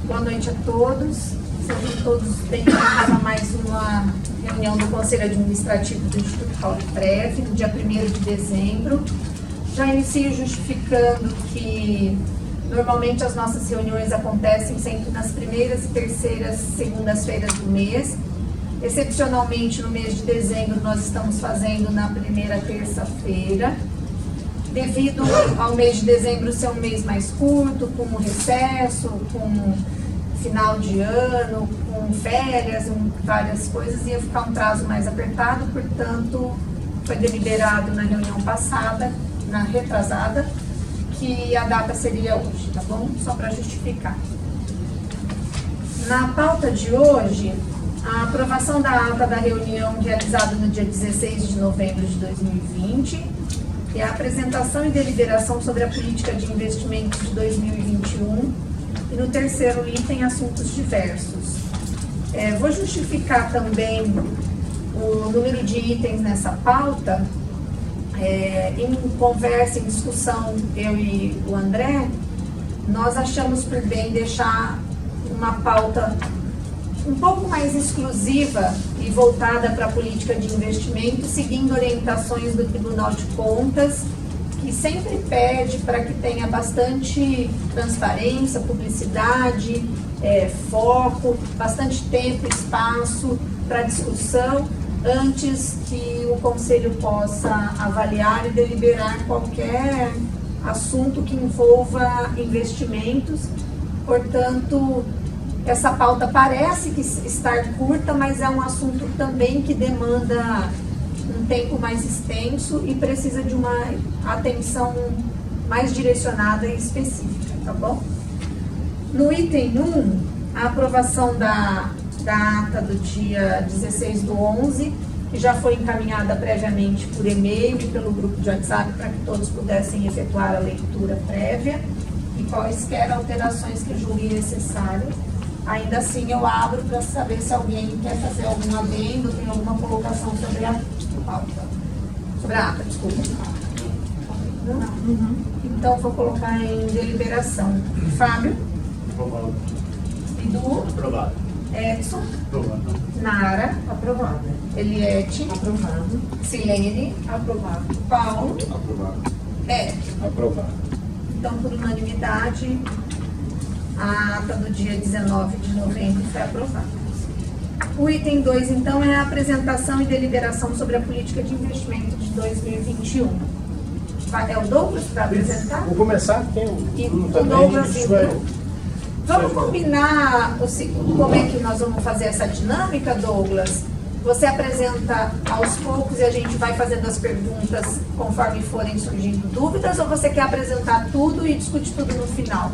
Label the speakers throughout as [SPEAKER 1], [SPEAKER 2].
[SPEAKER 1] Boa noite a todos. Sejam todos bem-vindos a mais uma reunião do Conselho Administrativo do Instituto Paulo-Freire, no dia 1º de dezembro. Já inicio justificando que normalmente as nossas reuniões acontecem sempre nas primeiras e terceiras segundas-feiras do mês. Excepcionalmente, no mês de dezembro, nós estamos fazendo na primeira terça-feira. Devido ao mês de dezembro ser um mês mais curto, com recesso, com final de ano, com férias, várias coisas, ia ficar um prazo mais apertado, portanto, foi deliberado na reunião passada, na retrasada, que a data seria hoje, tá bom? Só para justificar. Na pauta de hoje, a aprovação da ata da reunião realizada no dia 16 de novembro de 2020, e a apresentação e deliberação sobre a política de investimentos de 2021, e no terceiro item, assuntos diversos. Vou justificar também o número de itens nessa pauta. Em conversa, em discussão, eu e o André, nós achamos por bem deixar uma pauta um pouco mais exclusiva e voltada para a política de investimento, seguindo orientações do Tribunal de Contas, que sempre pede para que tenha bastante transparência, publicidade, foco, bastante tempo e espaço para discussão, antes que o Conselho possa avaliar e deliberar qualquer assunto que envolva investimentos. Portanto, essa pauta parece que estar curta, mas é um assunto também que demanda um tempo mais extenso e precisa de uma atenção mais direcionada e específica, tá bom? No item 1, a aprovação da ata do dia 16/11, que já foi encaminhada previamente por e-mail e pelo grupo de WhatsApp para que todos pudessem efetuar a leitura prévia e quaisquer alterações que julguem necessárias. Ainda assim, eu abro para saber se alguém quer fazer algum adendo, tem alguma colocação sobre a pauta. Sobre a ata, desculpa. Não? Uhum. Então, vou colocar em deliberação. Fábio?
[SPEAKER 2] Aprovado.
[SPEAKER 1] Edu?
[SPEAKER 2] Aprovado.
[SPEAKER 1] Edson?
[SPEAKER 2] Aprovado.
[SPEAKER 1] Nara?
[SPEAKER 3] Aprovado.
[SPEAKER 1] Eliette?
[SPEAKER 3] Aprovado.
[SPEAKER 1] Silene?
[SPEAKER 3] Aprovado.
[SPEAKER 1] Paulo?
[SPEAKER 2] Aprovado.
[SPEAKER 1] Eric?
[SPEAKER 2] Aprovado.
[SPEAKER 1] Então, por unanimidade, a ata do dia 19 de novembro foi aprovada. O item 2, então, é a apresentação e deliberação sobre a política de investimento de 2021. É o Douglas para apresentar?
[SPEAKER 2] Vou começar, tem o
[SPEAKER 1] E
[SPEAKER 2] Bruno
[SPEAKER 1] o
[SPEAKER 2] também.
[SPEAKER 1] Douglas
[SPEAKER 2] A gente
[SPEAKER 1] e o
[SPEAKER 2] vai...
[SPEAKER 1] Bruno. Vamos combinar como é que nós vamos fazer essa dinâmica, Douglas? Você apresenta aos poucos e a gente vai fazendo as perguntas conforme forem surgindo dúvidas, ou você quer apresentar tudo e discutir tudo no final?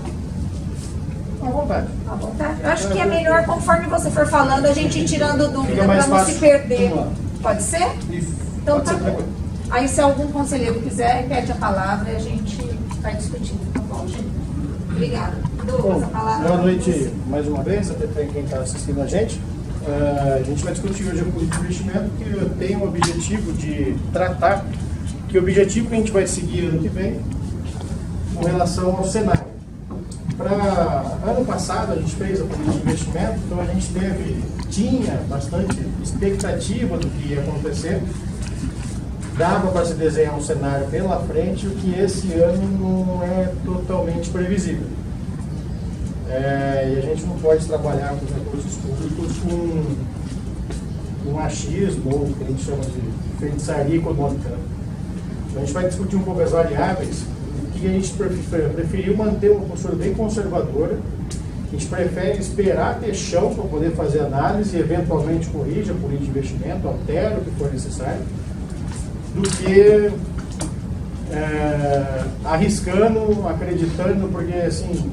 [SPEAKER 2] À vontade.
[SPEAKER 1] À vontade. Eu acho que é melhor, conforme você for falando, a gente ir tirando dúvida
[SPEAKER 2] Fica mais
[SPEAKER 1] para não se
[SPEAKER 2] fácil.
[SPEAKER 1] perder.
[SPEAKER 2] Vamos lá.
[SPEAKER 1] Pode ser?
[SPEAKER 2] Isso.
[SPEAKER 1] Então
[SPEAKER 2] Pode
[SPEAKER 1] tá
[SPEAKER 2] ser
[SPEAKER 1] bom.
[SPEAKER 2] tranquilo.
[SPEAKER 1] Aí se algum conselheiro quiser, pede a palavra e a gente vai discutindo, tá bom, gente? Obrigada. Douglas,
[SPEAKER 2] Bom,
[SPEAKER 1] a palavra
[SPEAKER 2] boa
[SPEAKER 1] é
[SPEAKER 2] noite
[SPEAKER 1] você.
[SPEAKER 2] mais uma vez, até para quem está assistindo a gente. A gente vai discutir hoje a política de investimento, que eu tenho o objetivo de tratar, que o objetivo que a gente vai seguir ano que vem, com relação ao cenário. Ano passado a gente fez a política de investimento, então a gente tinha bastante expectativa do que ia acontecer, dava para se desenhar um cenário pela frente, o que esse ano não é totalmente previsível. E a gente não pode trabalhar com os recursos públicos com achismo, ou o que a gente chama de feitiçaria econômica. Então, a gente vai discutir um pouco as variáveis, que a gente preferiu manter uma postura bem conservadora. A gente prefere esperar ter chão para poder fazer análise e eventualmente corrige a política de investimento, altera o que for necessário, do que arriscando, acreditando, porque assim,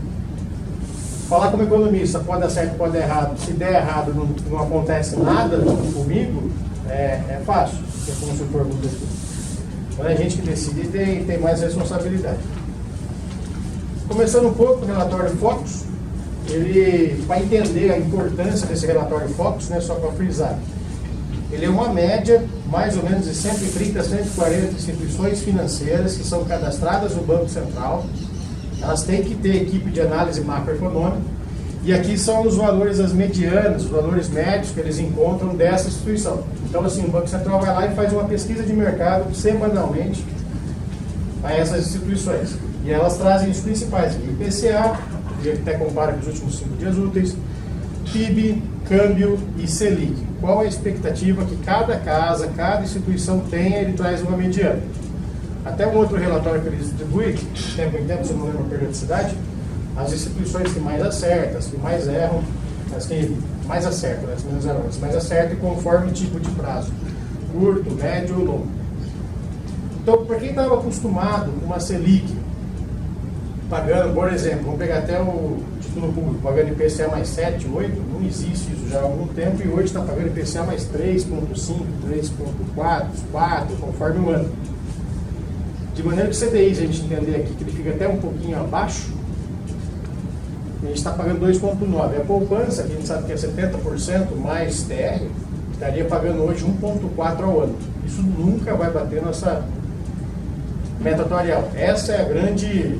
[SPEAKER 2] falar como economista pode dar certo, pode dar errado. Se der errado, não acontece nada comigo, é fácil, porque como se for muito assim. Quando a gente que decide, tem mais responsabilidade. Começando um pouco o relatório Focus, ele, para entender a importância desse relatório Focus, né, só para frisar, ele é uma média, mais ou menos, de 130 a 140 instituições financeiras que são cadastradas no Banco Central. Elas têm que ter equipe de análise macroeconômica E aqui são os valores, as medianas, os valores médios que eles encontram dessa instituição. Então, assim, o Banco Central vai lá e faz uma pesquisa de mercado semanalmente a essas instituições. E elas trazem os principais: IPCA, que até compara com os últimos 5 dias úteis, PIB, câmbio e Selic. Qual a expectativa que cada casa, cada instituição tenha? Ele traz uma mediana. Até um outro relatório que ele distribui, de tempo em tempo, se não lembro a periodicidade, as instituições que mais acertam, as que mais erram, as que mais acertam, as menos erram, as mais acertam conforme o tipo de prazo, curto, médio ou longo. Então, para quem estava acostumado com uma Selic, pagando, por exemplo, vamos pegar até o título público, pagando IPCA mais 7, 8, não existe isso já há algum tempo, e hoje está pagando IPCA mais 3,5, 3,4, 4, conforme o ano. De maneira que o CDI, se a gente entender aqui que ele fica até um pouquinho abaixo, a gente está pagando 2,9. A poupança, que a gente sabe que é 70% mais TR, estaria pagando hoje 1,4 ao ano. Isso nunca vai bater nossa meta atuarial. Essa é a grande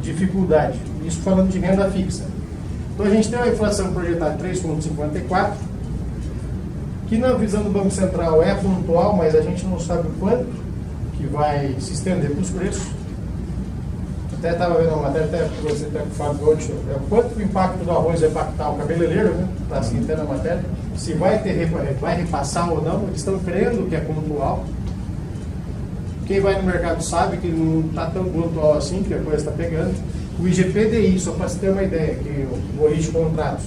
[SPEAKER 2] dificuldade. Isso falando de renda fixa. Então a gente tem uma inflação projetada de 3,54, que na visão do Banco Central é pontual, mas a gente não sabe o quanto que vai se estender para os preços. Até estava vendo uma matéria, até você até com o Fábio hoje, quanto o impacto do arroz vai impactar o cabeleireiro, né? Está assim até na matéria. Se vai repassar ou não, eles estão crendo que é pontual. Quem vai no mercado sabe que não está tão pontual assim, que a coisa está pegando. O IGPDI, só para você ter uma ideia, que corrige contratos.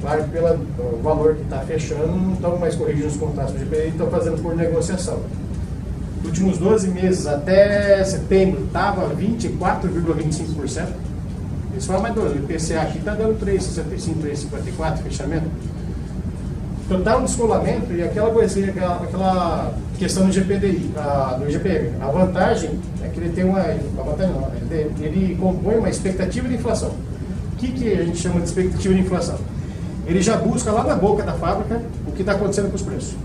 [SPEAKER 2] Claro que pelo valor que está fechando, não estão mais corrigindo os contratos. O IGPDI estão fazendo por negociação. Nos últimos 12 meses, até setembro, estava 24,25%. Isso foi mais 12. O IPCA aqui está dando 3,65, 3,54, fechamento. Então está um descolamento e aquela coisinha, aquela questão do GPDI, do IGPM. A vantagem é que ele tem ele compõe uma expectativa de inflação. O que a gente chama de expectativa de inflação? Ele já busca lá na boca da fábrica o que está acontecendo com os preços.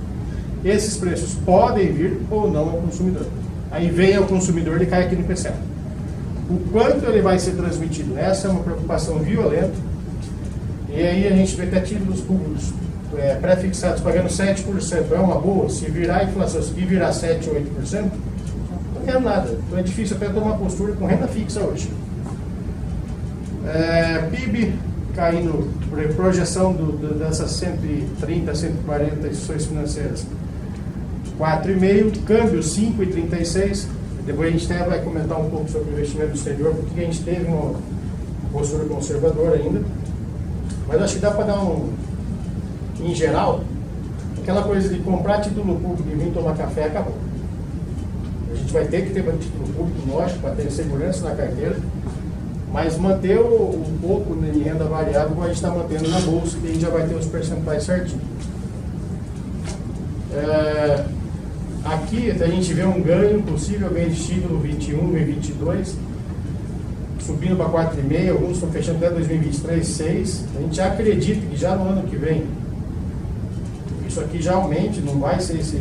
[SPEAKER 2] Esses preços podem vir ou não ao consumidor. Aí vem ao consumidor e cai aqui no IPCA. O quanto ele vai ser transmitido? Essa é uma preocupação violenta. E aí a gente vê até títulos públicos pré-fixados pagando 7%. É uma boa? Se virar a inflação, se virar 7% ou 8%, não é nada. Então é difícil até tomar postura com renda fixa hoje. PIB caindo, projeção dessas 130, 140 instituições financeiras, 4,5, câmbio 5,36. Depois a gente até vai comentar um pouco sobre o investimento exterior, porque a gente teve uma postura conservadora ainda. Mas acho que dá para dar em geral, aquela coisa de comprar título público e vir tomar café acabou. A gente vai ter que ter título público, lógico, para ter segurança na carteira, mas manter um pouco de renda variável a gente está mantendo na bolsa, que a gente já vai ter os percentuais certinho. Aqui a gente vê um ganho, possivelmente título 21 e 22, subindo para 4,5, alguns estão fechando até 2023, 6. A gente já acredita que já no ano que vem isso aqui já aumente, não vai ser esse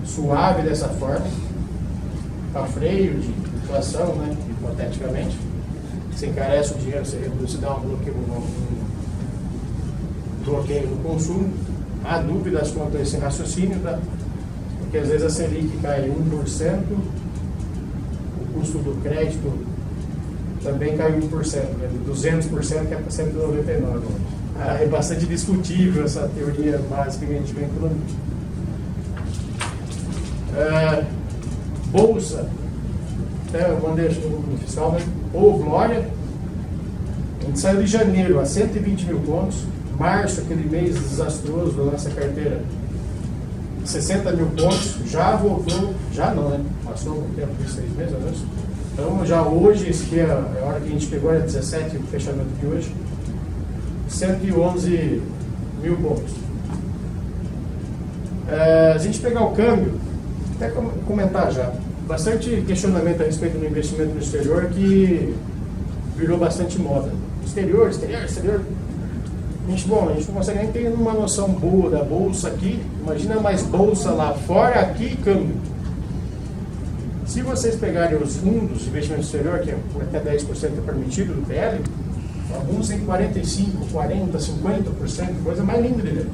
[SPEAKER 2] suave dessa forma, para freio de inflação, né, hipoteticamente. Você encarece o dinheiro, você reduz, você dá um bloqueio no consumo. Há dúvidas quanto a esse raciocínio, tá? Porque às vezes a Selic cai 1%, o custo do crédito também cai 1%, né? 200% que é para 199%. É bastante discutível essa teoria básica que a gente vem em economia. Bolsa, até eu mandei no fiscal, né? Ou Glória, a gente saiu de janeiro a 120 mil pontos, março, aquele mês desastroso da nossa carteira, 60 mil pontos, já voltou, já não, né? Passou um tempo de 6 meses, ou menos. Então, já hoje, esse aqui é a hora que a gente pegou, é 17, o fechamento de hoje, 111 mil pontos. A gente pegar o câmbio, até comentar já, bastante questionamento a respeito do investimento no exterior que virou bastante moda. Exterior. A gente não consegue nem ter uma noção boa da bolsa aqui, imagina mais bolsa lá fora, aqui câmbio. Se vocês pegarem os fundos de investimento exterior, que é até 10% é permitido do PL, Alguns têm 45, 40, 50%, coisa mais linda de ver.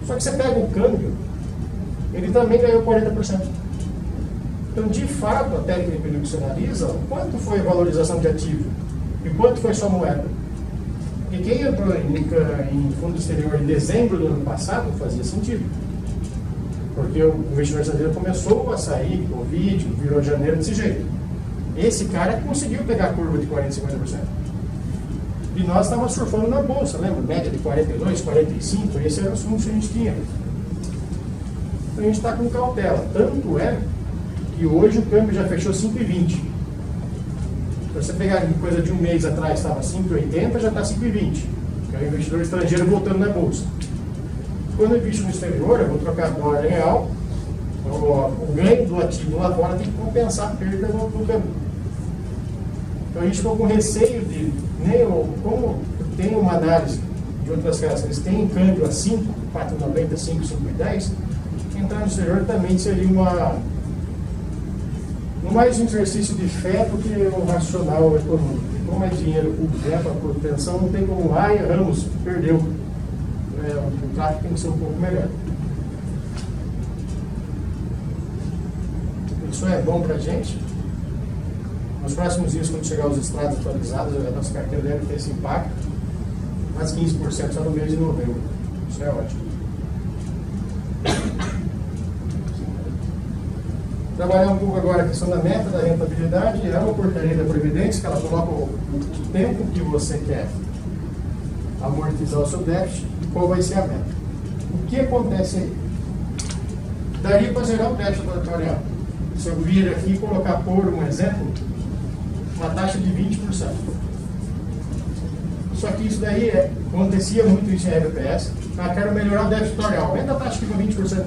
[SPEAKER 2] Só que você pega o câmbio, ele também ganhou 40%. Então, de fato, a técnica ele sinaliza quanto foi a valorização de ativo e quanto foi sua moeda. E quem entrou em fundo exterior em dezembro do ano passado fazia sentido. Porque o investidor estrangeiro começou a sair, Covid, virou janeiro desse jeito. Esse cara conseguiu pegar a curva de 40%, 50%. E nós estávamos surfando na bolsa, lembra? Média de 42, 45, esse era o assunto que a gente tinha. Então a gente está com cautela. Tanto é que hoje o câmbio já fechou 5,20. Se você pegar coisa de um mês atrás, estava 5,80, já está 5,20. Que é o investidor estrangeiro voltando na bolsa. Quando eu invisto no exterior, eu vou trocar dólar real, o ganho do ativo lá fora tem que compensar a perda do câmbio. Então a gente ficou com receio de, como tem uma análise de outras casas, eles têm câmbio a 5, 4,90, 5, 5,10, entrar no exterior também seria mais um exercício de fé do que um racional econômico. Como é dinheiro público, por pensão, não tem como, erramos, perdeu. O tráfego tem que ser um pouco melhor. Isso é bom para a gente. Nos próximos dias, quando chegar os extratos atualizados, a nossa carteira deve ter esse impacto, mais 15% só no mês de novembro. Isso é ótimo. Trabalhar um pouco agora a questão da meta da rentabilidade. É uma portaria da Previdência que ela coloca o tempo que você quer amortizar o seu déficit e qual vai ser a meta. O que acontece aí? Daria para zerar o déficit atuarial. Se eu vir aqui e colocar, por um exemplo, uma taxa de 20%. Só que isso daí acontecia muito isso em RBPS. Quero melhorar o déficit atuarial, aumenta a taxa para 20%.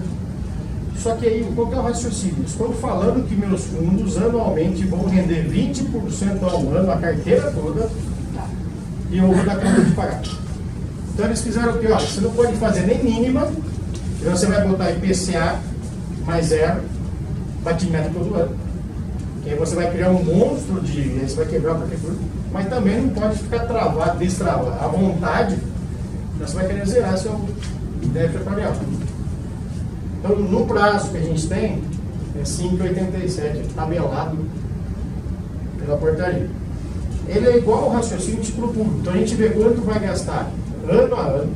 [SPEAKER 2] Só que aí, qual que é o raciocínio? Estou falando que meus fundos anualmente vão render 20% ao ano, a carteira toda, e eu vou dar conta de pagar. Então eles fizeram o que? Você não pode fazer nem mínima, então você vai botar IPCA mais 0, batimento todo ano. E aí você vai criar um monstro de. Aí você vai quebrar a prefeitura, mas também não pode ficar travado, destravado. À vontade, você vai querer zerar seu déficit atuarial. Então, no prazo que a gente tem, é 5,87, tabelado pela portaria. Ele é igual ao raciocínio de título público. Então, a gente vê quanto vai gastar ano a ano,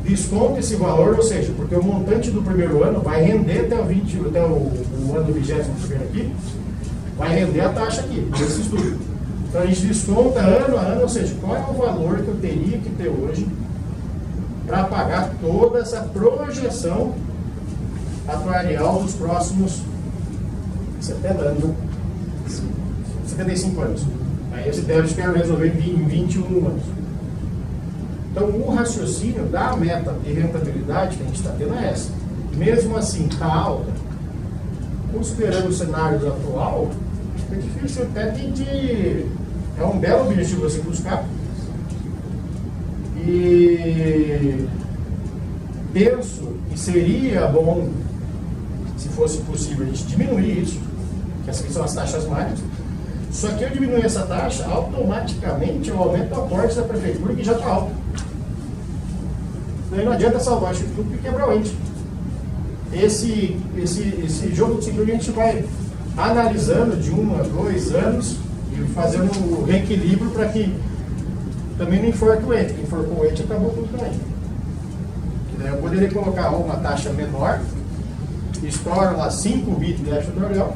[SPEAKER 2] desconta esse valor, ou seja, porque o montante do primeiro ano vai render até o ano 21º aqui, vai render a taxa aqui, nesse estudo. Então, a gente desconta ano a ano, ou seja, qual é o valor que eu teria que ter hoje para pagar toda essa projeção atuarial dos próximos 75 anos. Aí esse déficit quer resolver em 21 anos. Então, o raciocínio da meta de rentabilidade que a gente está tendo é essa. Mesmo assim, está alta. Considerando o cenário atual, é difícil até de... É um belo objetivo você buscar. E penso que seria bom, se fosse possível, a gente diminuir isso, que essas são as taxas máximas. Só que eu diminuir essa taxa, automaticamente eu aumento o aporte da prefeitura, que já está alto. Daí não adianta salvar isso tudo e quebrar o ente. Esse jogo de cintura a gente vai analisando de 1 a 2 anos e fazendo um reequilíbrio para que também não enforque o ente. Quem enforcou o ente acabou tudo também. Eu poderia colocar uma taxa menor, estoura lá 5 bits de déficit atuarial,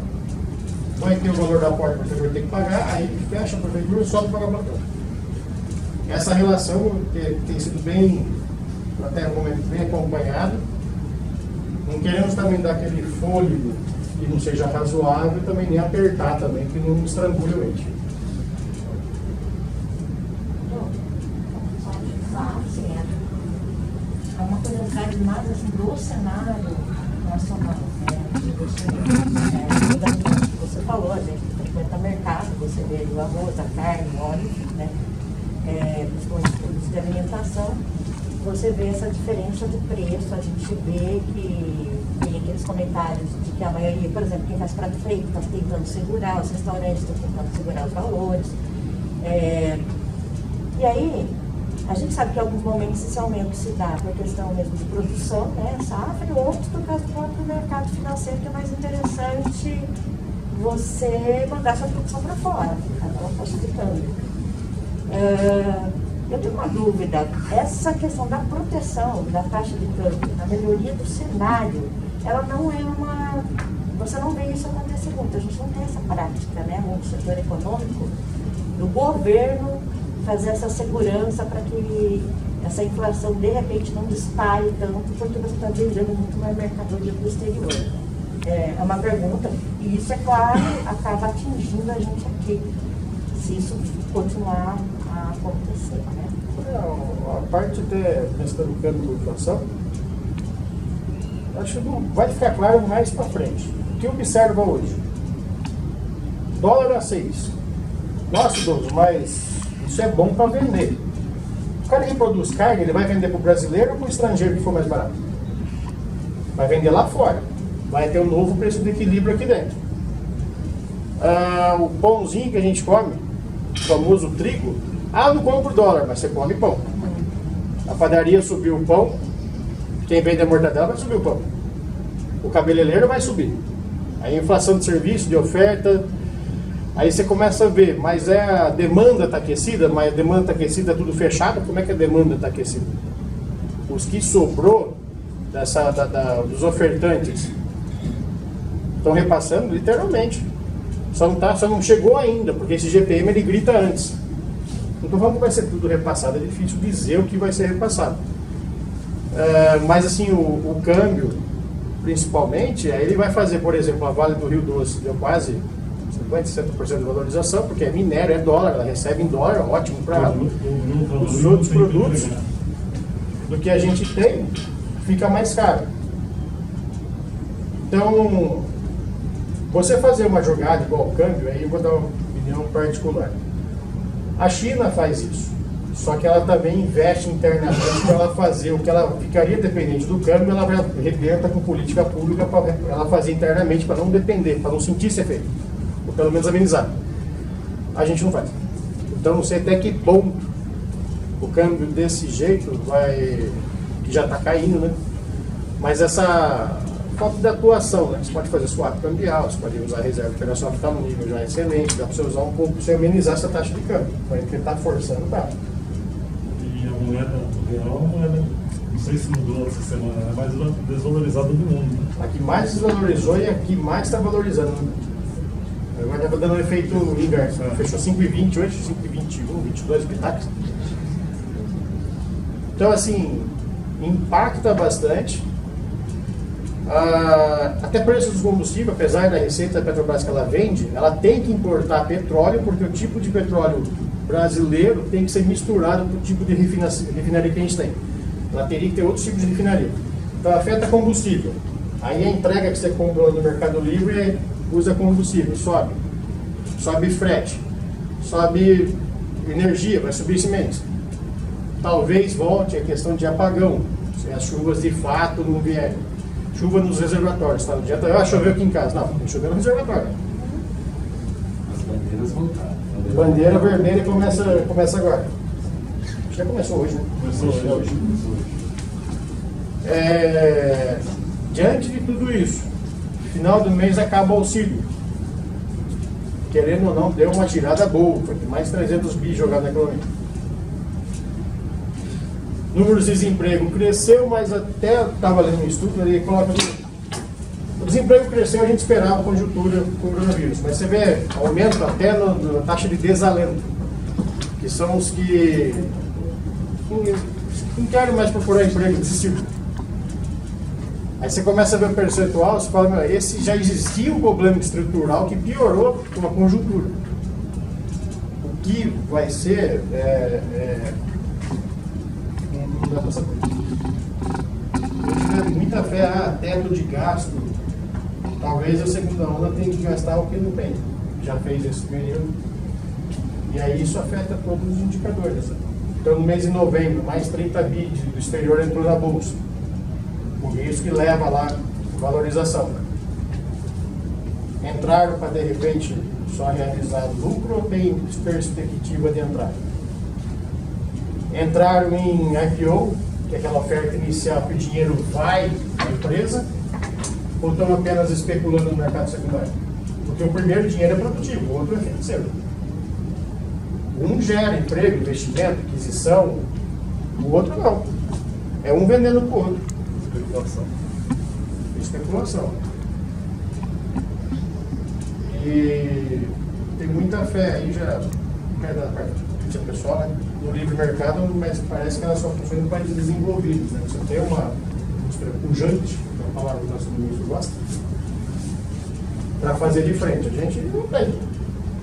[SPEAKER 2] vai ter o valor da aporte que o prefeitura tem que pagar, aí fecha a prefeitura e só para pagar o platão. Essa relação tem sido bem, até o momento, bem acompanhada. Não queremos também dar aquele fôlego que não seja razoável e também nem apertar também, que não estrangule o ente.
[SPEAKER 3] É uma curiosidade mais assim, do cenário nacional. Você falou, a gente frequenta mercado, você vê o arroz, a carne, o óleo, né? Principalmente produtos de alimentação, você vê essa diferença de preço, a gente vê que tem aqueles comentários de que a maioria, por exemplo, quem faz prato feito está tentando segurar, os restaurantes estão tentando segurar os valores. E aí, a gente sabe que em alguns momentos esse aumento se dá por questão mesmo de produção, né, safra, e outros por causa do próprio mercado financeiro, que é mais interessante você mandar sua produção para fora, a taxa de câmbio. Eu tenho uma dúvida, essa questão da proteção da taxa de câmbio, da melhoria do cenário, ela não é uma... Você não vê isso acontecer muito, a gente não tem essa prática, né, no setor econômico, do governo fazer essa segurança para que essa inflação de repente não dispare tanto, porque você está vendendo muito mais mercadoria para o exterior. É uma pergunta, e isso, é claro, acaba atingindo a gente aqui, se isso continuar a acontecer, né?
[SPEAKER 2] A parte até questão do câmbio da inflação, acho que não vai ficar claro mais para frente. O que observa hoje? Dólar a 6. Nossa, Douglas, mas isso é bom para vender. O cara que produz carne, ele vai vender para o brasileiro ou para o estrangeiro que for mais barato? Vai vender lá fora. Vai ter um novo preço de equilíbrio aqui dentro. O pãozinho que a gente come, o famoso trigo, não compra o dólar, mas você come pão. A padaria subiu o pão, quem vende a mortadela vai subir o pão. O cabeleireiro vai subir. A inflação de serviço, de oferta, aí você começa a ver, mas a demanda está aquecida, mas a demanda está aquecida tudo fechado, como é que a demanda está aquecida? Os que sobrou dos ofertantes estão repassando literalmente. Só não chegou ainda, porque esse GPM ele grita antes. Então vamos que vai ser tudo repassado, é difícil dizer o que vai ser repassado. Mas assim, o câmbio, principalmente, ele vai fazer, por exemplo, a Vale do Rio Doce deu quase 50%, 60% de valorização, porque é minério, é dólar, ela recebe em dólar, ótimo para ela. Os outros produtos do que a gente tem, fica mais caro. Então, você fazer uma jogada igual ao câmbio, aí eu vou dar uma opinião particular. A China faz isso, só que ela também investe internamente para ela fazer o que ela ficaria dependente do câmbio, ela arrebenta com política pública para ela fazer internamente, para não depender, para não sentir esse efeito, ou pelo menos amenizar. A gente não faz. Então não sei até que ponto o câmbio desse jeito que já está caindo, né? Mas essa falta de atuação, né? Você pode fazer swap cambial, você pode usar a reserva internacional que está no nível já excelente, dá para você usar um pouco para você amenizar essa taxa de câmbio. Mas ele está forçando, tá?
[SPEAKER 4] E a moeda real é uma moeda, não sei se mudou essa semana, é a mais desvalorizada do mundo.
[SPEAKER 2] A que mais desvalorizou e a que mais está valorizando. Agora está dando um efeito inverso. Fechou 5,20 hoje, 5,21, 22 pitacos. Então, assim, impacta bastante. Até preço dos combustíveis, apesar da receita da Petrobras que ela vende, ela tem que importar petróleo, porque o tipo de petróleo brasileiro tem que ser misturado com o tipo de refinaria que a gente tem. Ela teria que ter outros tipos de refinaria. Então afeta combustível. Aí a entrega que você compra no Mercado Livre usa combustível, sobe. Sobe frete, sobe energia, vai subir esse mês. Talvez volte a questão de apagão, se as chuvas de fato não vierem. Chuva nos reservatórios, tá? No dia choveu aqui em casa. Não, tem que chover no reservatório.
[SPEAKER 5] As bandeiras voltaram.
[SPEAKER 2] Bandeira vermelha começa agora. Já começou hoje, né?
[SPEAKER 4] Começou hoje.
[SPEAKER 2] Diante de tudo isso, final do mês acaba o auxílio. Querendo ou não, deu uma girada boa. Foi mais 300 bi jogado na economia. Números de desemprego cresceu, mas até estava lendo um estudo, ele coloca que o desemprego cresceu, a gente esperava a conjuntura com o coronavírus, mas você vê aumento até na taxa de desalento, que são os que não querem mais procurar emprego, desistiu. Aí você começa a ver o percentual, você fala, esse já existia um problema estrutural que piorou com a conjuntura. O que vai ser não dá para saber. Eu tive muita fé, teto de gasto. Talvez a segunda onda tenha que gastar o que não tem. Já fez esse período. E aí isso afeta todos os indicadores. Então no mês de novembro, mais 30 bi do exterior entrou na bolsa. Por isso que leva lá valorização. Entraram para de repente só realizado lucro ou tem perspectiva de entrar? Entraram em IPO, que é aquela oferta inicial que o dinheiro vai à empresa, ou estão apenas especulando no mercado secundário? Porque o primeiro dinheiro é produtivo, o outro é financeiro. Um gera emprego, investimento, aquisição, o outro não. É um vendendo para o outro.
[SPEAKER 4] Especulação.
[SPEAKER 2] Especulação. E tem muita fé aí já da parte pessoal, né? No livre mercado, mas parece que ela só funciona em países desenvolvidos, né? Você tem uma pujante, que é uma palavra que o nosso ministro gosta, para fazer de frente. A gente não tem.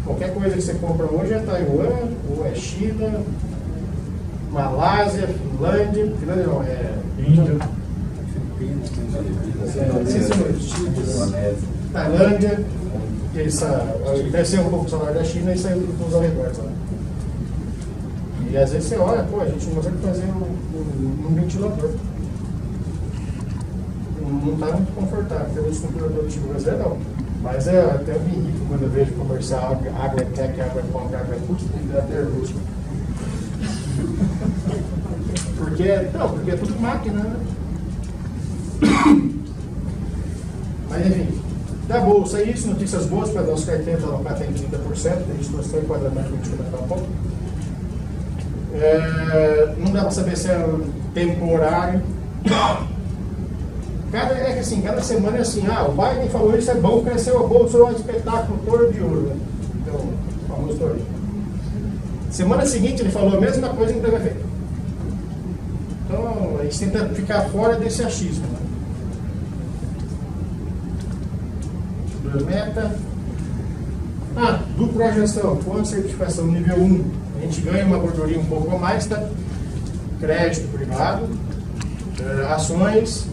[SPEAKER 2] Qualquer coisa que você compra hoje é Taiwan, ou é China, Malásia, Finlândia não, é
[SPEAKER 4] Índia.
[SPEAKER 2] Tailândia, que cresceu um pouco o salário da China e saiu dos arredores lá. E às vezes você olha, pô, a gente não consegue fazer um ventilador. Não está muito confortável. Pela estrutura produtiva brasileira, não. Mas é até me irrito quando eu vejo comercial, água é tech, água é pop, água é custo, e dá nervoso. Porque é tudo máquina, né? Mas enfim, da bolsa, isso, notícias boas para nosso carteira alocada em 30%, a gente trouxe o enquadramento para a gente comentar um pouco. Não dá para saber se é temporário. Cada semana é assim, o Biden falou isso é bom, cresceu a bolsa, é um espetáculo, touro de ouro, né? Então, o famoso touro. Semana seguinte ele falou a mesma coisa e não teve efeito. Então, a gente tenta ficar fora desse achismo, né? Meta. Do projeção, com a certificação nível 1, a gente ganha uma gordurinha um pouco a mais, tá? Crédito privado, ações,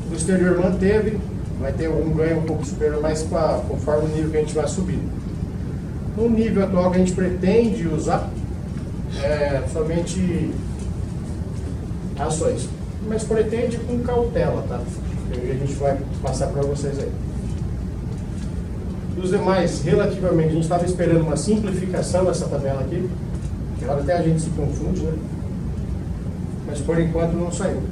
[SPEAKER 2] do exterior manteve, vai ter um ganho um pouco superior, mas conforme o nível que a gente vai subindo. No nível atual que a gente pretende usar, somente ações, mas pretende com cautela, tá? E a gente vai passar para vocês aí. Dos demais, relativamente, a gente estava esperando uma simplificação dessa tabela aqui, que agora até a gente se confunde, né? Mas por enquanto não saiu.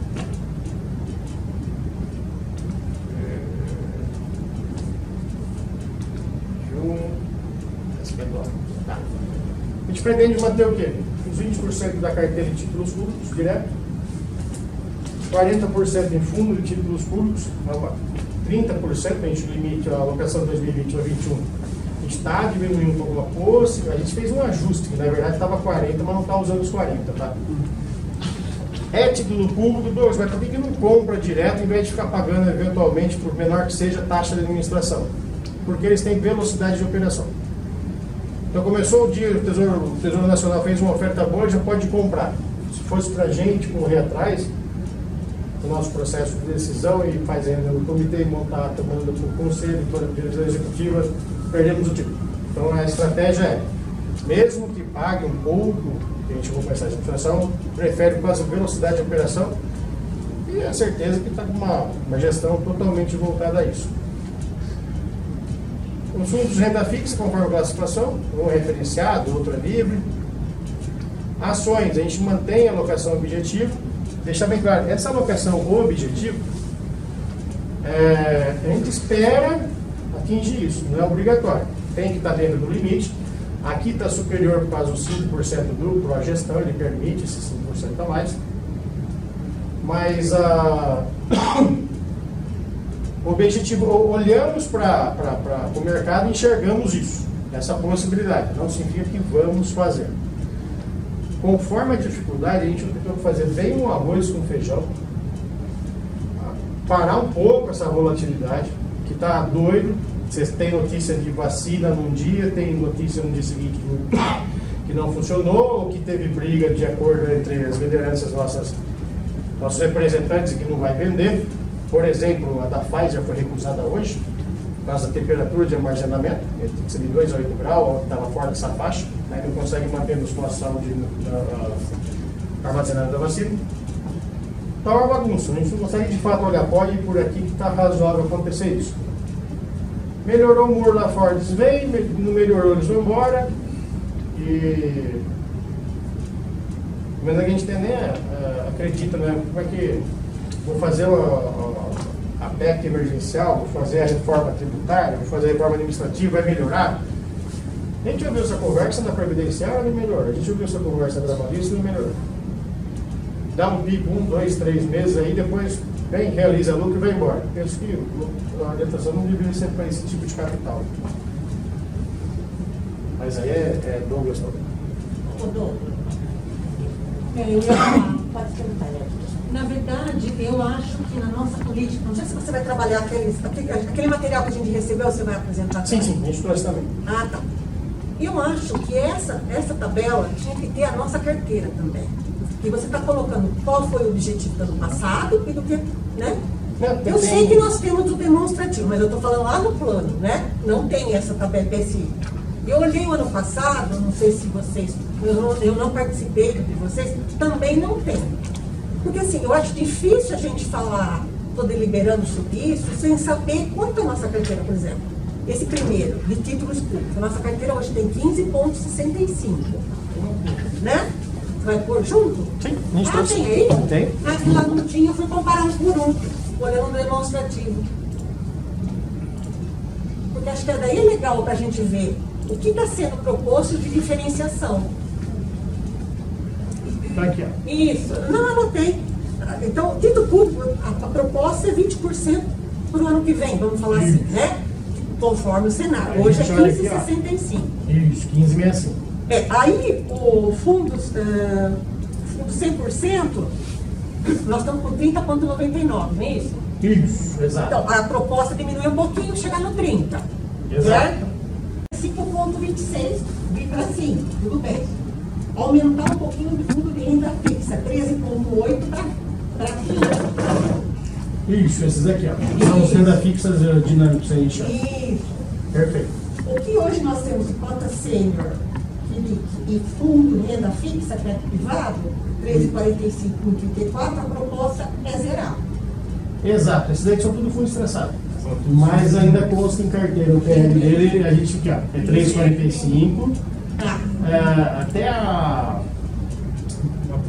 [SPEAKER 2] Tá. A gente pretende manter o quê? Os 20% da carteira de títulos públicos, direto, 40% em fundo de títulos públicos, 30% a gente limite a alocação de 2020 a 2021. A gente está diminuindo um pouco a posse, a gente fez um ajuste, que na verdade estava 40, mas não está usando os 40, tá? É título público, vai ter que não compra direto, em vez de ficar pagando eventualmente, por menor que seja, taxa de administração. Porque eles têm velocidade de operação. Então começou o dia, o Tesouro Nacional fez uma oferta boa, já pode comprar. Se fosse para a gente correr atrás, o nosso processo de decisão e fazendo o comitê montar, tomando o conselho, toda a direção executiva, perdemos o título. Então a estratégia é, mesmo que pague um pouco, que a gente vai começar essa administração, prefere com essa velocidade de operação e a certeza que está com uma gestão totalmente voltada a isso. Os fundos de renda fixa, conforme a classificação, um é referenciado, outro é livre. Ações, a gente mantém a alocação objetivo. Deixar bem claro, essa alocação objetivo, a gente espera atingir isso, não é obrigatório. Tem que estar dentro do limite. Aqui está superior por causa dos 5% do pró-gestão, ele permite esses 5% a mais. Mas o objetivo, olhamos para o mercado e enxergamos isso, essa possibilidade. Não significa que vamos fazer. Conforme a dificuldade, a gente optou por fazer bem um arroz com feijão, parar um pouco essa volatilidade, que está doido. Vocês têm notícia de vacina num dia, tem notícia no dia seguinte que não funcionou, ou que teve briga de acordo entre as lideranças nossos representantes e que não vai vender. Por exemplo, a da Pfizer foi recusada hoje, por causa da temperatura de armazenamento, tem que ser de 2 a 8 graus, estava fora dessa faixa, né, não consegue manter a situação de armazenamento da vacina. Então é uma bagunça, a gente não consegue de fato olhar, pode ir por aqui que está razoável acontecer isso. Melhorou o muro lá fora, eles vêm, não melhorou, eles vão embora. Mas a gente tem, né, acredita, né? Como é que vou fazer a PEC emergencial, vou fazer a reforma tributária, vou fazer a reforma administrativa, vai melhorar? A gente ouviu essa conversa na previdenciária, não melhora. A gente ouviu essa conversa na trabalhista, não melhorou. Dá um pico, 1, 2, 3 meses aí, depois vem, realiza lucro e vai embora. Penso que a orientação não deveria ser para esse tipo de capital. Mas aí é Douglas também.
[SPEAKER 3] Ô, Douglas, eu ia falar, pode perguntar, né?
[SPEAKER 6] Na verdade, eu acho que na nossa política, não sei se você vai trabalhar aquele material que a gente recebeu, você vai apresentar.
[SPEAKER 2] Sim, sim, a gente trouxe também.
[SPEAKER 6] Ah, tá. Eu acho que essa tabela tinha que ter a nossa carteira também. E você está colocando qual foi o objetivo do ano passado e do que, né? Eu sei que nós temos o demonstrativo, mas eu estou falando lá no plano, né? Não tem essa tabela, Eu olhei o ano passado, não sei se vocês, eu não participei de vocês, também não tem. Porque assim, eu acho difícil a gente falar, estou deliberando sobre isso, sem saber quanto é a nossa carteira, por exemplo. Esse primeiro, de títulos públicos, a nossa carteira hoje tem 15,65, né? Você vai pôr junto?
[SPEAKER 2] Sim, a gente trouxe.
[SPEAKER 6] Tem aí?
[SPEAKER 2] Tem.
[SPEAKER 6] Aqui lá não tinha, eu fui comparar um por um, olhando o demonstrativo. Porque acho que daí é legal para a gente ver o que está sendo proposto de diferenciação.
[SPEAKER 2] Tá aqui, ó.
[SPEAKER 6] Isso, não anotei. Então, título público, a proposta é 20% para o ano que vem, vamos falar assim, né? Conforme o cenário. Hoje é 15,65.
[SPEAKER 2] Isso, 15,65.
[SPEAKER 6] Aí, o fundo 100%, nós estamos com 30,99, não é isso?
[SPEAKER 2] Isso, exato.
[SPEAKER 6] Então, a proposta diminui um pouquinho, chegar no 30.
[SPEAKER 2] Exato.
[SPEAKER 6] 5,26, vir para 5, tudo bem. Aumentar um pouquinho do fundo de renda fixa, 13,8 para 15.
[SPEAKER 2] Isso, esses aqui, ó. São os renda fixas dinâmicos aí, chama.
[SPEAKER 6] Isso.
[SPEAKER 2] Perfeito.
[SPEAKER 6] O que hoje nós temos de cota sênior e fundo de renda fixa, que é privado, 13,45,34, a proposta é zerar.
[SPEAKER 2] Exato, esses daí são tudo fundo estressado. Mas ainda consta em carteira o PL dele, a gente aqui, ó, é 3,45. Até a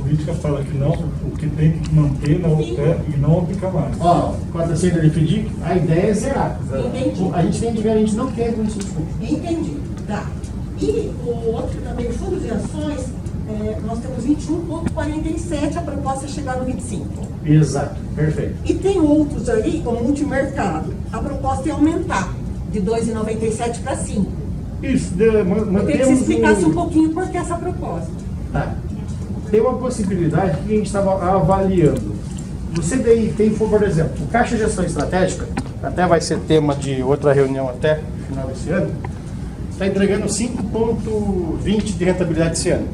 [SPEAKER 4] política fala que não, o que tem que manter não altera e não aplica mais.
[SPEAKER 2] Ó, cota sênior de FDIC, a ideia é zerar.
[SPEAKER 6] Entendi.
[SPEAKER 2] A gente vem de ver, a gente não quer com esses fundos.
[SPEAKER 6] Entendi, tá. E o outro também, o fundo de ações, nós temos 21,47, a proposta é chegar no 25.
[SPEAKER 2] Exato, perfeito.
[SPEAKER 6] E tem outros aí, como multimercado, a proposta é aumentar de 2,97 para 5.
[SPEAKER 2] Isso,
[SPEAKER 6] Eu
[SPEAKER 2] mantemos.
[SPEAKER 6] queria que você explicasse um pouquinho por que essa proposta.
[SPEAKER 2] Tá. Tem uma possibilidade que a gente estava avaliando. O CDI tem, por exemplo, o Caixa de Gestão Estratégica, até vai ser tema de outra reunião até o final desse ano, está entregando 5,20 de rentabilidade esse ano.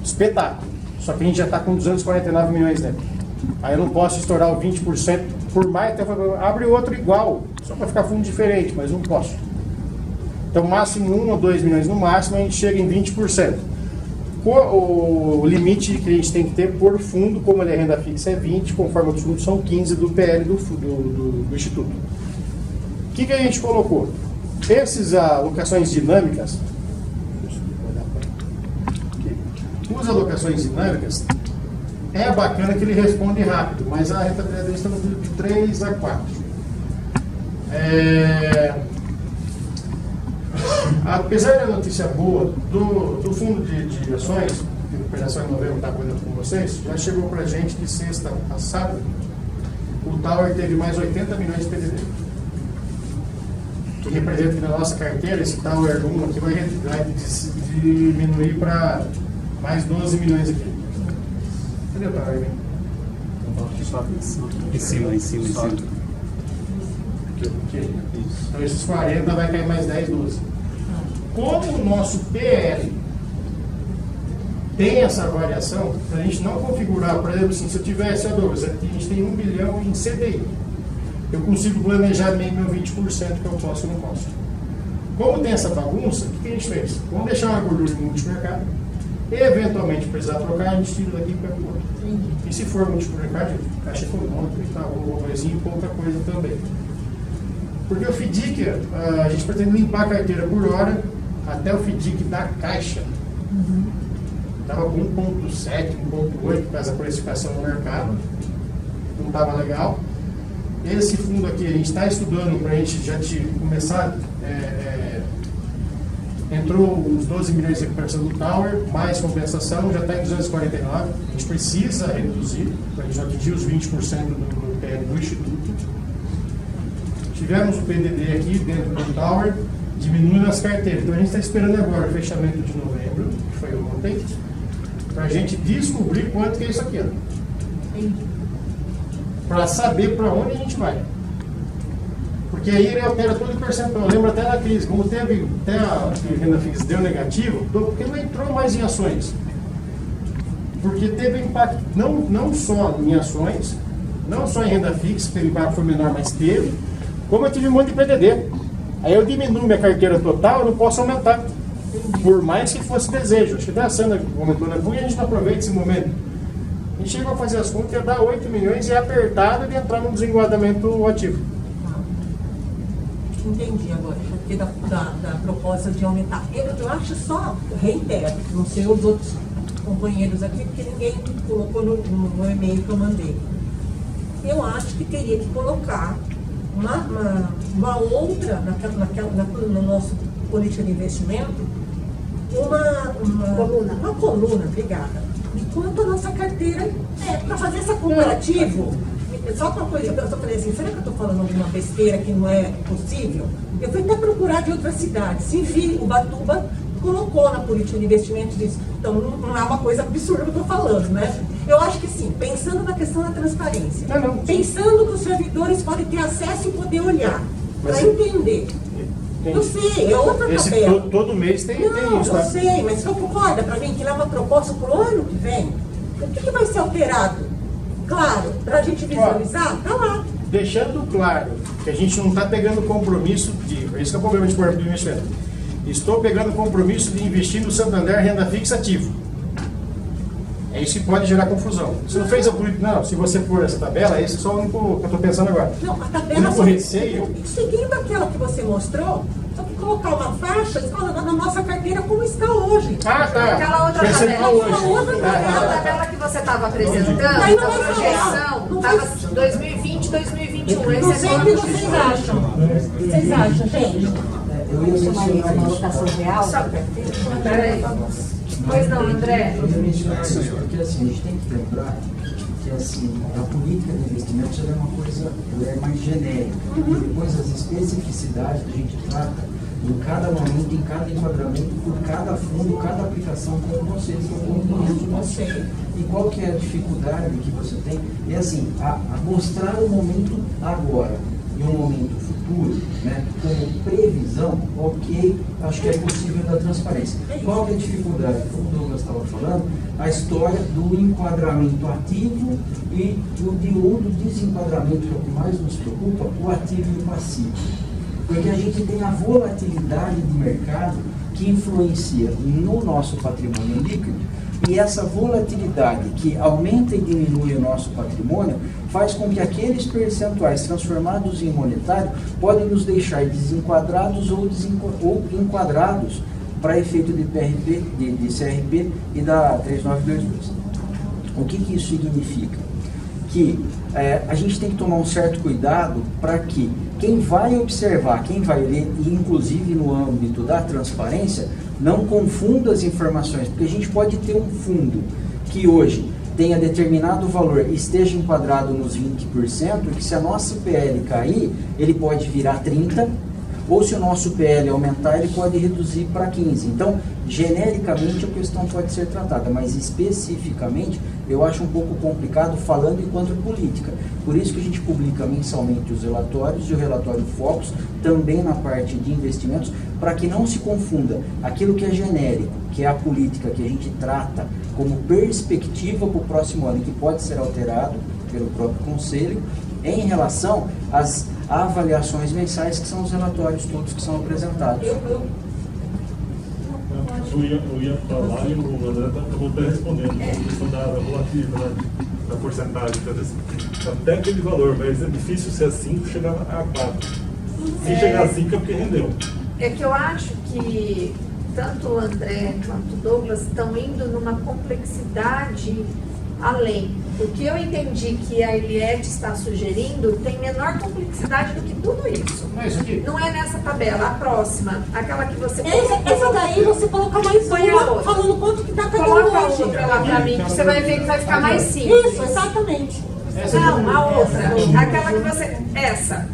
[SPEAKER 2] Espetáculo. Só que a gente já está com 249 milhões dentro. Aí eu não posso estourar o 20%, por mais, até abre outro igual, só para ficar fundo diferente, mas não posso. Então, máximo 1 ou 2 milhões no máximo, a gente chega em 20%. O limite que a gente tem que ter por fundo, como ele é renda fixa, é 20, conforme os fundos são 15 do PL do Instituto. O que a gente colocou? Essas alocações dinâmicas, as alocações dinâmicas, é bacana que ele responde rápido, mas a rentabilidade dele está de 3 a 4. Apesar da notícia boa do fundo de ações, que a operação em novembro está acordando com vocês, já chegou para a gente de sexta passada, o Tower teve mais 80 milhões de PDV. Que representa que na nossa carteira, esse Tower 1 aqui vai diminuir para mais 12 milhões aqui. Cadê o Tower?
[SPEAKER 5] Em cima.
[SPEAKER 2] Então esses 40 vai cair mais 10, 12. Como o nosso PL tem essa variação, para a gente não configurar, por exemplo, assim, se eu tivesse a Douglas, a gente tem 1 bilhão em CDI. Eu consigo planejar meio meu 20% que eu posso ou não posso. Como tem essa bagunça, o que a gente fez? Vamos deixar uma gordura no multimercado. E, eventualmente, precisar trocar, a gente tira daqui para o outro. E se for multimercado, caixa econômica e tal, um valorzinho e pouca coisa também. Porque o FDIC, a gente pretende limpar a carteira por hora até o FDIC da Caixa. Estava com 1,7, 1,8 por causa da precificação no mercado. Não estava legal. Esse fundo aqui a gente está estudando para a gente já começar. Entrou uns 12 milhões de recuperação do Tower, mais compensação, já está em 249. A gente precisa reduzir para a gente atingir os 20% do PL do Instituto. Tivemos o PDD aqui dentro do Tower, diminuindo as carteiras. Então a gente está esperando agora o fechamento de novembro, que foi ontem, para a gente descobrir quanto que é isso aqui. Para saber para onde a gente vai. Porque aí ele altera todo o percentual. Eu lembro até da crise, como teve até a renda fixa deu negativo, porque não entrou mais em ações. Porque teve impacto não só em ações, não só em renda fixa, teve impacto foi menor, mas teve, como eu tive um monte de PDD. Aí eu diminuo minha carteira total, eu não posso aumentar. Por mais que fosse desejo. Acho que até a Sandra comentou, né? Por que a gente não aproveita esse momento? A gente chegou a fazer as contas, ia dar 8 milhões e é apertado de entrar no desenquadramento ativo.
[SPEAKER 6] Entendi agora, porque da proposta de aumentar. Eu acho só, reitero, não sei os outros companheiros aqui, porque ninguém colocou no e-mail que eu mandei. Eu acho que teria que colocar uma outra, no nosso política de investimento, uma coluna, obrigada, de quanto a nossa carteira é, para fazer essa comparativo. Só uma coisa que eu falei assim, será que eu estou falando alguma besteira que não é possível? Eu fui até procurar de outras cidades. Enfim, Ubatuba colocou na política de investimento disso. Então não é uma coisa absurda que eu estou falando, né? Eu acho que sim, pensando na questão da transparência, pensando que os servidores podem ter acesso e poder olhar, para entender. Eu sei, é outra tabela.
[SPEAKER 2] Todo mês tem isso.
[SPEAKER 6] Eu sei, mas você concorda para mim que lá é uma proposta para o ano que vem? O que vai ser alterado? Claro, para a gente visualizar, tá lá.
[SPEAKER 2] Deixando claro que a gente não está pegando compromisso esse é o problema de corpo de investimento. Estou pegando compromisso de investir no Santander renda fixa ativo. É isso que pode gerar confusão. Você não fez a política, não. Se você for essa tabela, esse é só o único que eu estou pensando agora.
[SPEAKER 6] Não, a tabela.
[SPEAKER 2] O único receio.
[SPEAKER 6] Seguindo aquela que você mostrou, só que colocar uma faixa na nossa carteira como está hoje.
[SPEAKER 2] Ah, tá.
[SPEAKER 1] Aquela outra
[SPEAKER 2] Percentual
[SPEAKER 1] tabela.
[SPEAKER 2] hoje.
[SPEAKER 1] Aquela tabela que você estava apresentando,
[SPEAKER 6] Aí não
[SPEAKER 1] a
[SPEAKER 6] vai
[SPEAKER 1] projeção,
[SPEAKER 6] falar.
[SPEAKER 1] estava 2020, 2021.
[SPEAKER 6] Não
[SPEAKER 1] Esse
[SPEAKER 6] sei
[SPEAKER 1] é
[SPEAKER 6] o que vocês acham. Vocês acham, gente?
[SPEAKER 3] Eu ia mencionar uma alocação real
[SPEAKER 1] Só-
[SPEAKER 3] da carteira.
[SPEAKER 1] Peraí. Pois não, André.
[SPEAKER 5] Eu ia mencionar isso, porque assim, a gente tem que lembrar que assim, a política de investimentos ela é uma coisa mais genérica. E depois as especificidades a gente trata em cada momento, em cada enquadramento, por cada fundo, cada aplicação com vocês, que eu conheço você. E qual que é a dificuldade que você tem? É assim, a mostrar o momento agora e um momento futuro, né, como previsão, ok, acho que é possível da transparência. Qual que é a dificuldade? Como o Douglas estava falando, a história do enquadramento ativo e do desenquadramento, que é o que mais nos preocupa, o ativo e o passivo. Porque a gente tem a volatilidade de mercado que influencia no nosso patrimônio líquido, e essa volatilidade que aumenta e diminui o nosso patrimônio faz com que aqueles percentuais transformados em monetário podem nos deixar desenquadrados ou enquadrados para efeito de PRP, de CRP e da 3922. O que isso significa? Que a gente tem que tomar um certo cuidado para que quem vai observar, quem vai ler, e inclusive no âmbito da transparência, não confunda as informações, porque a gente pode ter um fundo que hoje tenha determinado valor e esteja enquadrado nos 20%, e que se a nossa PL cair, ele pode virar 30%, ou se o nosso PL aumentar, ele pode reduzir para 15%. Então, genericamente, a questão pode ser tratada, mas especificamente, eu acho um pouco complicado falando enquanto política. Por isso que a gente publica mensalmente os relatórios e o relatório Focus, também na parte de investimentos, para que não se confunda aquilo que é genérico, que é a política que a gente trata como perspectiva para o próximo ano, que pode ser alterado pelo próprio Conselho, em relação às avaliações mensais, que são os relatórios todos que são apresentados.
[SPEAKER 4] Eu ia falar e o André acabou até respondendo, a questão da volatilidade, da porcentagem, até aquele valor, mas é difícil ser a 5 chegar a 4. Se chegar a 5 é porque rendeu.
[SPEAKER 1] É que eu acho que tanto o André quanto o Douglas estão indo numa complexidade além. O que eu entendi que a Eliette está sugerindo tem menor complexidade do que tudo isso.
[SPEAKER 2] Mas isso aqui.
[SPEAKER 1] Não é nessa tabela, a próxima, aquela que você
[SPEAKER 6] Essa daí você coloca mais
[SPEAKER 1] Põe a
[SPEAKER 6] uma,
[SPEAKER 1] outra.
[SPEAKER 6] falando quanto que tá cada
[SPEAKER 1] Coloca a
[SPEAKER 6] hoje.
[SPEAKER 1] outra lá pra mim, que você vai ver que vai ficar mais simples.
[SPEAKER 6] Isso, exatamente.
[SPEAKER 1] Não, a outra. Aquela que você. Essa.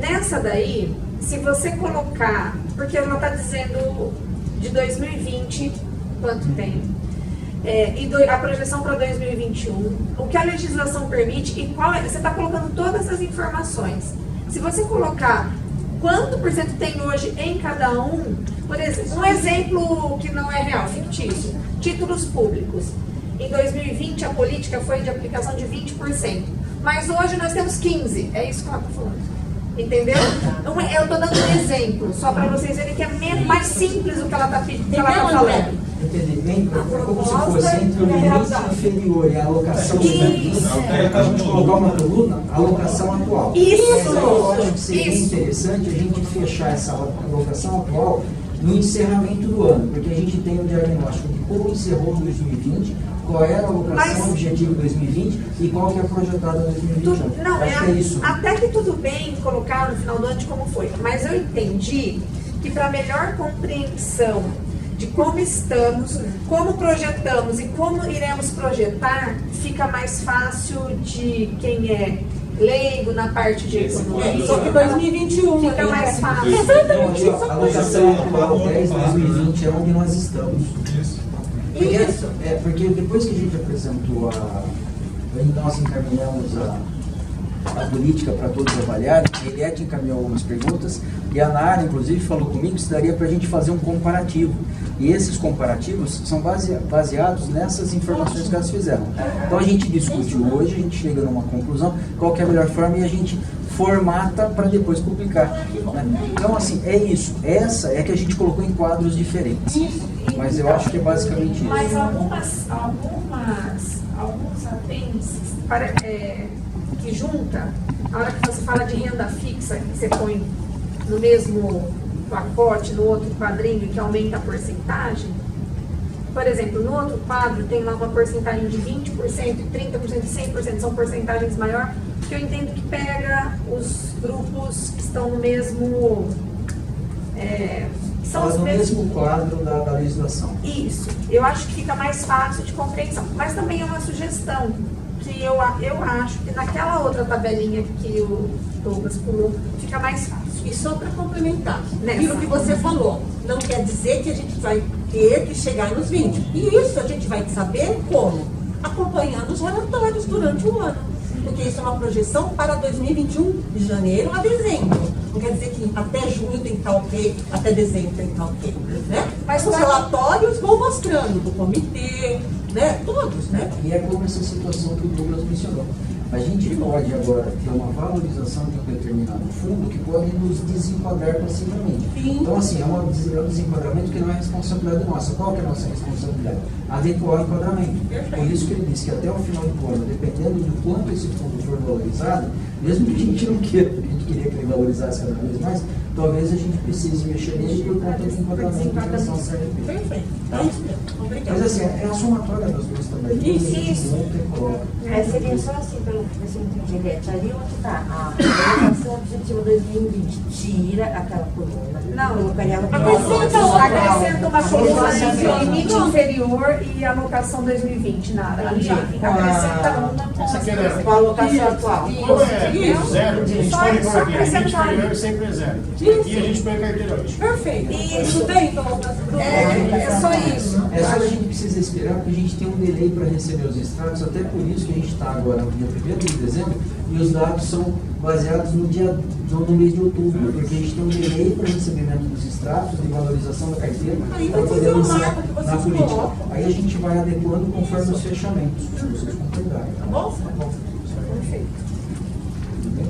[SPEAKER 1] Nessa daí, se você colocar. Porque ela está dizendo de 2020 quanto tem. A projeção para 2021. O que a legislação permite e qual é. Você está colocando todas as informações. Se você colocar quanto por cento tem hoje em cada um, por exemplo, um exemplo que não é real, fictício: títulos públicos. Em 2020, a política foi de aplicação de 20%. Mas hoje nós temos 15%. É isso que ela está falando. Entendeu? Então, eu estou dando um exemplo, só para vocês verem que é mais simples o que ela está falando.
[SPEAKER 5] Entendimento é como se fosse entre o limite inferior e a alocação a gente colocar uma coluna, a alocação atual.
[SPEAKER 1] Isso!
[SPEAKER 5] Eu acho que seria
[SPEAKER 1] Isso.
[SPEAKER 5] interessante a gente fechar essa alocação atual no encerramento do ano, porque a gente tem um diagnóstico de como encerrou em 2020, qual era a alocação objetiva em 2020 e qual que é a projetada em 2021.
[SPEAKER 1] Não,
[SPEAKER 5] acho que é isso.
[SPEAKER 1] Até que tudo bem colocar no final do ano de como foi, mas eu entendi que para melhor compreensão de como estamos, como projetamos e como iremos projetar, fica mais fácil de quem é leigo na parte de economia.
[SPEAKER 6] Só que 2021
[SPEAKER 1] Fica mais fácil.
[SPEAKER 5] A alocação atual 10 2020 é onde nós estamos.
[SPEAKER 6] Isso.
[SPEAKER 5] Porque depois que a gente apresentou nós encaminhamos a política para todos avaliarem, a Eliette encaminhou algumas perguntas e a Nara, inclusive, falou comigo que daria para a gente fazer um comparativo. E esses comparativos são baseados nessas informações que elas fizeram. Então a gente discute hoje, a gente chega numa conclusão, qual que é a melhor forma e a gente formata para depois publicar. Né? Então, assim, é isso. Essa é que a gente colocou em quadros diferentes. Mas eu acho que é basicamente isso.
[SPEAKER 1] Mas alguns apêndices que junta, a hora que você fala de renda fixa, que você põe no mesmo pacote, no outro quadrinho, que aumenta a porcentagem. Por exemplo, no outro quadro tem lá uma porcentagem de 20%, 30%, 100%, são porcentagens maiores, que eu entendo que pega os grupos que estão no mesmo...
[SPEAKER 5] São no mesmo quadro da legislação.
[SPEAKER 1] Isso. Eu acho que fica mais fácil de compreensão. Mas também é uma sugestão que eu acho que naquela outra tabelinha que o Douglas pulou, fica mais fácil.
[SPEAKER 6] E só para complementar,
[SPEAKER 1] Nessa.
[SPEAKER 6] aquilo que você falou, não quer dizer que a gente vai ter que chegar nos 20. E isso a gente vai saber como? Acompanhando os relatórios durante o ano. Porque isso é uma projeção para 2021, de janeiro a dezembro. Não quer dizer que até junho tem que estar ok, até dezembro tem que estar ok. Né? Mas os relatórios vão mostrando do comitê, né? Todos, né?
[SPEAKER 5] E é como essa situação que o Douglas mencionou. A gente pode agora ter uma valorização de um determinado fundo que pode nos desenquadrar passivamente.
[SPEAKER 6] Sim.
[SPEAKER 5] Então, assim, é um desenquadramento que não é responsabilidade nossa. Qual que é a nossa responsabilidade? Adequar o enquadramento. Por isso que ele disse que até o final do ano, dependendo do quanto esse fundo for valorizado, mesmo que a gente não queira, porque a gente queria que ele valorizasse cada vez mais, talvez a gente precise mexer nele por conta do enquadramento em relação ao CRP.
[SPEAKER 6] Perfeito.
[SPEAKER 5] Tá?
[SPEAKER 6] Obrigada.
[SPEAKER 5] Mas assim, é a somatória das duas também.
[SPEAKER 6] Isso.
[SPEAKER 3] Seria só assim, pelo que você entende, Eliette, ali onde está a alocação objetiva 2020, tira aquela coluna.
[SPEAKER 1] Não,
[SPEAKER 3] colocaria ela
[SPEAKER 1] acrescenta uma coluna de limite inferior e alocação 2020, nada. Ali, acrescenta uma com
[SPEAKER 2] Essa aqui é
[SPEAKER 3] com a alocação atual.
[SPEAKER 2] Como é zero, a gente
[SPEAKER 1] Só-
[SPEAKER 2] pode
[SPEAKER 1] só
[SPEAKER 2] pôr aqui, limite
[SPEAKER 1] acrescentar
[SPEAKER 2] inferior
[SPEAKER 1] ali.
[SPEAKER 2] sempre é zero.
[SPEAKER 6] Isso.
[SPEAKER 2] Aqui a gente põe a carteira hoje.
[SPEAKER 6] Perfeito.
[SPEAKER 1] Isso.
[SPEAKER 6] Tudo bem, então?
[SPEAKER 1] É só isso.
[SPEAKER 5] É só que a gente precisa esperar, porque a gente tem um delay para receber os extratos, até por isso que a gente está agora no dia 1º de dezembro, e os dados são baseados no mês de outubro, porque a gente tem um delay para recebimento dos extratos, de valorização da carteira,
[SPEAKER 6] Aí
[SPEAKER 5] para
[SPEAKER 6] vai
[SPEAKER 5] poder
[SPEAKER 6] fazer o
[SPEAKER 5] lançar
[SPEAKER 6] marco que vocês
[SPEAKER 5] na política.
[SPEAKER 6] colocam.
[SPEAKER 5] Aí a gente vai adequando conforme os fechamentos, se vocês concordarem.
[SPEAKER 6] Tá bom?
[SPEAKER 1] Perfeito.
[SPEAKER 5] Tudo bem?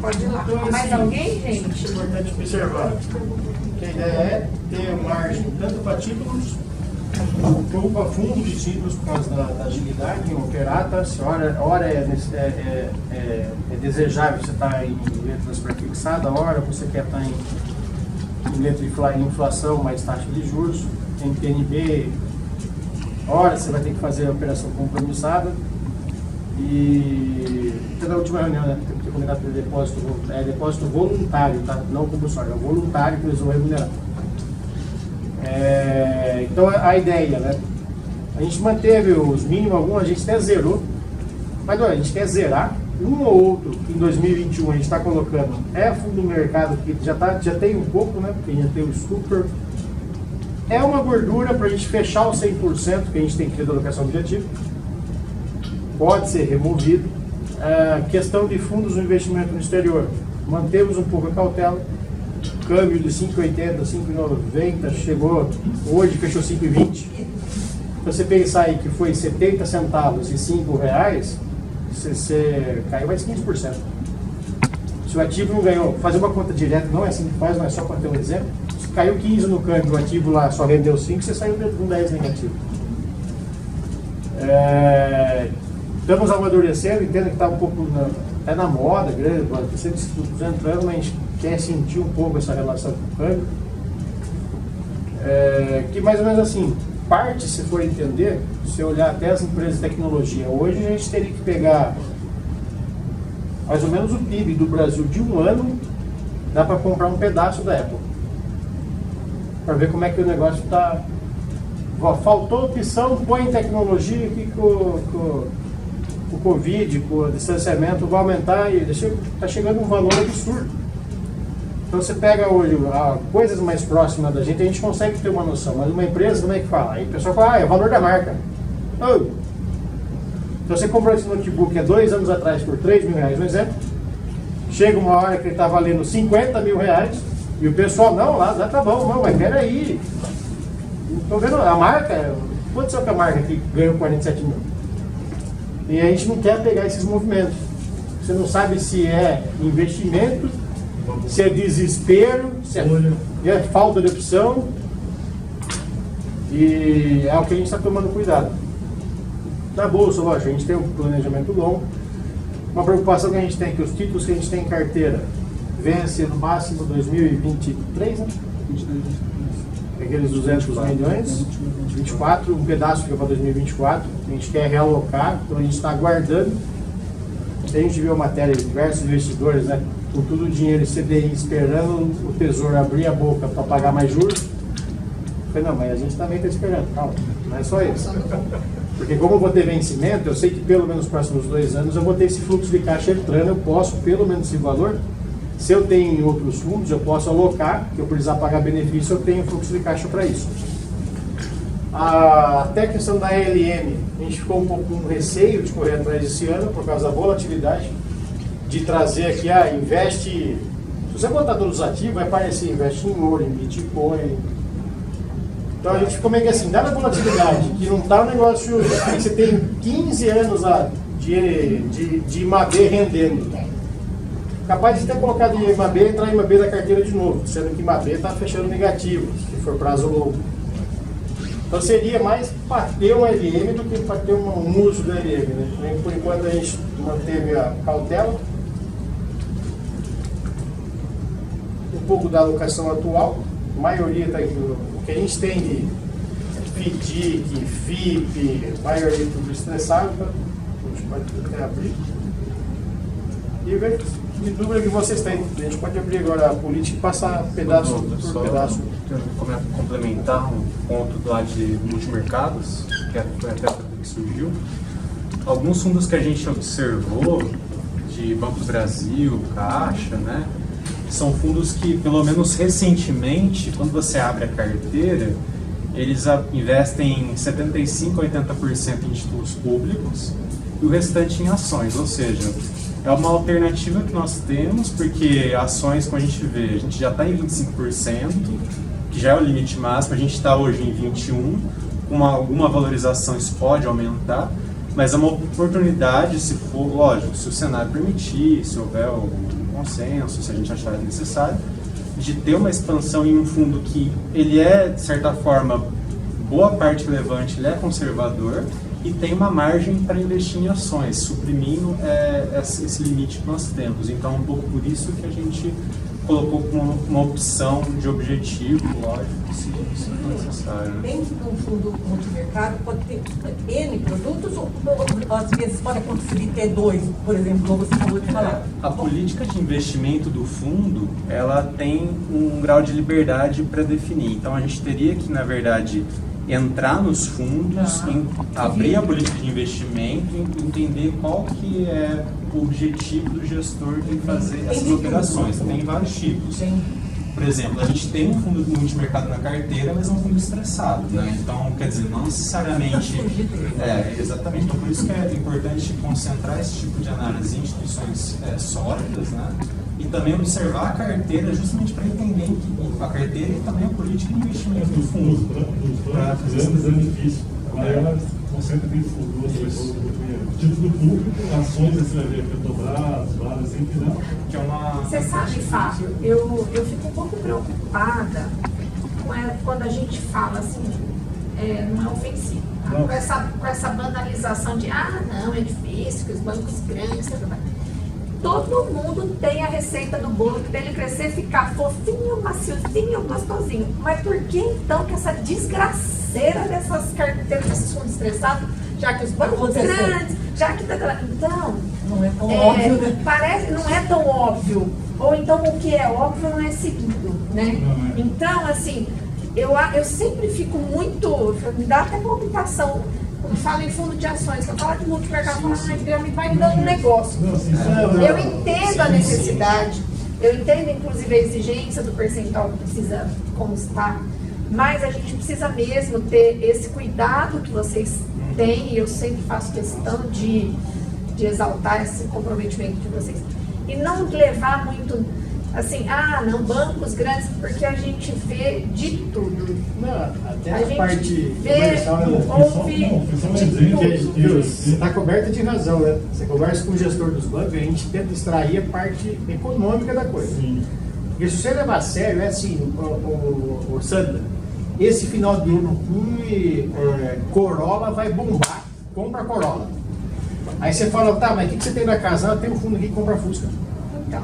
[SPEAKER 1] Pode ir lá.
[SPEAKER 2] Então,
[SPEAKER 1] Mais
[SPEAKER 2] assim,
[SPEAKER 1] alguém,
[SPEAKER 2] É
[SPEAKER 1] gente?
[SPEAKER 2] importante observar que a ideia é ter margem tanto para títulos Preocupa fundo de títulos por causa da agilidade em operar, tá? Se hora é desejável você estar em letras prefixadas, hora você quer estar em letra de inflação mais taxa de juros, em PNB, hora você vai ter que fazer a operação compromissada. E na última reunião, né, tem que ter combinado pelo depósito voluntário, tá? Não compulsório, é voluntário que eles vão remunerar. Então a ideia, né? A gente manteve os mínimos, alguns a gente até zerou, mas olha, a gente quer zerar. Um ou outro que em 2021 a gente está colocando fundo do mercado, que já tem um pouco, né? Porque já tem o super. É uma gordura para a gente fechar os 100% que a gente tem que ter da alocação objetiva. Pode ser removido. Questão de fundos de investimento no exterior, mantemos um pouco a cautela. Câmbio de 5,80, 5,90, chegou, hoje fechou 5,20. Se você pensar aí que foi 70 centavos e R$5, você caiu mais 15%. Se o ativo não ganhou, fazer uma conta direta não é assim que faz, mas só para ter um exemplo. Se caiu 15 no câmbio, o ativo lá só rendeu 5, você saiu com 10 negativo. Estamos amadurecendo, entendo que está um pouco até na moda, grande, sempre entrando, mas a gente quer sentir um pouco essa relação com o câmbio. Que mais ou menos assim, parte, se for entender, se olhar até as empresas de tecnologia, hoje a gente teria que pegar mais ou menos o PIB do Brasil de um ano, dá para comprar um pedaço da Apple. Para ver como é que o negócio está. Faltou opção, põe em tecnologia aqui com o Covid, com o distanciamento, vai aumentar e está chegando um valor absurdo. Então você pega hoje coisas mais próximas da gente, a gente consegue ter uma noção, mas uma empresa, como é que fala? Aí o pessoal fala, é o valor da marca. Então você comprou esse notebook há 2 anos atrás por R$3.000, um exemplo, chega uma hora que ele está valendo R$50.000 e o pessoal, não, lá tá bom, não, mas peraí, não estou vendo a marca, quanto é que a marca que ganhou 47 mil? E a gente não quer pegar esses movimentos. Você não sabe se é investimento, se é desespero, se é falta de opção. E é o que a gente está tomando cuidado. Na bolsa, lógico, a gente tem um planejamento longo. Uma preocupação que a gente tem é que os títulos que a gente tem em carteira vencem no máximo 2023, né? 22, aqueles 200 milhões, 24, um pedaço fica para 2024, a gente quer realocar, então a gente está aguardando. A gente viu a matéria de diversos investidores, né, com todo o dinheiro em CDI esperando o Tesouro abrir a boca para pagar mais juros. Eu falei, não, mas a gente também está esperando, calma, não é só isso. Porque como eu vou ter vencimento, eu sei que pelo menos nos próximos 2 anos eu vou ter esse fluxo de caixa entrando, eu posso, pelo menos esse valor, se eu tenho em outros fundos, eu posso alocar, que eu precisar pagar benefício, eu tenho fluxo de caixa para isso. Até a questão da ALM, a gente ficou um pouco com receio de correr atrás esse ano, por causa da volatilidade, de trazer aqui, investe, se você botar todos os ativos, vai parecer, investe em ouro, em Bitcoin. Então a gente ficou meio que assim, dada a volatilidade, que não está um negócio, você tem 15 anos de IMAB rendendo. Capaz de ter colocado em IMAB e entrar em IMAB da carteira de novo, sendo que IMAB está fechando negativo, se for prazo longo. Então seria mais para ter um LM do que para ter um uso do LM, né? Por enquanto a gente manteve a cautela. Um pouco da alocação atual, a maioria está aqui, o que a gente tem de FDIC, FIP, a maioria tudo estressado, tá? A gente pode até abrir. E ver que dúvida que vocês têm. A gente pode abrir agora a política e passar pedaço por pedaço.
[SPEAKER 7] Complementar um ponto lá de multimercados, que foi até que surgiu. Alguns fundos que a gente observou, de Banco do Brasil, Caixa, né, são fundos que, pelo menos recentemente, quando você abre a carteira, eles investem 75% a 80% em títulos públicos e o restante em ações, ou seja, é uma alternativa que nós temos, porque ações, como a gente vê, a gente já está em 25%, que já é o limite máximo, a gente está hoje em 21%, com alguma valorização isso pode aumentar, mas é uma oportunidade, se for, lógico, se o cenário permitir, se houver um consenso, se a gente achar necessário, de ter uma expansão em um fundo que ele é, de certa forma, boa parte relevante ele é conservador e tem uma margem para investir em ações, suprimindo esse limite que nós temos. Então, um pouco por isso que a gente colocou como uma opção de objetivo, lógico, se for necessário.
[SPEAKER 6] Dentro do fundo multimercado, pode ter N produtos ou às vezes pode acontecer ter 2, por exemplo, como você acabou de falar?
[SPEAKER 7] A política de investimento do fundo, ela tem um grau de liberdade para definir. Então, a gente teria que, na verdade, entrar nos fundos, abrir a política de investimento e entender qual que é o objetivo do gestor de fazer essas operações. Tem vários tipos. Por exemplo, a gente tem um fundo multimercado na carteira, mas é um fundo estressado, né? Então, quer dizer, não necessariamente... exatamente. Então, por isso que é importante concentrar esse tipo de análise em instituições sólidas, né? E também observar a carteira justamente para entender a carteira e também a política de investimento do fundo.
[SPEAKER 4] Para fazer esse benefício. Agora, ela concentra tem fundo, título público, ações, você vai ver Petrobras, várias, assim, que não.
[SPEAKER 7] Que é uma...
[SPEAKER 1] Você sabe, Fábio, eu fico um pouco preocupada quando a gente fala assim, não é ofensivo, tá? Com essa banalização de, não, é difícil, que os bancos grandes, todo mundo tem a receita do bolo que dele crescer, ficar fofinho, maciozinho, gostosinho. Mas por que então que essa desgraceira dessas carteiras, desses fundos estressados, já que os bancos grandes, já que... Então,
[SPEAKER 6] não é tão óbvio, né?
[SPEAKER 1] Parece, não é tão óbvio. Ou então o que é óbvio não é seguido, né? Então, assim, eu sempre fico muito... Me dá até complicação. Quando falo em fundo de ações, quando falo de multimercado, eu falo, me vai me dando um negócio. Eu entendo a necessidade, eu entendo inclusive a exigência do percentual que precisa constar, mas a gente precisa mesmo ter esse cuidado que vocês têm, e eu sempre faço questão de exaltar esse comprometimento de vocês. E não levar muito, assim, não, bancos grandes, porque a gente vê de tudo.
[SPEAKER 2] Não, até
[SPEAKER 1] A
[SPEAKER 2] a
[SPEAKER 1] gente
[SPEAKER 2] parte
[SPEAKER 1] vê,
[SPEAKER 2] comercial,
[SPEAKER 1] ouve de tudo.
[SPEAKER 2] você está coberta de razão, né? Você conversa com o gestor dos bancos e a gente tenta extrair a parte econômica da coisa.
[SPEAKER 4] Sim.
[SPEAKER 2] Porque se você levar a sério, é assim, o Sandra, esse final de ano, Corolla vai bombar, compra Corolla. Aí você fala, tá, mas o que você tem na casa? Tem um fundo aqui que compra Fusca.
[SPEAKER 1] Então,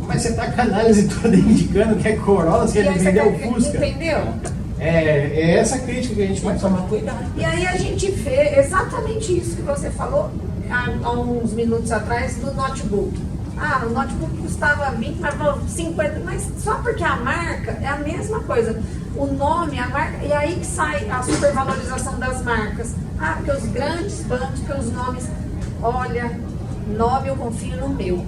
[SPEAKER 2] Mas você está com a análise toda indicando que é Corolla, você quer vender o Fusca.
[SPEAKER 1] Entendeu?
[SPEAKER 2] É essa crítica que a gente vai tomar cuidado.
[SPEAKER 1] E aí a gente vê exatamente isso que você falou há uns minutos atrás do notebook. O notebook custava 20, mas 50, mas só porque a marca é a mesma coisa. O nome, a marca, e aí que sai a supervalorização das marcas. Porque os grandes bancos, porque os nomes, olha, nome eu confio no meu.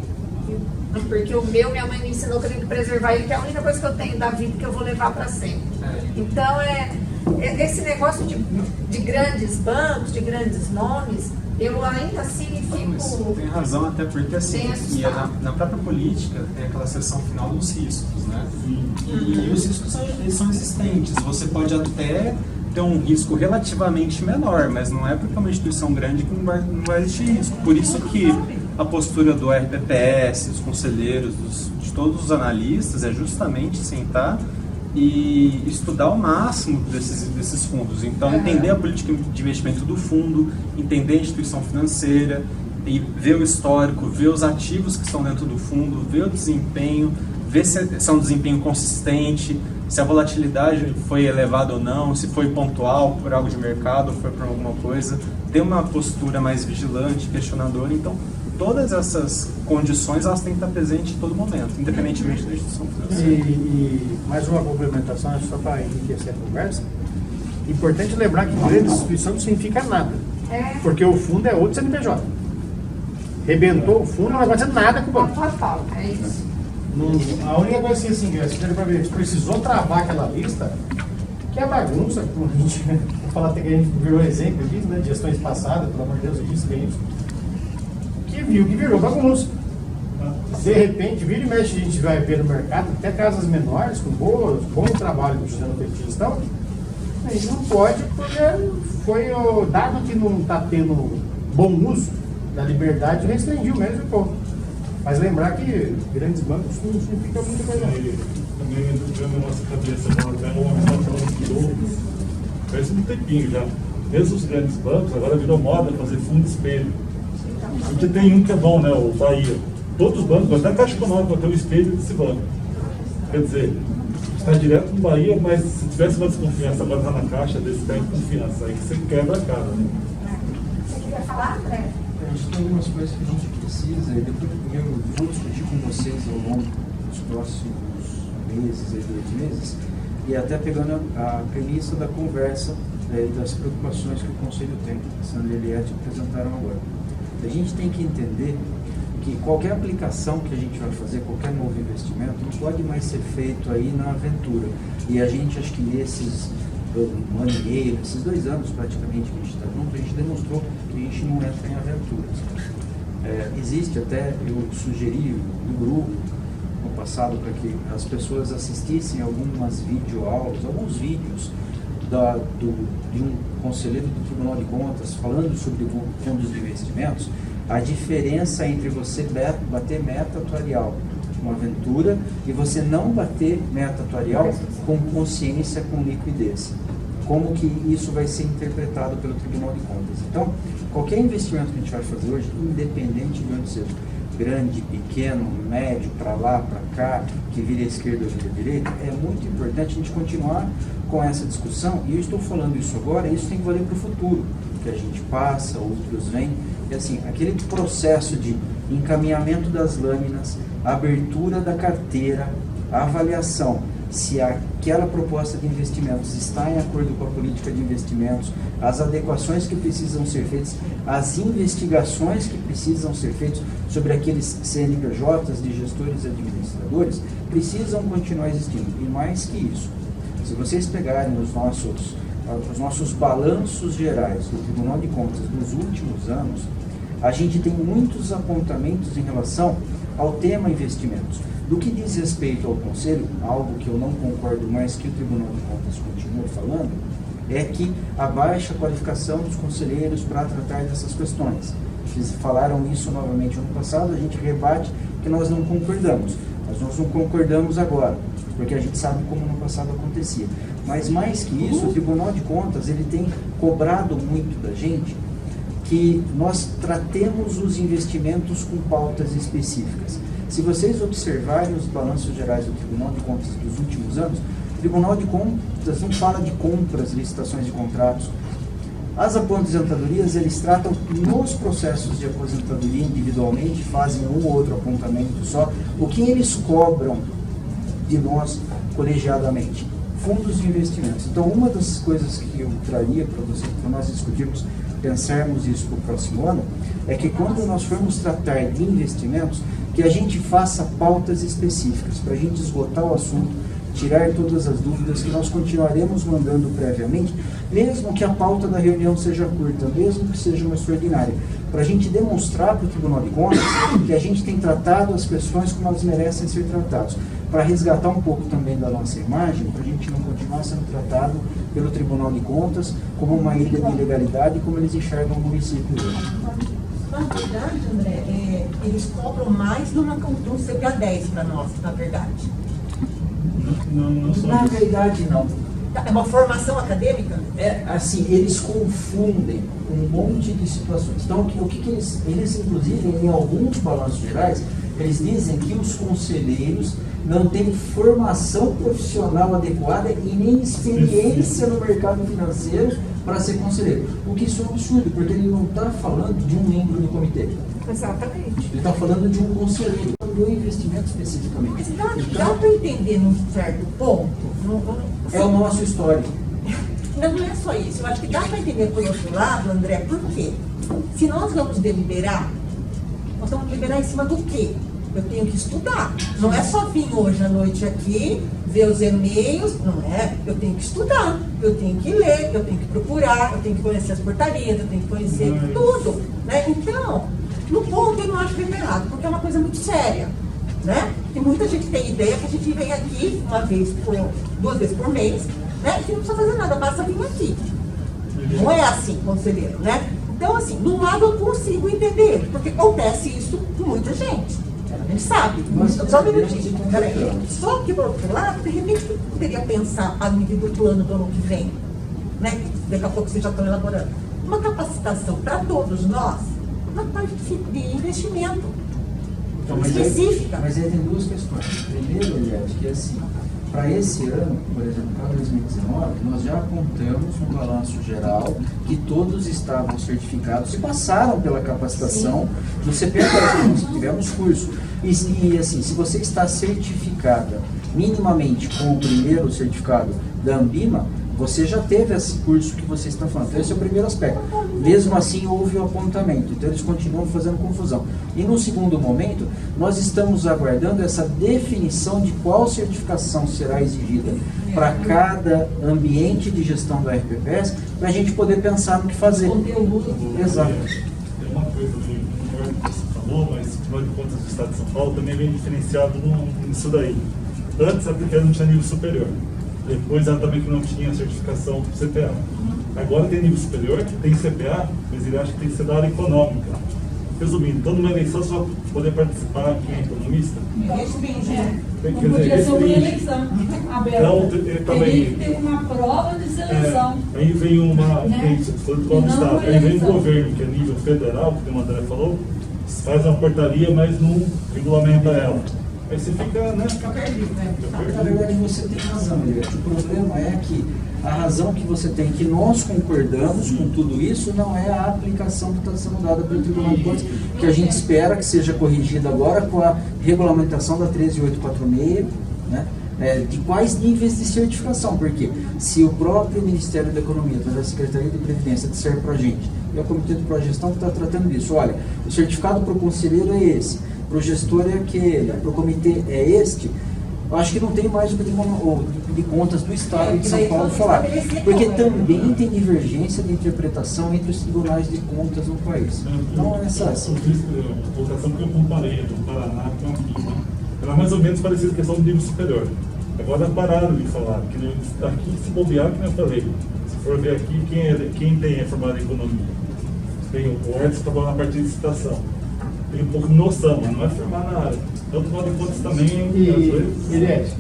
[SPEAKER 1] Porque o meu, minha mãe me ensinou que eu tenho que preservar ele, que é a única coisa que eu tenho da vida que eu vou levar para sempre. Então, esse negócio de grandes bancos, de grandes nomes, eu ainda assim fico...
[SPEAKER 7] Tem razão, até porque assim, na própria política tem aquela seção final dos riscos, né? E os riscos eles são existentes. Você pode até ter um risco relativamente menor, mas não é porque é uma instituição grande que não vai existir risco. Por isso que a postura do RPPS, dos conselheiros, de todos os analistas, é justamente sentar e estudar o máximo desses fundos. Então, entender a política de investimento do fundo, entender a instituição financeira, e ver o histórico, ver os ativos que estão dentro do fundo, ver o desempenho, ver se é um desempenho consistente, se a volatilidade foi elevada ou não, se foi pontual por algo de mercado ou foi por alguma coisa, ter uma postura mais vigilante, questionadora. Então, todas essas condições elas têm que estar presentes em todo momento, independentemente da instituição financeira.
[SPEAKER 2] E mais uma complementação, só para enriquecer a conversa. Importante lembrar que grande instituição não significa nada. Porque o fundo é outro CNPJ. Rebentou o fundo, não vai fazer nada com o banco.
[SPEAKER 1] Total, é isso.
[SPEAKER 2] A única coisa assim, a gente precisou travar aquela lista, que é bagunça, como a gente, vou falar até que a gente virou exemplo disso, né, de gestões passadas, pelo amor de Deus, isso, que virou bagunça. De repente, vira e mexe, a gente vai ver no mercado, até casas menores, com bom trabalho de gestão, a gente não pode, porque foi o dado que não está tendo bom uso da liberdade, restringiu mesmo e pouco. Mas lembrar que grandes bancos não significa muita coisa.
[SPEAKER 4] Também entrando na nossa cabeça, até o homem está falando de outros, faz um tempinho já. Mesmo os grandes bancos, agora virou moda fazer fundo espelho. A gente tem um que é bom, né? O Bahia. Todos os bancos, até a Caixa Econômica vai ter o espelho desse banco. Quer dizer, está direto no Bahia, mas se tivesse uma desconfiança, agora está na Caixa desse banco de confiança, aí que você quebra a cara, né?
[SPEAKER 1] Você queria falar, André?
[SPEAKER 5] A gente tem algumas coisas que a gente precisa, e depois eu vou discutir com vocês ao longo dos próximos meses, 2 meses, e até pegando a premissa da conversa e das preocupações que o Conselho tem, que Sandra e Eliette apresentaram agora. A gente tem que entender que qualquer aplicação que a gente vai fazer, qualquer novo investimento, não pode mais ser feito aí na aventura. E a gente, acho que nesses 1 ano e meio, esses 2 anos praticamente que a gente está junto, a gente demonstrou que a gente não entra em aventuras. Existe até, eu sugeri no grupo, no passado, para que as pessoas assistissem algumas videoaulas, alguns vídeos de um conselheiro do Tribunal de Contas falando sobre fundos de investimentos, a diferença entre você bater meta atuarial com aventura e você não bater meta atuarial com consciência, com liquidez. Como que isso vai ser interpretado pelo Tribunal de Contas. Então, qualquer investimento que a gente vai fazer hoje, independente de onde seja, grande, pequeno, médio, para lá, para cá, que vira à esquerda ou vira à direita, é muito importante a gente continuar com essa discussão, e eu estou falando isso agora, e isso tem que valer para o futuro, que a gente passa, outros vêm, e assim, aquele processo de encaminhamento das lâminas, abertura da carteira, avaliação, se aquela proposta de investimentos está em acordo com a política de investimentos, as adequações que precisam ser feitas, as investigações que precisam ser feitas sobre aqueles CNPJs de gestores e administradores, precisam continuar existindo. E mais que isso, se vocês pegarem os nossos balanços gerais do Tribunal de Contas dos últimos anos, a gente tem muitos apontamentos em relação ao tema investimentos. Do que diz respeito ao Conselho, algo que eu não concordo mais que o Tribunal de Contas continua falando, é que a baixa qualificação dos conselheiros para tratar dessas questões. Eles falaram isso novamente ano passado, a gente rebate que nós não concordamos. Mas nós não concordamos agora, porque a gente sabe como no passado acontecia. Mas mais que isso, o Tribunal de Contas ele tem cobrado muito da gente que nós tratemos os investimentos com pautas específicas. Se vocês observarem os balanços gerais do Tribunal de Contas dos últimos anos, o Tribunal de Contas não fala de compras, licitações de contratos. As aposentadorias, eles tratam nos processos de aposentadoria individualmente, fazem um ou outro apontamento só. O que eles cobram de nós colegiadamente? Fundos de investimentos. Então, uma das coisas que eu traria para vocês, para nós discutirmos, pensarmos isso para o próximo ano, é que quando nós formos tratar de investimentos, que a gente faça pautas específicas, para a gente esgotar o assunto, tirar todas as dúvidas, que nós continuaremos mandando previamente, mesmo que a pauta da reunião seja curta, mesmo que seja uma extraordinária, para a gente demonstrar para o Tribunal de Contas que a gente tem tratado as questões como elas merecem ser tratadas, para resgatar um pouco também da nossa imagem, para a gente não continuar sendo tratado pelo Tribunal de Contas como uma ilha de ilegalidade, como eles enxergam o município hoje.
[SPEAKER 6] Na verdade, André, eles cobram mais do CPA-10 para nós, na verdade.
[SPEAKER 4] Não só
[SPEAKER 5] Na
[SPEAKER 4] isso.
[SPEAKER 5] verdade, não.
[SPEAKER 6] É uma formação acadêmica?
[SPEAKER 5] É assim, eles confundem um monte de situações. Então, o que eles inclusive, em alguns balanços gerais, eles dizem que os conselheiros não têm formação profissional adequada e nem experiência no mercado financeiro para ser conselheiro. O que isso é um absurdo, porque ele não está falando de um membro do comitê.
[SPEAKER 1] Exatamente.
[SPEAKER 5] Ele está falando de um conselheiro do investimento especificamente.
[SPEAKER 6] Mas dá para entender num certo ponto?
[SPEAKER 5] É o nosso histórico.
[SPEAKER 6] Não é só isso. Eu acho que dá para entender por outro lado, André, por quê? Se nós vamos deliberar, nós vamos deliberar em cima do quê? Eu tenho que estudar. Não é só vir hoje à noite aqui, ver os e-mails, não é? Eu tenho que estudar, eu tenho que ler, eu tenho que procurar, eu tenho que conhecer as portarias, eu tenho que conhecer tudo, né? Então, no ponto eu não acho liberado, porque é uma coisa muito séria, né? E muita gente tem ideia que a gente vem aqui duas vezes por mês, né? E não precisa fazer nada, basta vir aqui. Não é assim, conselheiro, né? Então, assim, num lado eu consigo entender, porque acontece isso com muita gente. A gente sabe, só um minutinho, peraí. Só que, por outro lado, de repente, eu poderia pensar a nível do plano do ano que vem. né? Daqui a pouco vocês já estão elaborando. Uma capacitação para todos nós na parte de investimento.
[SPEAKER 5] Então,
[SPEAKER 6] específica.
[SPEAKER 5] Mas aí tem duas questões. Primeiro, Eliette, que assim, para esse ano, por exemplo, para 2019, nós já apontamos no balanço geral que todos estavam certificados e passaram pela capacitação do CPFS, nós tivemos curso. E assim, se você está certificada minimamente com o primeiro certificado da Ambima, você já teve esse curso que você está falando. Então, esse é o primeiro aspecto. Mesmo assim, houve o apontamento. Então, eles continuam fazendo confusão. E no segundo momento, nós estamos aguardando essa definição de qual certificação será exigida para cada ambiente de gestão do RPPS, para a gente poder pensar no que fazer. Exato.
[SPEAKER 4] Tem uma coisa que você falou, mas o Tribunal de Contas do Estado de São Paulo também vem diferenciado nisso daí. Antes, a PPS não tinha nível superior. Depois ela também que não tinha certificação do CPA. Agora tem nível superior, tem CPA, mas ele acha que tem que ser da área econômica. Resumindo, então numa eleição você vai poder participar quem é economista?
[SPEAKER 8] Não podia ser uma eleição aberta.
[SPEAKER 4] Então, também,
[SPEAKER 8] teria que ter uma prova de seleção.
[SPEAKER 4] Aí vem uma.
[SPEAKER 8] Né?
[SPEAKER 4] Como Estado, aí vem o governo, que é nível federal, que o André falou, faz uma portaria, mas não regulamenta ela. Aí você fica, né? Fica perdido, né?
[SPEAKER 5] Na verdade, você tem razão, Eliette. O problema é que a razão que você tem, que nós concordamos com tudo isso, não é a aplicação que está sendo dada pelo Tribunal de Contas, que a gente espera que seja corrigida agora com a regulamentação da 13846, né? De quais níveis de certificação, porque se o próprio Ministério da Economia, através da Secretaria de Previdência, disser para a gente, e o Comitê de Progestão que está tratando disso, olha, o certificado para o conselheiro é esse, para o gestor é aquele, para o comitê é este, eu acho que não tem mais o Tribunal de Contas do Estado de São Paulo falar, porque também tem divergência de interpretação entre os tribunais de contas no país. Então, essa
[SPEAKER 4] A votação que eu comparei do Paraná com aqui, né? Era mais ou menos parecida com a questão do nível superior. Agora pararam de falar, que aqui se bobear, que eu falei, se for ver aqui, quem tem formado em economia? Tem o Edson trabalha na parte de licitação. Tem um pouco de noção, mas não é formar na área. Então, o Tribunal de Contas também, às vezes...
[SPEAKER 2] Eliette,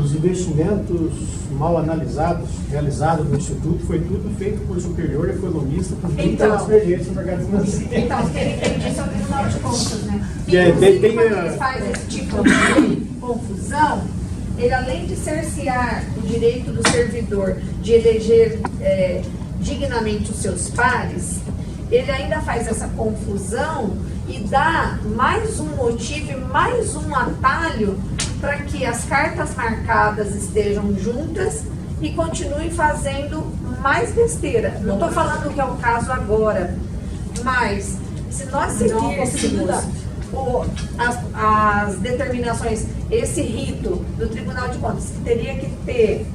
[SPEAKER 2] os investimentos mal analisados, realizados no Instituto, foi tudo feito por superior economista com 30 anos de experiência no mercado financeiro.
[SPEAKER 1] Então, o que ele tem disso é o Tribunal de Contas, né?
[SPEAKER 2] Tem
[SPEAKER 1] Quando ele faz esse tipo de confusão, ele, além de cercear o direito do servidor de eleger dignamente os seus pares, ele ainda faz essa confusão e dá mais um motivo e mais um atalho para que as cartas marcadas estejam juntas e continuem fazendo mais besteira. Não estou falando que é o caso agora, mas se nós seguíssemos as determinações, esse rito do Tribunal de Contas, que teria que ter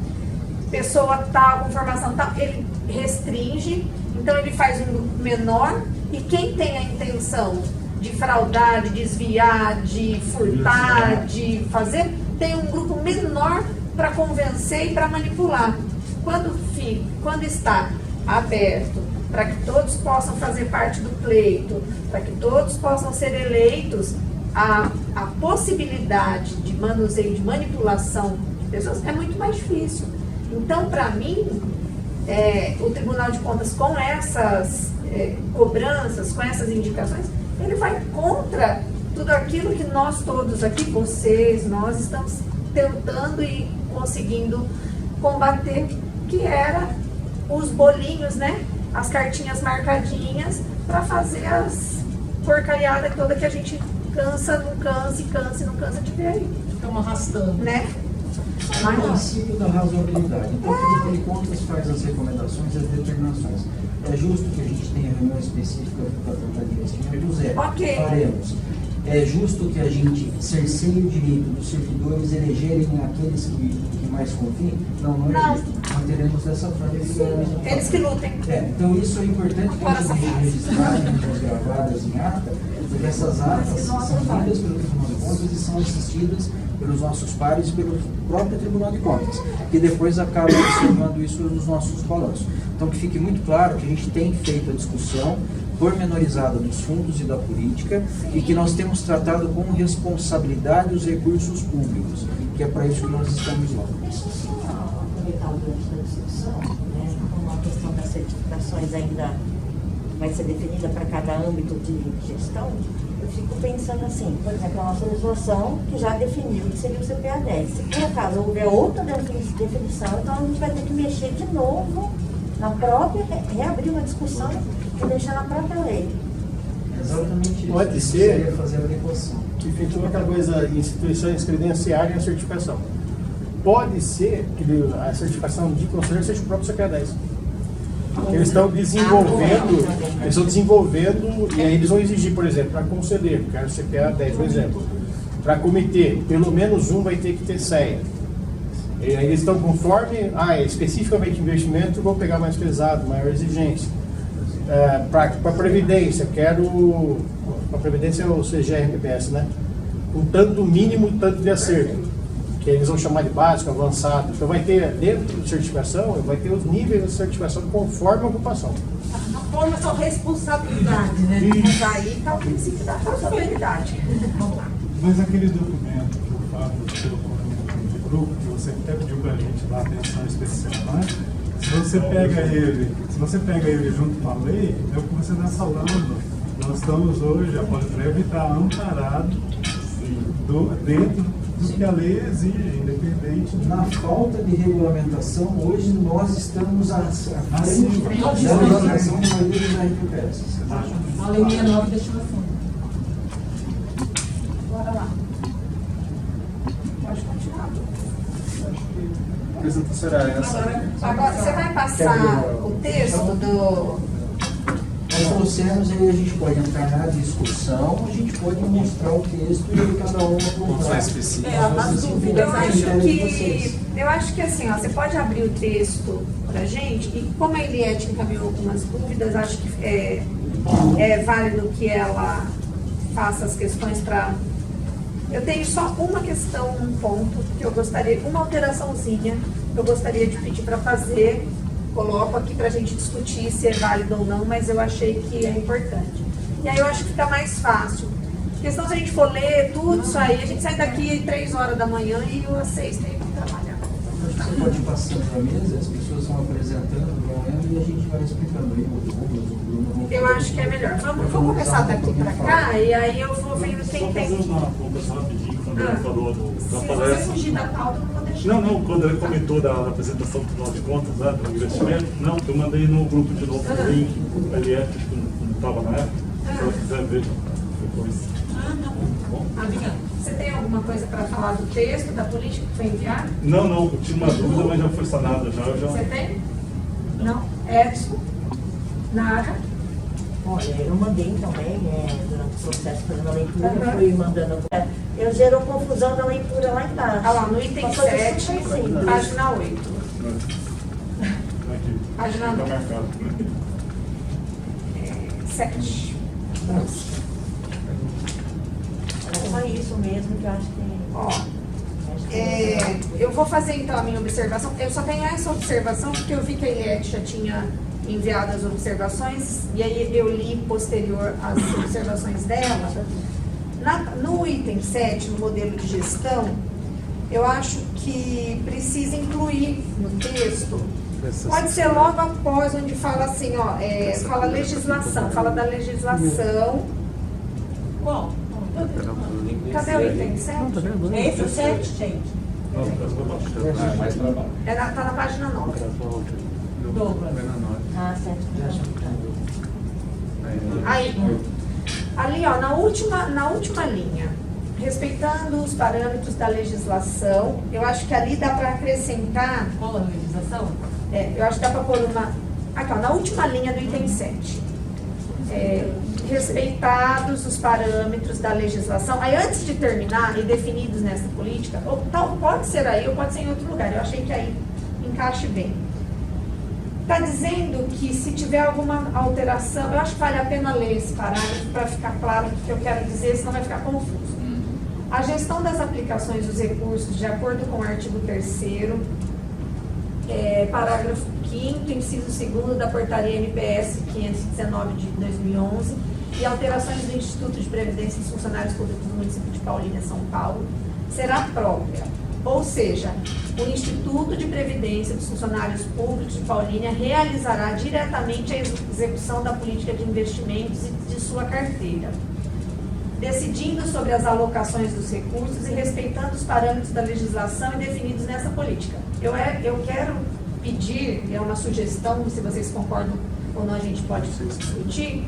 [SPEAKER 1] pessoa tal, com formação tal, ele restringe, então ele faz um grupo menor, e quem tem a intenção de fraudar, de desviar, de furtar, de fazer, tem um grupo menor para convencer e para manipular. Quando está aberto para que todos possam fazer parte do pleito, para que todos possam ser eleitos, a possibilidade de manuseio, de manipulação de pessoas é muito mais difícil. Então, para mim, o Tribunal de Contas, com essas cobranças, com essas indicações, ele vai contra tudo aquilo que nós todos aqui, vocês, nós estamos tentando e conseguindo combater, que era os bolinhos, né? As cartinhas marcadinhas para fazer as porcariadas toda que a gente cansa, não cansa, e cansa e não cansa de ver aí.
[SPEAKER 6] Estamos arrastando.
[SPEAKER 1] Né?
[SPEAKER 5] É o princípio da razoabilidade. Então, o Tribunal de Contas faz as recomendações e as determinações. É justo que a gente tenha reunião específica para tratar de investimentos?
[SPEAKER 1] Ok.
[SPEAKER 5] Faremos. É justo que a gente cerceie o direito dos servidores elegerem aqueles que mais convêm? Não existe. Manteremos dessa forma.
[SPEAKER 1] Eles que lutem.
[SPEAKER 5] Então isso é importante que a gente deixe registrado, as gravadas em ata, porque essas atas são lidas pelo Tribunal de Contas e são assistidas pelos nossos pares e pelo próprio Tribunal de Contas, que depois acaba observando isso nos nossos balanços. Então que fique muito claro que a gente tem feito a discussão pormenorizada dos fundos e da política e que nós temos tratado com responsabilidade os recursos públicos, que é para isso que nós estamos lá.
[SPEAKER 3] né? Como a questão das certificações ainda vai ser definida para cada âmbito de gestão, eu fico pensando assim, por exemplo, a nossa legislação que já definiu que seria o CPA 10. Se por acaso houver outra definição, então a gente vai ter que mexer de novo na própria, reabrir uma discussão e deixar na própria lei.
[SPEAKER 5] Exatamente isso.
[SPEAKER 2] Pode ser
[SPEAKER 5] Seria fazer a adequação.
[SPEAKER 2] que efetua aquela coisa, instituições credenciarem a certificação. Pode ser que a certificação de conselheiro seja o próprio CPA 10. Eles estão desenvolvendo, e aí eles vão exigir, por exemplo, para conselheiro, quero CPA 10, por exemplo. Para comitê, pelo menos um vai ter que ter CEA. E aí eles estão conforme, especificamente investimento, vou pegar mais pesado, maior exigência. Para Previdência, quero. Para Previdência é o CGRPS, né? Com tanto mínimo, tanto de acerto. Que eles vão chamar de básico, avançado. Então vai ter, dentro de certificação, vai ter os níveis de certificação conforme a ocupação.
[SPEAKER 6] A forma é só responsabilidade, né? Mas aí está o princípio da responsabilidade. Vamos lá.
[SPEAKER 9] Mas aquele documento que o Fábio colocou no grupo, que você até pediu para a gente dar atenção especial, né? Se você pega ele junto com a lei, é o que você está falando. Nós estamos hoje, a Politreve está amparado dentro do que a lei exige, independente
[SPEAKER 5] Na falta de regulamentação, hoje nós estamos à frente da legislação da maioria dos RPPS.
[SPEAKER 8] A lei 69 da estimação.
[SPEAKER 1] Bora lá. Pode continuar.
[SPEAKER 7] A apresentação será essa.
[SPEAKER 1] Agora, você vai passar o texto do...
[SPEAKER 5] Nós trouxemos aí, a gente pode entrar na discussão, a gente pode mostrar o texto e cada um apontar.
[SPEAKER 7] Mais específico.
[SPEAKER 6] As dúvidas.
[SPEAKER 1] Eu acho que assim, ó, você pode abrir o texto pra gente, e como a Eliette encaminhou algumas dúvidas, acho que é válido que ela faça as questões para... Eu tenho só uma questão, um ponto, que eu gostaria, uma alteraçãozinha, que eu gostaria de pedir para fazer. Coloco aqui para a gente discutir se é válido ou não, mas eu achei que é importante. E aí eu acho que fica mais fácil. Porque senão se a gente for ler tudo isso aí, a gente sai daqui 3 horas da manhã e eu às 6 tenho que trabalhar.
[SPEAKER 5] Você pode ir passando para a mesa, as pessoas vão apresentando, vão lendo e a gente vai explicando aí o Bruno.
[SPEAKER 1] Eu acho que é melhor. Vamos começar daqui para cá e aí eu vou vendo quem tem.
[SPEAKER 4] Fazer uma pouca rapidinho, quando ele falou da
[SPEAKER 1] Se você
[SPEAKER 4] palestra.
[SPEAKER 1] fugir da pauta, eu não vou deixar.
[SPEAKER 4] Não, quando ele comentou da apresentação do Tribunal de Contas, né, do investimento, não, eu mandei no grupo de novo o link, o PDF, que não estava na época, se ela quiser ver depois.
[SPEAKER 1] Você tem alguma coisa para falar do texto, da política que foi enviada?
[SPEAKER 4] Não, eu tinha uma dúvida, mas já foi sanada,
[SPEAKER 1] Você tem? Não? Edson? Nara?
[SPEAKER 3] Olha, eu mandei também, durante o processo fazendo a leitura, eu fui mandando. Eu gerou confusão da leitura lá embaixo.
[SPEAKER 1] Ah lá, no item
[SPEAKER 3] Passou de
[SPEAKER 1] 7,
[SPEAKER 3] 65.
[SPEAKER 1] página 8.
[SPEAKER 4] Aqui,
[SPEAKER 1] Página
[SPEAKER 4] está
[SPEAKER 1] 9.
[SPEAKER 4] marcado.
[SPEAKER 1] 7.
[SPEAKER 3] É só isso mesmo que eu acho que...
[SPEAKER 1] Ó, eu vou fazer então a minha observação. Eu só tenho essa observação porque eu vi que a Eliette já tinha enviado as observações e aí eu li posterior as observações dela. No item 7, no modelo de gestão, eu acho que precisa incluir no texto, pode ser logo após onde fala assim, ó, fala legislação, fala da legislação.
[SPEAKER 6] Qual?
[SPEAKER 1] Cadê o item 7?
[SPEAKER 6] É esse o 7, gente?
[SPEAKER 1] Tá na página 9.
[SPEAKER 6] Douglas.
[SPEAKER 3] Ah, certo.
[SPEAKER 1] Aí, ali, ó, na última linha, respeitando os parâmetros da legislação, eu acho que ali dá para acrescentar,
[SPEAKER 6] Qual a legislação?
[SPEAKER 1] eu acho que dá para pôr uma, aqui, ó, na última linha do item 7. Respeitados os parâmetros da legislação, aí antes de terminar e definidos nessa política, ou tal, pode ser aí ou pode ser em outro lugar, eu achei que aí encaixe bem. Está dizendo que se tiver alguma alteração, eu acho que vale a pena ler esse parágrafo para ficar claro o que eu quero dizer, senão vai ficar confuso. A gestão das aplicações dos recursos, de acordo com o artigo 3º, parágrafo 5º, inciso 2º da portaria NPS 519 de 2011 e alterações do Instituto de Previdência dos Funcionários Públicos do município de Paulínia, São Paulo, será própria. Ou seja, o Instituto de Previdência dos Funcionários Públicos de Paulínia realizará diretamente a execução da política de investimentos e de sua carteira, decidindo sobre as alocações dos recursos e respeitando os parâmetros da legislação e definidos nessa política. Eu quero pedir, e é uma sugestão, se vocês concordam ou não, a gente pode discutir,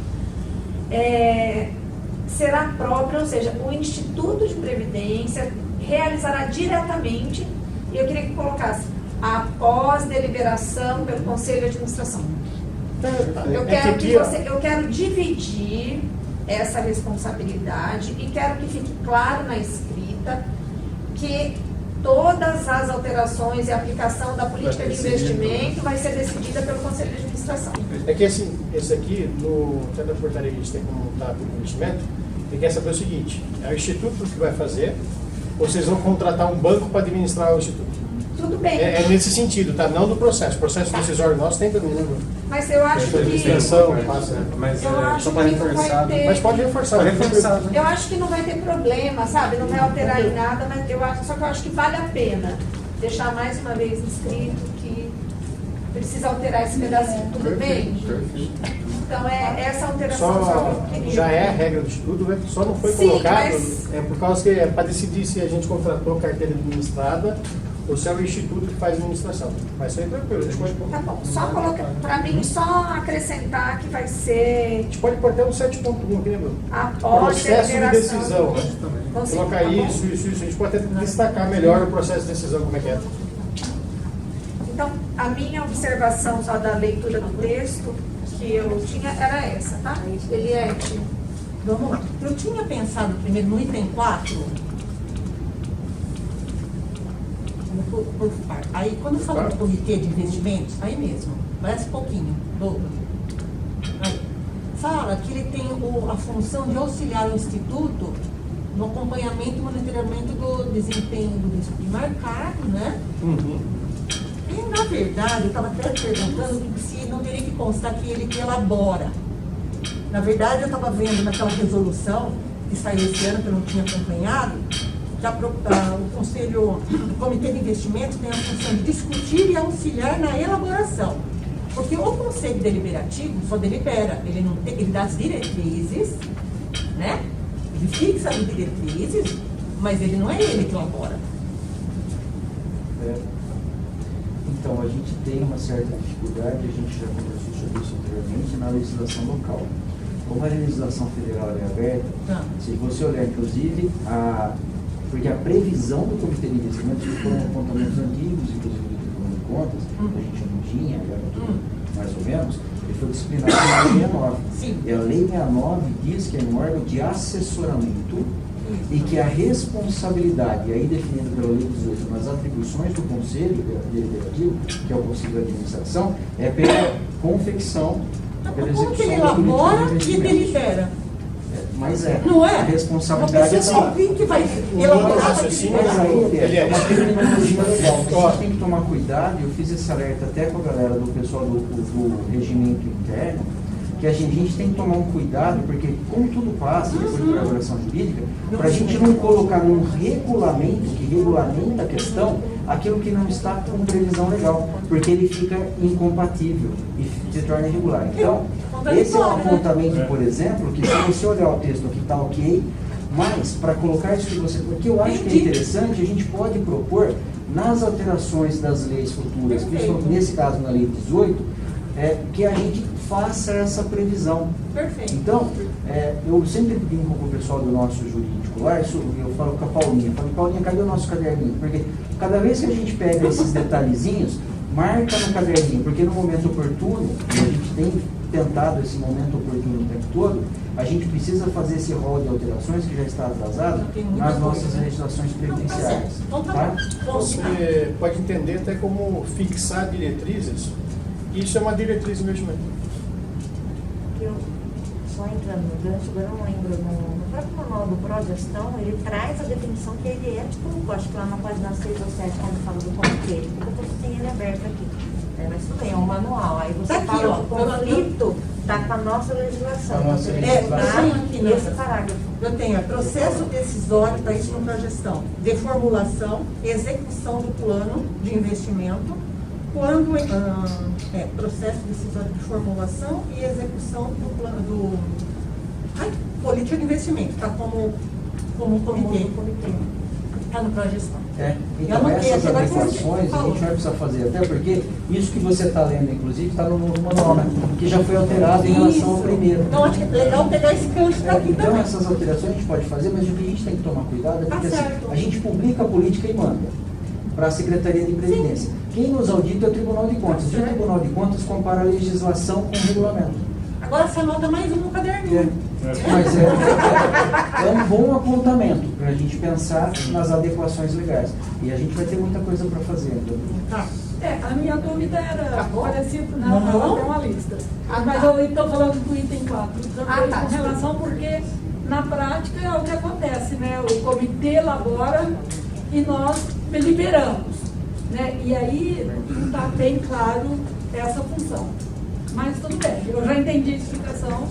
[SPEAKER 1] será própria, ou seja, o Instituto de Previdência realizará diretamente, e eu queria que colocasse, após deliberação pelo Conselho de Administração. Eu quero dividir essa responsabilidade e quero que fique claro na escrita que todas as alterações e aplicação da política de investimento vai ser decidida pelo Conselho de Administração.
[SPEAKER 2] É que assim, esse aqui, no da portaria que a gente tem como montar o investimento, tem que saber o seguinte, é o Instituto que vai fazer, ou vocês vão contratar um banco para administrar o Instituto?
[SPEAKER 1] Tudo bem.
[SPEAKER 2] É nesse sentido, tá? Não do processo. O processo decisório nosso tem também, né?
[SPEAKER 1] Mas eu acho que...
[SPEAKER 7] Mas
[SPEAKER 1] eu acho
[SPEAKER 7] só para
[SPEAKER 1] que não
[SPEAKER 7] reforçar.
[SPEAKER 1] vai ter...
[SPEAKER 2] Mas pode reforçar.
[SPEAKER 7] Pode reforçar, né?
[SPEAKER 1] Eu acho que não vai ter problema, sabe? Não vai alterar em nada, mas só que eu acho que vale a pena deixar mais uma vez escrito que precisa alterar esse pedacinho. Tudo bem?
[SPEAKER 7] Perfeito.
[SPEAKER 1] Então, essa alteração só que eu queria.
[SPEAKER 2] Já é a regra do Instituto, né? Só não foi
[SPEAKER 1] Sim,
[SPEAKER 2] colocado,
[SPEAKER 1] mas...
[SPEAKER 2] é por causa que é para decidir se a gente contratou carteira administrada ou se é o Instituto que faz administração. Mas isso aí é tranquilo, a gente pode pôr.
[SPEAKER 1] Tá bom, só colocar, para mim, só acrescentar que vai ser...
[SPEAKER 2] A gente pode pôr até um 7.1 aqui, né, Bruno?
[SPEAKER 1] Após
[SPEAKER 2] Processo de
[SPEAKER 1] deliberação.
[SPEAKER 2] decisão.
[SPEAKER 1] Consigo,
[SPEAKER 2] Colocar
[SPEAKER 1] tá bom?
[SPEAKER 2] isso. A gente pode até destacar melhor o processo de decisão, como é que é.
[SPEAKER 1] Então, a minha observação só da leitura do texto que eu tinha era essa, tá? Eliette.
[SPEAKER 6] Vamos lá. Eu tinha pensado primeiro no item 4. Aí, quando fala do comitê de investimentos, aí mesmo, parece pouquinho, dobro. Aí, fala que ele tem a função de auxiliar o Instituto no acompanhamento e monitoramento do desempenho do risco de mercado, né? E, na verdade, eu estava até perguntando se não teria que constar que ele que elabora. Na verdade, eu estava vendo naquela resolução que saiu esse ano, que eu não tinha acompanhado, que o Comitê de Investimentos tem a função de discutir e auxiliar na elaboração. Porque o Conselho Deliberativo só delibera, ele dá as diretrizes, né? Ele fixa as diretrizes, mas ele não é ele que elabora.
[SPEAKER 5] Então, a gente tem uma certa dificuldade, a gente já conversou sobre isso anteriormente, na legislação local. Como a legislação federal é aberta, se você olhar, inclusive, porque a previsão do Comitê de Investimentos, que foram apontamentos antigos, inclusive do Tribunal de Contas, a gente não tinha, era tudo mais ou menos, ele foi disciplinado na Lei 69.
[SPEAKER 6] Sim.
[SPEAKER 5] E a Lei 69 diz que é um órgão de assessoramento e que a responsabilidade, aí definida pela Lei 18, nas atribuições do Conselho Deliberativo, que é o Conselho de Administração, é pela confecção, pela
[SPEAKER 6] Como que
[SPEAKER 5] execução
[SPEAKER 6] ele
[SPEAKER 5] da política de
[SPEAKER 6] elabora e
[SPEAKER 5] investimentos.
[SPEAKER 6] delibera?
[SPEAKER 5] Mas é,
[SPEAKER 6] Não é?
[SPEAKER 5] a responsabilidade é
[SPEAKER 6] Uma pessoa que vai elaborar, vai delibera.
[SPEAKER 5] mas aí
[SPEAKER 2] Ele é.
[SPEAKER 5] é uma terminologia legal. A gente tem que tomar cuidado, eu fiz esse alerta até com a galera do pessoal do regimento interno, que a gente tem que tomar um cuidado, porque como tudo passa depois de elaboração jurídica, para a gente não colocar num regulamento que regulamenta a questão aquilo que não está com previsão legal, porque ele fica incompatível e se torna irregular. Então, esse é um apontamento, por exemplo, que se você olhar o texto aqui está ok, mas para colocar isso que você... Porque eu acho que é interessante, a gente pode propor nas alterações das leis futuras, principalmente nesse caso na Lei 18, que a gente faça essa previsão.
[SPEAKER 6] Perfeito.
[SPEAKER 5] Então, eu sempre brinco com o pessoal do nosso jurídico lá, eu falo com a Paulinha, Paulinha, cadê o nosso caderninho? Porque cada vez que a gente pega esses detalhezinhos, marca no caderninho, porque no momento oportuno, e a gente tem tentado esse momento oportuno o tempo todo, a gente precisa fazer esse rol de alterações que já está atrasado nas nossas legislações previdenciárias. Tá?
[SPEAKER 2] Você pode entender até como fixar diretrizes. Isso é uma diretriz de investimento.
[SPEAKER 3] Eu, só entrando no gancho, agora eu não lembro, no próprio manual do Progestão, ele traz a definição que ele é, tipo, eu acho que lá na página 6 ou 7, quando fala do comitê, porque eu tenho ele aberto aqui. Mas tudo bem, é um manual. Aí você
[SPEAKER 6] Tá aqui,
[SPEAKER 3] fala
[SPEAKER 6] ó,
[SPEAKER 3] do conflito Está com a nossa legislação.
[SPEAKER 5] Com a nossa
[SPEAKER 3] Então,
[SPEAKER 5] legislação.
[SPEAKER 6] Eu tenho aqui
[SPEAKER 3] esse parágrafo.
[SPEAKER 6] Eu tenho processo decisório, está isso no plano de gestão, de formulação, execução do plano de investimento, quando processo decisório de formulação e execução do plano política de investimento, está como comitê. Está no plano de gestão.
[SPEAKER 5] Então, essas
[SPEAKER 6] agora
[SPEAKER 5] adequações a gente vai precisar fazer, até porque isso que você está lendo, inclusive, está no novo manual, né? Que já foi alterado em relação ao primeiro.
[SPEAKER 6] Então, acho que é legal pegar esse gancho daqui
[SPEAKER 5] Então,
[SPEAKER 6] também.
[SPEAKER 5] essas alterações a gente pode fazer, mas o que a gente tem que tomar cuidado é porque assim,
[SPEAKER 6] certo.
[SPEAKER 5] a gente publica a política e manda para a Secretaria de Previdência. Quem nos audita é o Tribunal de Contas. E o Tribunal de Contas compara a legislação com o regulamento.
[SPEAKER 6] Agora você anota mais um no caderninho.
[SPEAKER 5] Mas é um bom apontamento para a gente pensar nas adequações legais. E a gente vai ter muita coisa para fazer ainda.
[SPEAKER 6] Tá.
[SPEAKER 8] A minha dúvida era parecida,
[SPEAKER 6] Não.
[SPEAKER 8] não, tem uma lista. Mas eu estou falando do item 4, também
[SPEAKER 1] tá.
[SPEAKER 8] com relação, porque na prática é o que acontece, né? O comitê elabora e nós deliberamos, né? E aí não está bem claro essa função. Mas tudo bem, eu já entendi a explicação,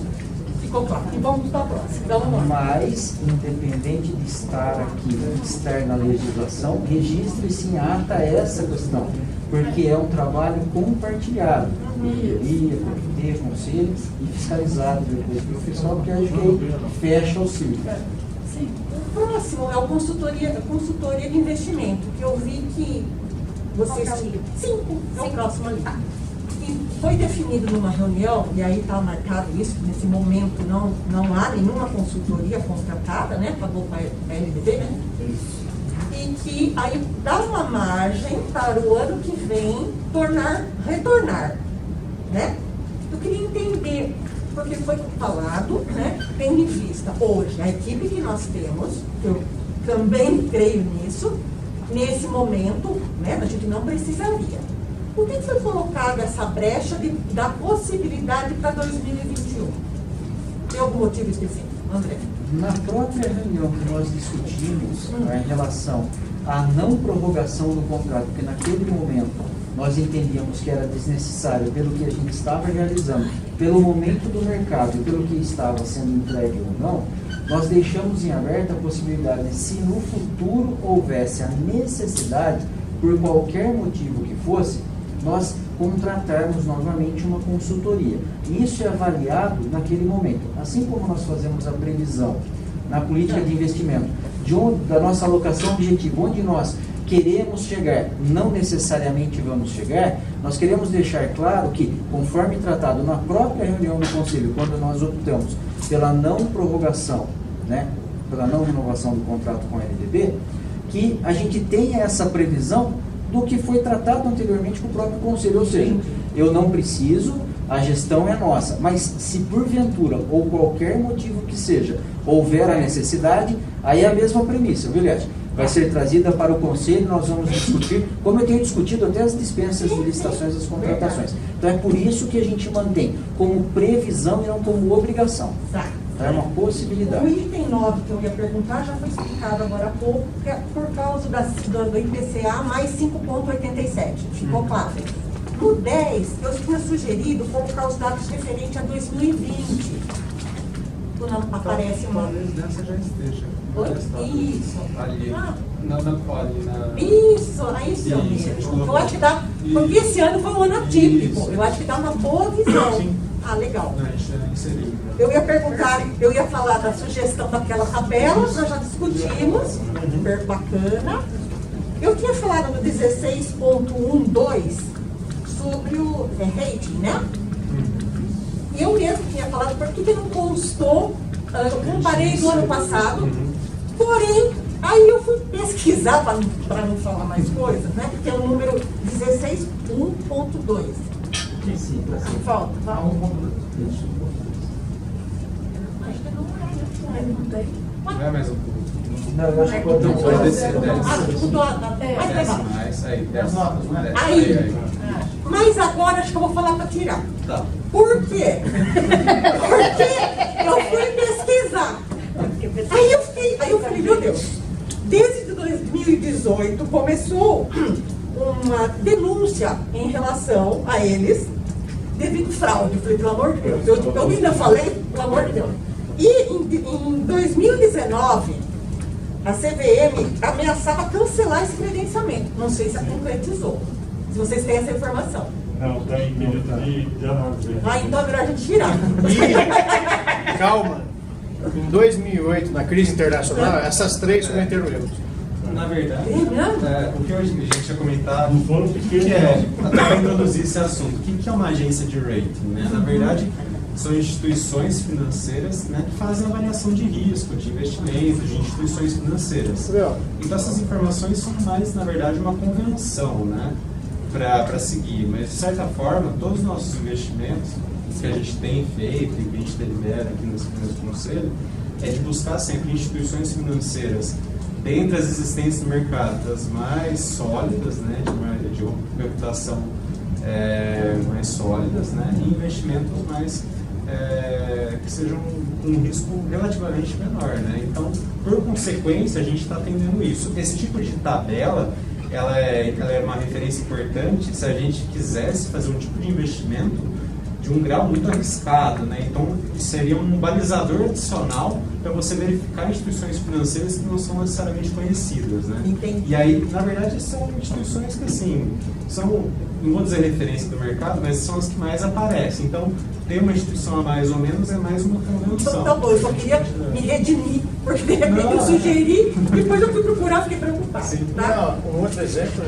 [SPEAKER 8] ficou claro. E vamos para a próxima. Então, vamos lá.
[SPEAKER 5] Mas, independente de estar aqui, de estar na legislação, registre-se em ata essa questão, porque é um trabalho compartilhado. Diretoria, comitê, conselho e fiscalizado depois pelo fiscal, porque acho que aí fecha o ciclo.
[SPEAKER 8] Sim.
[SPEAKER 6] O próximo é o consultoria de investimento, que eu vi que vocês... Cinco, é o próximo ali. E foi definido numa reunião, e aí está marcado isso, que nesse momento não há nenhuma consultoria contratada, né? Pagou para a LDB, né? E que aí dá uma margem para o ano que vem retornar, né? Eu queria entender, porque foi falado, né? Tendo em vista hoje a equipe que nós temos, eu também creio nisso, nesse momento, né? A gente não precisaria. Por que foi colocada essa brecha da possibilidade para 2021? Tem algum motivo específico, André?
[SPEAKER 5] Na própria reunião que nós discutimos em relação à não prorrogação do contrato, porque naquele momento nós entendíamos que era desnecessário pelo que a gente estava realizando, pelo momento do mercado e pelo que estava sendo entregue ou não, nós deixamos em aberto a possibilidade de, se no futuro houvesse a necessidade, por qualquer motivo que fosse, nós contratarmos novamente uma consultoria. Isso é avaliado naquele momento. Assim como nós fazemos a previsão na política de investimento da nossa alocação objetiva, onde nós queremos chegar, não necessariamente vamos chegar, nós queremos deixar claro que, conforme tratado na própria reunião do Conselho, quando nós optamos pela não prorrogação, né, pela não renovação do contrato com a LDB, que a gente tenha essa previsão do que foi tratado anteriormente com o próprio Conselho. Ou seja, eu não preciso, a gestão é nossa, mas se porventura, ou qualquer motivo que seja, houver a necessidade, aí é a mesma premissa, viu, Liette? Vai ser trazida para o Conselho, nós vamos discutir, como eu tenho discutido até as dispensas de licitações das contratações. Então é por isso que a gente mantém como previsão e não como obrigação.
[SPEAKER 6] Tá.
[SPEAKER 5] É uma possibilidade.
[SPEAKER 6] O item 9 que eu ia perguntar já foi explicado agora há pouco, que é por causa do IPCA mais 5,87. Ficou claro. No 10, eu tinha sugerido colocar os dados referentes a 2020. Quando aparece uma...
[SPEAKER 7] Talvez nessa já esteja.
[SPEAKER 6] Isso.
[SPEAKER 7] Ali.
[SPEAKER 6] Ah.
[SPEAKER 7] Ali na...
[SPEAKER 6] Isso, aí sim mesmo. Eu acho que dá... Porque esse ano foi um ano atípico. Eu acho que dá uma boa visão.
[SPEAKER 7] Sim.
[SPEAKER 6] Ah, legal.
[SPEAKER 7] Inserido.
[SPEAKER 6] Eu ia perguntar, eu ia falar da sugestão daquela tabela, nós já discutimos, super bacana. Eu tinha falado no 16.12 sobre o rating, né? Eu mesmo tinha falado, por que não constou, eu comparei do ano passado, porém, aí eu fui pesquisar, para não falar mais coisas, né? Porque é o número 16.1.2.
[SPEAKER 5] Sim,
[SPEAKER 6] Falta,
[SPEAKER 5] Há
[SPEAKER 6] tá?
[SPEAKER 5] um ponto. Isso.
[SPEAKER 6] Acho que não tem.
[SPEAKER 7] Não é mais um pouco.
[SPEAKER 5] Não, eu acho que pode
[SPEAKER 7] Então pode descer 10.
[SPEAKER 6] Ah, mudou a... Mas legal.
[SPEAKER 7] Mais, aí, 10.
[SPEAKER 2] As notas, não é?
[SPEAKER 6] Aí. Mas agora acho que eu vou falar para tirar.
[SPEAKER 7] Tá.
[SPEAKER 6] Por quê? Porque eu fui pesquisar. Aí eu falei, meu Deus, desde 2018 começou uma denúncia em relação a eles devido fraude. Eu falei, pelo amor de Deus. Eu ainda falei, pelo amor de Deus. E em 2019, a CVM ameaçava cancelar esse credenciamento. Não sei se a concretizou. Se vocês têm essa informação.
[SPEAKER 4] Não, tem de análise.
[SPEAKER 6] Ah, então é melhor a gente tirar.
[SPEAKER 2] E, calma, em 2008, na crise internacional, essas três cometeram erros.
[SPEAKER 7] Na verdade,
[SPEAKER 6] É mesmo?
[SPEAKER 7] o que a gente tinha comentado,
[SPEAKER 4] Não foram
[SPEAKER 7] o
[SPEAKER 4] pequenos,
[SPEAKER 7] que é,
[SPEAKER 4] não.
[SPEAKER 7] até para introduzir esse assunto, o que é uma agência de rating? Né? Na verdade, são instituições financeiras, né, que fazem avaliação de risco, de investimentos, de instituições financeiras. Então essas informações são mais, na verdade, uma convenção, né, para seguir. Mas, de certa forma, todos os nossos investimentos que a gente tem feito e que a gente delibera aqui nesse conselho é de buscar sempre instituições financeiras dentre as existentes no mercado, das mais sólidas, né, de reputação mais sólidas, né, e investimentos mais que sejam com um risco relativamente menor, né? Então, por consequência, a gente está atendendo isso. Esse tipo de tabela, ela é uma referência importante se a gente quisesse fazer um tipo de investimento de um grau muito arriscado, né? Então, seria um balizador adicional para você verificar instituições financeiras que não são necessariamente conhecidas, né?
[SPEAKER 6] Entendi.
[SPEAKER 7] E aí, na verdade, são instituições que, assim, não vou dizer referência do mercado, mas são as que mais aparecem. Então, ter uma instituição a mais ou menos é mais uma convenção.
[SPEAKER 6] Então, tá bom, eu só queria me redimir, porque de repente eu sugeri, depois eu fui procurar, fiquei preocupada.
[SPEAKER 2] Sim.
[SPEAKER 6] Tá?
[SPEAKER 2] Um outro exemplo,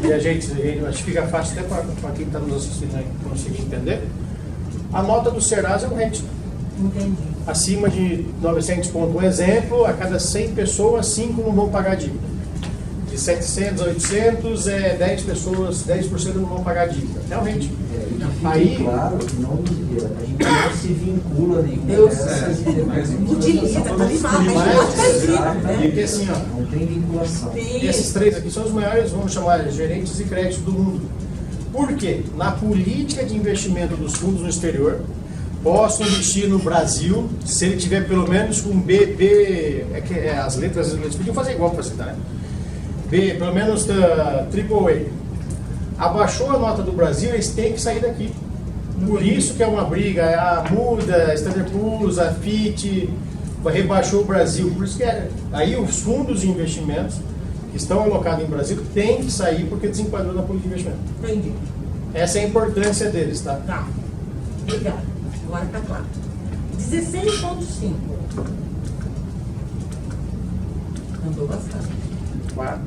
[SPEAKER 2] e a gente, acho que fica fácil até para quem está nos assistindo aí conseguir entender, a nota do Serasa é um rating.
[SPEAKER 6] Entendi.
[SPEAKER 2] Acima de 900 pontos. Um exemplo, a cada 100 pessoas, 5 não vão pagar dívida. De 700 a 800, 10 pessoas, 10% não vão pagar dívida. Realmente.
[SPEAKER 5] Aí, claro, que não, a gente não se vincula a nenhuma
[SPEAKER 6] Deus
[SPEAKER 5] dessas e depois
[SPEAKER 6] Utiliza, tá ligado, né?
[SPEAKER 2] Porque assim, ó,
[SPEAKER 5] não tem vinculação.
[SPEAKER 2] esses três aqui são os maiores, vamos chamar, gerentes de crédito do mundo. Por quê? Na política de investimento dos fundos no exterior, posso investir no Brasil, se ele tiver pelo menos com B, as letras eles podiam fazer igual para você, tá, né? B, pelo menos AAA. Abaixou a nota do Brasil, eles têm que sair daqui. Por isso que é uma briga, a Muda, a Standard Poor's, a Fitch, rebaixou o Brasil. Por isso que aí os fundos de investimentos que estão alocados em Brasil têm que sair porque desenquadrou na política de investimento.
[SPEAKER 6] Entendi.
[SPEAKER 2] Essa é a importância deles, tá?
[SPEAKER 6] Tá. Obrigada. Agora tá claro. 16.5. Andou bastante.
[SPEAKER 2] 4,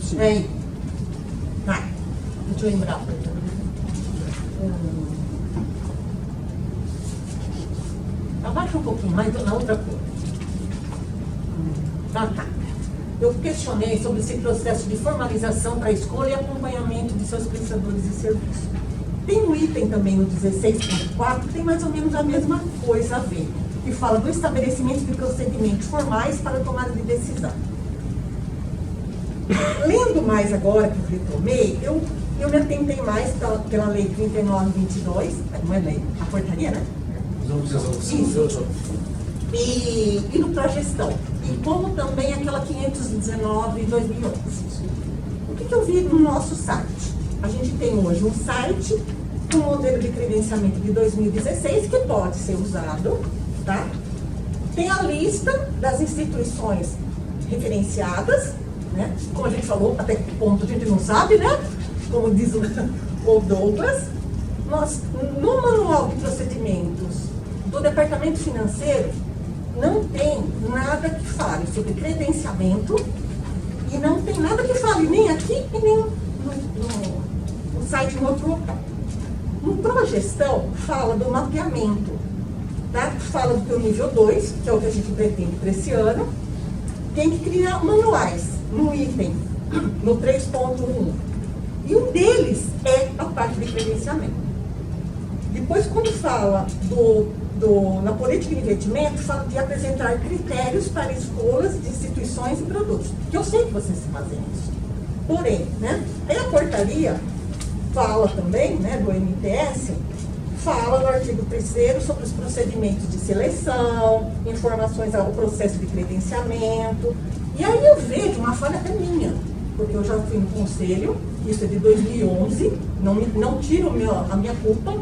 [SPEAKER 2] 5.
[SPEAKER 6] Aí. Tá. Deixa eu lembrar. Abaixa um pouquinho mais na outra cor. Tá. Eu questionei sobre esse processo de formalização para escolha e acompanhamento de seus prestadores de serviço. Tem um item também no 16.4, tem mais ou menos a mesma coisa a ver, que fala do estabelecimento de procedimentos formais para a tomada de decisão. Lendo mais agora que eu retomei, eu me atentei mais pela lei 3922, não é lei, a portaria, né? Isso. E no pró-gestão. E como também aquela 519 de 2011. O que eu vi no nosso site? A gente tem hoje um site com modelo de credenciamento de 2016 que pode ser usado, tá? Tem a lista das instituições referenciadas, né? Como a gente falou, até que ponto a gente não sabe, né? Como diz o Douglas. No manual de procedimentos do Departamento Financeiro, não tem nada que fale sobre credenciamento e não tem nada que fale nem aqui e nem no site em outro local. No pró-gestão, fala do mapeamento, tá? Fala do nível 2, que é o que a gente pretende para esse ano. Tem que criar manuais no item, no 3.1. E um deles é a parte de credenciamento. Depois, quando fala na política de investimento, fala de apresentar critérios para escolhas de instituições e produtos. Que eu sei que vocês fazem isso. Porém, né, aí a portaria fala também, né, do MTS, fala no artigo 3º sobre os procedimentos de seleção, informações ao processo de credenciamento. E aí eu vejo uma falha até minha, porque eu já fui no conselho, isso é de 2011, não tiro a minha culpa,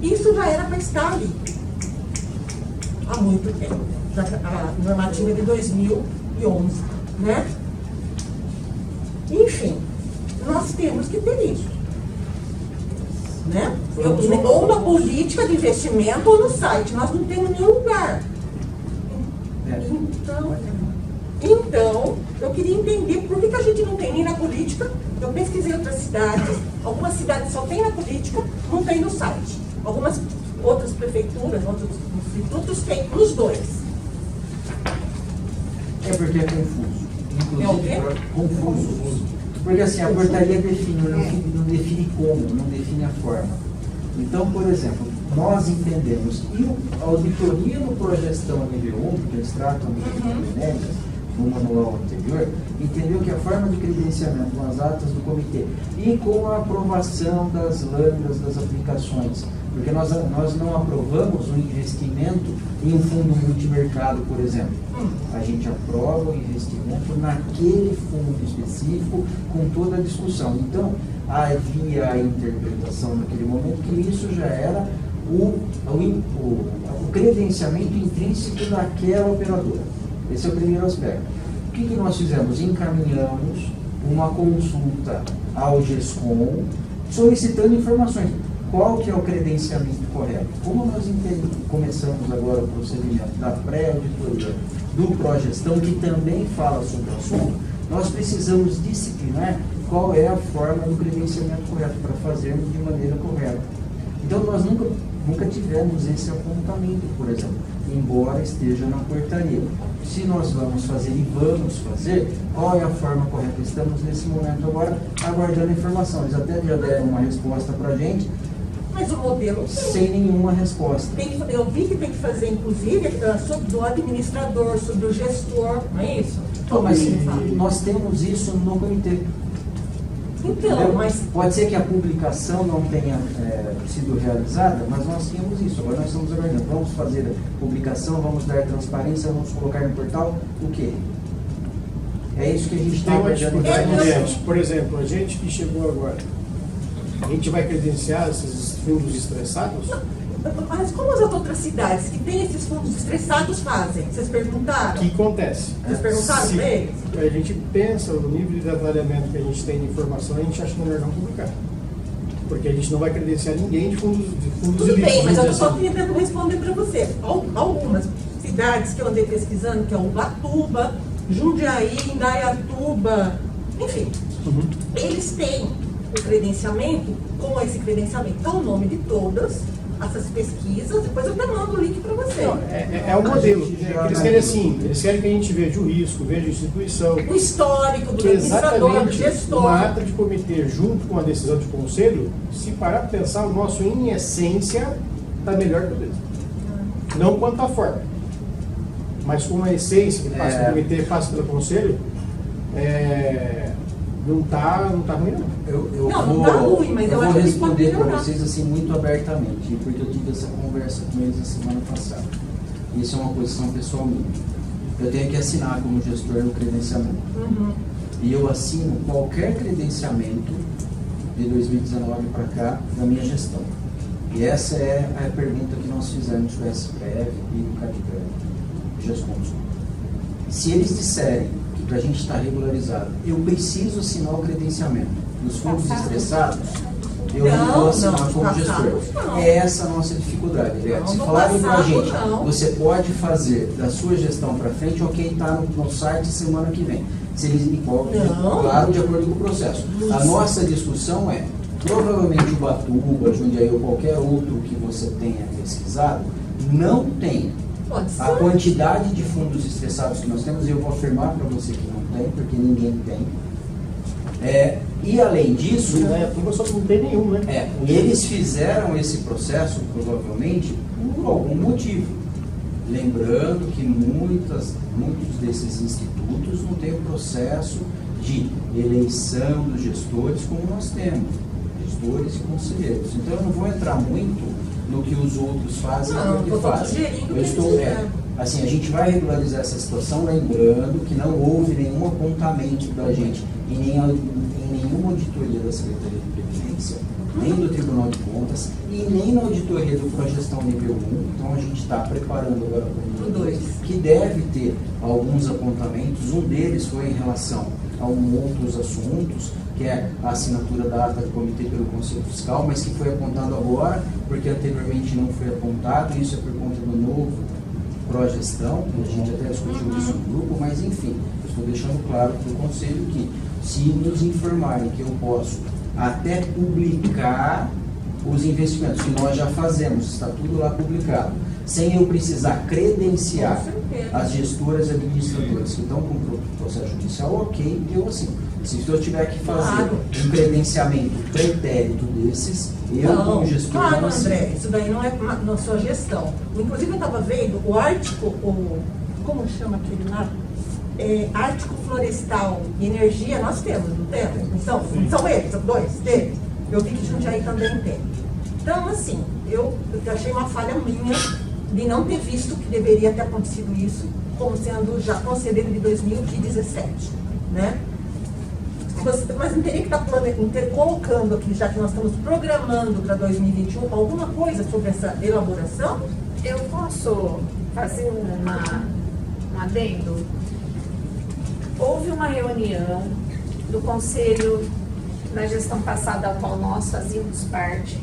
[SPEAKER 6] Isso já era para estar ali há muito tempo. A normativa é de 2011, né? Enfim, nós temos que ter isso, né? Ou na política de investimento ou no site, nós não temos nenhum lugar. Então, eu queria entender por que a gente não tem nem na política. Eu pesquisei outras cidades, algumas cidades só tem na política, não tem no site. Algumas outras prefeituras, outros institutos têm nos dois.
[SPEAKER 5] É porque é confuso. Inclusive,
[SPEAKER 6] É o quê?
[SPEAKER 5] Confuso. Porque assim, a portaria define, não define como, não define a forma. Então, por exemplo, nós entendemos, e a auditoria no Progestão nível 1, porque eles tratam de genéricas, no manual anterior, entendeu que a forma de credenciamento com as atas do comitê e com a aprovação das lâminas das aplicações, porque nós não aprovamos o investimento em um fundo multimercado, por exemplo. A gente aprova o investimento naquele fundo específico com toda a discussão. Então, havia a interpretação naquele momento que isso já era o credenciamento intrínseco daquela operadora. Esse é o primeiro aspecto. O que nós fizemos? Encaminhamos uma consulta ao GESCOM solicitando informações. Qual que é o credenciamento correto? Como nós começamos agora o procedimento da pré-auditoria do Progestão, que também fala sobre o assunto, nós precisamos disciplinar qual é a forma do credenciamento correto para fazermos de maneira correta. Então, nós nunca tivemos esse apontamento, por exemplo, embora esteja na portaria. Se nós vamos fazer e vamos fazer, qual é a forma correta? Estamos nesse momento agora aguardando a informação. Eles até já deram uma resposta para a gente,
[SPEAKER 6] mas o modelo
[SPEAKER 5] sem nenhuma resposta.
[SPEAKER 6] Eu vi que tem que fazer, inclusive, sobre o administrador, sobre o gestor, não é isso?
[SPEAKER 5] Então, mas nós temos isso no comitê.
[SPEAKER 6] Então, mas...
[SPEAKER 5] Pode ser que a publicação não tenha sido realizada, mas nós tínhamos isso. Agora nós estamos aguardando. Vamos fazer a publicação, vamos dar transparência, vamos colocar no portal o quê? É isso que a gente está aguardando.
[SPEAKER 2] Por exemplo, a gente que chegou agora, a gente vai credenciar esses fundos estressados?
[SPEAKER 6] Mas como as outras cidades que têm esses fundos estressados fazem? Vocês perguntaram?
[SPEAKER 2] O que acontece?
[SPEAKER 6] Vocês perguntaram para eles?
[SPEAKER 2] A gente pensa no nível de detalhamento que a gente tem de informação, a gente acha melhor não publicar. Porque a gente não vai credenciar ninguém de fundos
[SPEAKER 6] Tudo bem, mas eu estou só
[SPEAKER 2] assim.
[SPEAKER 6] tentando responder para você. Algumas cidades que eu andei pesquisando, que é Ubatuba, Jundiaí, Indaiatuba, enfim, eles têm o credenciamento, com esse credenciamento, é o nome de todas essas pesquisas, depois eu até mando o link para você.
[SPEAKER 2] Não, é o modelo. Eles querem assim, eles querem que a gente veja o risco, veja a instituição.
[SPEAKER 6] O histórico do administrador, do gestor.
[SPEAKER 2] Uma ata de comitê junto com a decisão de conselho, se parar para pensar, o nosso em essência está melhor que o deles. Não quanto à forma, mas com a essência que passa pelo comitê, passa pelo conselho, não tá ruim não.
[SPEAKER 6] Não tá ruim, mas eu acho que
[SPEAKER 5] vou
[SPEAKER 6] pode
[SPEAKER 5] responder para
[SPEAKER 6] melhorar.
[SPEAKER 5] vocês assim muito abertamente, porque eu tive essa conversa com eles a semana passada. Isso é uma posição pessoal minha. Eu tenho que assinar como gestor no credenciamento. E eu assino qualquer credenciamento de 2019 para cá da minha gestão. E essa é a pergunta que nós fizemos com o SPF e do CADIPREV, GESCONSUL. Se eles disserem que para a gente estar regularizado, eu preciso assinar o credenciamento dos fundos estressados, eu não vou assinar como gestor. É essa a nossa dificuldade. Se falarem para a gente, você pode fazer da sua gestão para frente, ok, está no site semana que vem. Se eles, claro, de acordo com o processo. A nossa discussão é, provavelmente Ubatuba, Jundiaí ou qualquer outro que você tenha pesquisado, não tem a quantidade de fundos estressados que nós temos, e eu vou afirmar para você que não tem, porque ninguém tem. E além disso,
[SPEAKER 2] Só não tem nenhum, né?
[SPEAKER 5] eles fizeram esse processo provavelmente por algum motivo. Lembrando que muitos desses institutos não têm o processo de eleição dos gestores como nós temos, gestores e conselheiros. Então eu não vou entrar muito no que os outros fazem e o que fazem. Eu estou assim, a gente vai regularizar essa situação, lembrando que não houve nenhum apontamento da gente em nenhuma auditoria da Secretaria de Previdência nem do Tribunal de Contas e nem na auditoria do Progestão nível 1. Então a gente está preparando agora para o nível 2, que deve ter alguns apontamentos. Um deles foi em relação a outros assuntos, que é a assinatura da ata do comitê pelo Conselho Fiscal, mas que foi apontado agora, porque anteriormente não foi apontado. Isso é por conta do novo Progestão, a gente até discutiu isso no grupo, mas enfim, eu estou deixando claro para o Conselho que, se nos informarem que eu posso até publicar os investimentos, que nós já fazemos, está tudo lá publicado, sem eu precisar credenciar as gestoras e administradoras que estão com o processo judicial, ok, eu assino. Se eu tiver que fazer um credenciamento pretérito desses, eu como gestor
[SPEAKER 6] claro,
[SPEAKER 5] não assino.
[SPEAKER 6] André, isso daí não é na sua gestão. Inclusive eu estava vendo o Ártico, como chama aquele lá? Ártico Florestal e Energia, nós temos, não temos? Então, são eles, são dois deles. Eu vi que Jundiaí também tem. Então, assim, eu achei uma falha minha de não ter visto que deveria ter acontecido isso, como sendo já conselheiro de 2017, né? Mas não teria que estar colocando aqui, já que nós estamos programando para 2021, alguma coisa sobre essa elaboração?
[SPEAKER 1] Eu posso fazer um adendo? Houve uma reunião do Conselho na gestão passada, da qual nós fazíamos parte,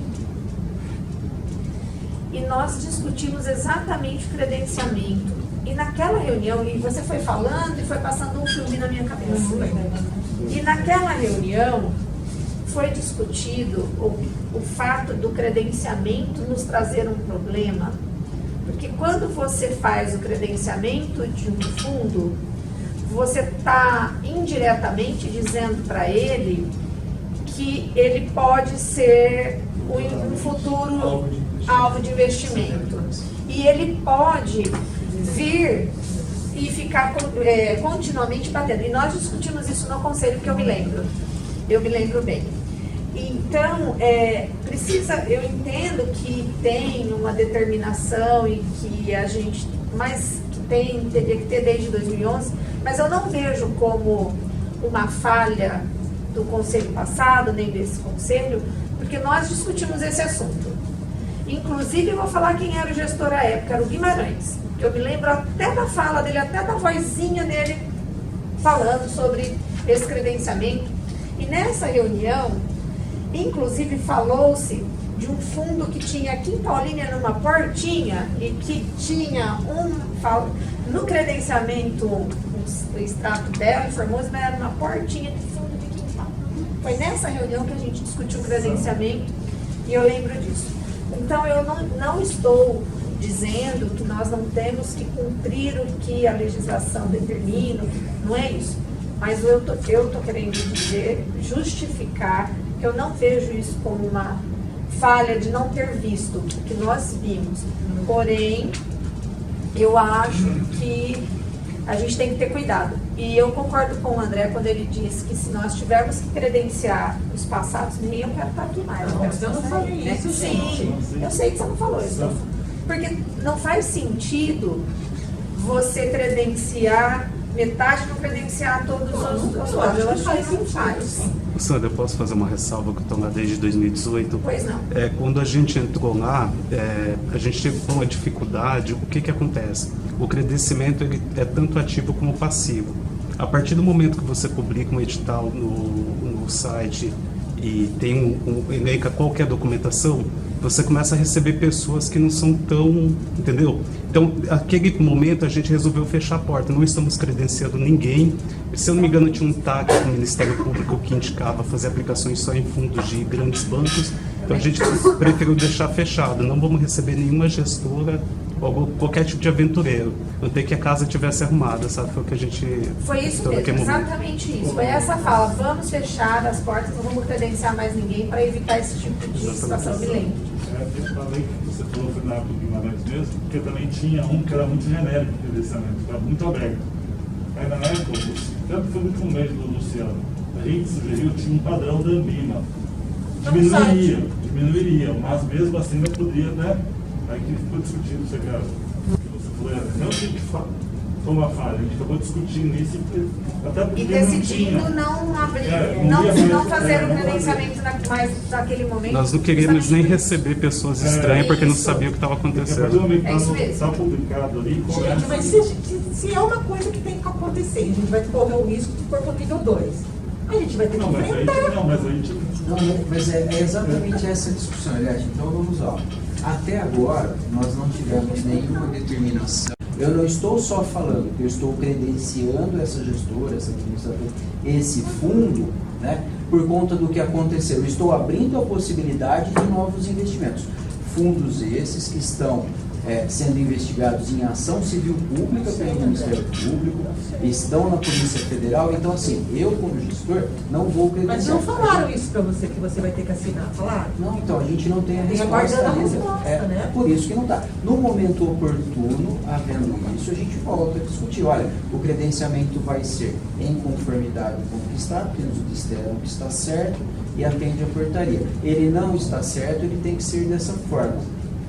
[SPEAKER 1] e nós discutimos exatamente o credenciamento. E naquela reunião, e você foi falando e foi passando um filme na minha cabeça. E naquela reunião foi discutido o fato do credenciamento nos trazer um problema. Porque quando você faz o credenciamento de um fundo, você está indiretamente dizendo para ele que ele pode ser um futuro alvo de investimento. E ele pode vir e ficar continuamente batendo. E nós discutimos isso no conselho, que eu me lembro bem. Então, eu entendo que tem uma determinação e que a gente, mas teria que ter desde 2011, mas eu não vejo como uma falha do conselho passado, nem desse conselho, porque nós discutimos esse assunto. Inclusive, eu vou falar quem era o gestor à época, era o Guimarães. Eu me lembro até da fala dele, até da vozinha dele falando sobre esse credenciamento. E nessa reunião, inclusive, falou-se de um fundo que tinha aqui em Paulínia, numa portinha, e que tinha no credenciamento, o extrato dela informou, mas era uma portinha de fundo de quintal. Foi nessa reunião que a gente discutiu o credenciamento, e eu lembro disso. Então, eu não estou dizendo que nós não temos que cumprir o que a legislação determina, não é isso. Mas eu tô querendo dizer, justificar, que eu não vejo isso como uma falha de não ter visto o que nós vimos. Porém, eu acho que a gente tem que ter cuidado. E eu concordo com o André quando ele disse que se nós tivermos que credenciar os passados, nem eu quero estar aqui mais.
[SPEAKER 6] Eu não falei isso, gente.
[SPEAKER 1] Sim, eu sei que você não falou isso. Porque não faz sentido você credenciar metade, não credenciar todos os outros. Eu acho que não faz.
[SPEAKER 10] Sandra, eu posso fazer uma ressalva que eu estou lá desde 2018?
[SPEAKER 1] Pois não.
[SPEAKER 10] Quando a gente entrou lá, a gente teve uma dificuldade. O que acontece? O credenciamento ele é tanto ativo como passivo. A partir do momento que você publica um edital no site e tem elenca qualquer documentação, você começa a receber pessoas que não são tão, entendeu? Então, naquele momento a gente resolveu fechar a porta, não estamos credenciando ninguém. Se eu não me engano, tinha um TAC do Ministério Público que indicava fazer aplicações só em fundos de grandes bancos, então a gente preferiu deixar fechado, não vamos receber nenhuma gestora ou qualquer tipo de aventureiro, não tem que a casa tivesse arrumada, sabe? Foi o que a gente...
[SPEAKER 1] Foi isso mesmo, exatamente isso. Foi essa fala, vamos fechar as portas, não vamos credenciar mais ninguém para evitar esse tipo de situação. Me lembro.
[SPEAKER 4] Eu falei que você falou foi na época do Guimarães mesmo, porque também tinha um que era muito genérico de credenciamento, era muito aberto. Aí na época, tanto foi muito mês do Luciano, a gente sugeriu que tinha um padrão da Ambima. Diminuiria, mas mesmo assim não poderia, né? Aí que ficou discutindo, você falou, não tem que foi uma falha. A gente acabou discutindo isso até porque
[SPEAKER 1] E
[SPEAKER 4] não
[SPEAKER 1] decidindo
[SPEAKER 4] tinha.
[SPEAKER 1] não abrir,
[SPEAKER 4] Não ia
[SPEAKER 1] não
[SPEAKER 4] mais,
[SPEAKER 1] fazer o
[SPEAKER 4] não
[SPEAKER 1] credenciamento mais naquele momento.
[SPEAKER 10] Nós não queríamos nem
[SPEAKER 1] justamente por isso.
[SPEAKER 10] receber pessoas estranhas porque não
[SPEAKER 1] Isso.
[SPEAKER 10] sabia o que estava
[SPEAKER 4] Porque a partir do
[SPEAKER 10] acontecendo.
[SPEAKER 4] momento
[SPEAKER 1] É isso
[SPEAKER 4] que
[SPEAKER 1] mesmo.
[SPEAKER 4] está publicado ali,
[SPEAKER 6] Gente,
[SPEAKER 4] começa.
[SPEAKER 6] mas se é uma coisa que tem que acontecer, a gente vai correr o risco de for pro nível 2. A gente vai ter que
[SPEAKER 4] Não, mas a
[SPEAKER 6] enfrentar.
[SPEAKER 4] gente, não, mas a gente
[SPEAKER 5] Não, mas é exatamente essa discussão, Eliette. Então vamos lá. Até agora, nós não tivemos nenhuma determinação. Eu não estou só falando que eu estou credenciando essa gestora, essa administradora, esse fundo, né, por conta do que aconteceu. Eu estou abrindo a possibilidade de novos investimentos. Fundos esses que estão sendo investigados em ação civil pública pelo Ministério Público, estão na Polícia Federal. Então, assim, eu como gestor não vou credenciar.
[SPEAKER 6] Mas não falaram isso pra você, que você vai ter que assinar, falaram?
[SPEAKER 5] Não, então, a gente não tem a
[SPEAKER 6] Tem
[SPEAKER 5] resposta
[SPEAKER 6] aguardando a
[SPEAKER 5] ainda.
[SPEAKER 6] resposta, né?
[SPEAKER 5] Por isso que não está. No momento oportuno, havendo isso, a gente volta a discutir. Olha, o credenciamento vai ser em conformidade com o que está, porque nos disseram que está certo e atende a portaria. Ele não está certo, ele tem que ser dessa forma.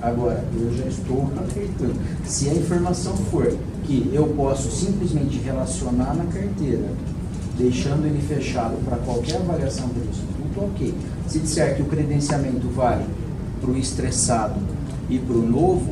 [SPEAKER 5] Agora, eu já estou apertando. Se a informação for que eu posso simplesmente relacionar na carteira, deixando ele fechado para qualquer avaliação do instituto, ok. Se disser que o credenciamento vale para o estressado e para o novo,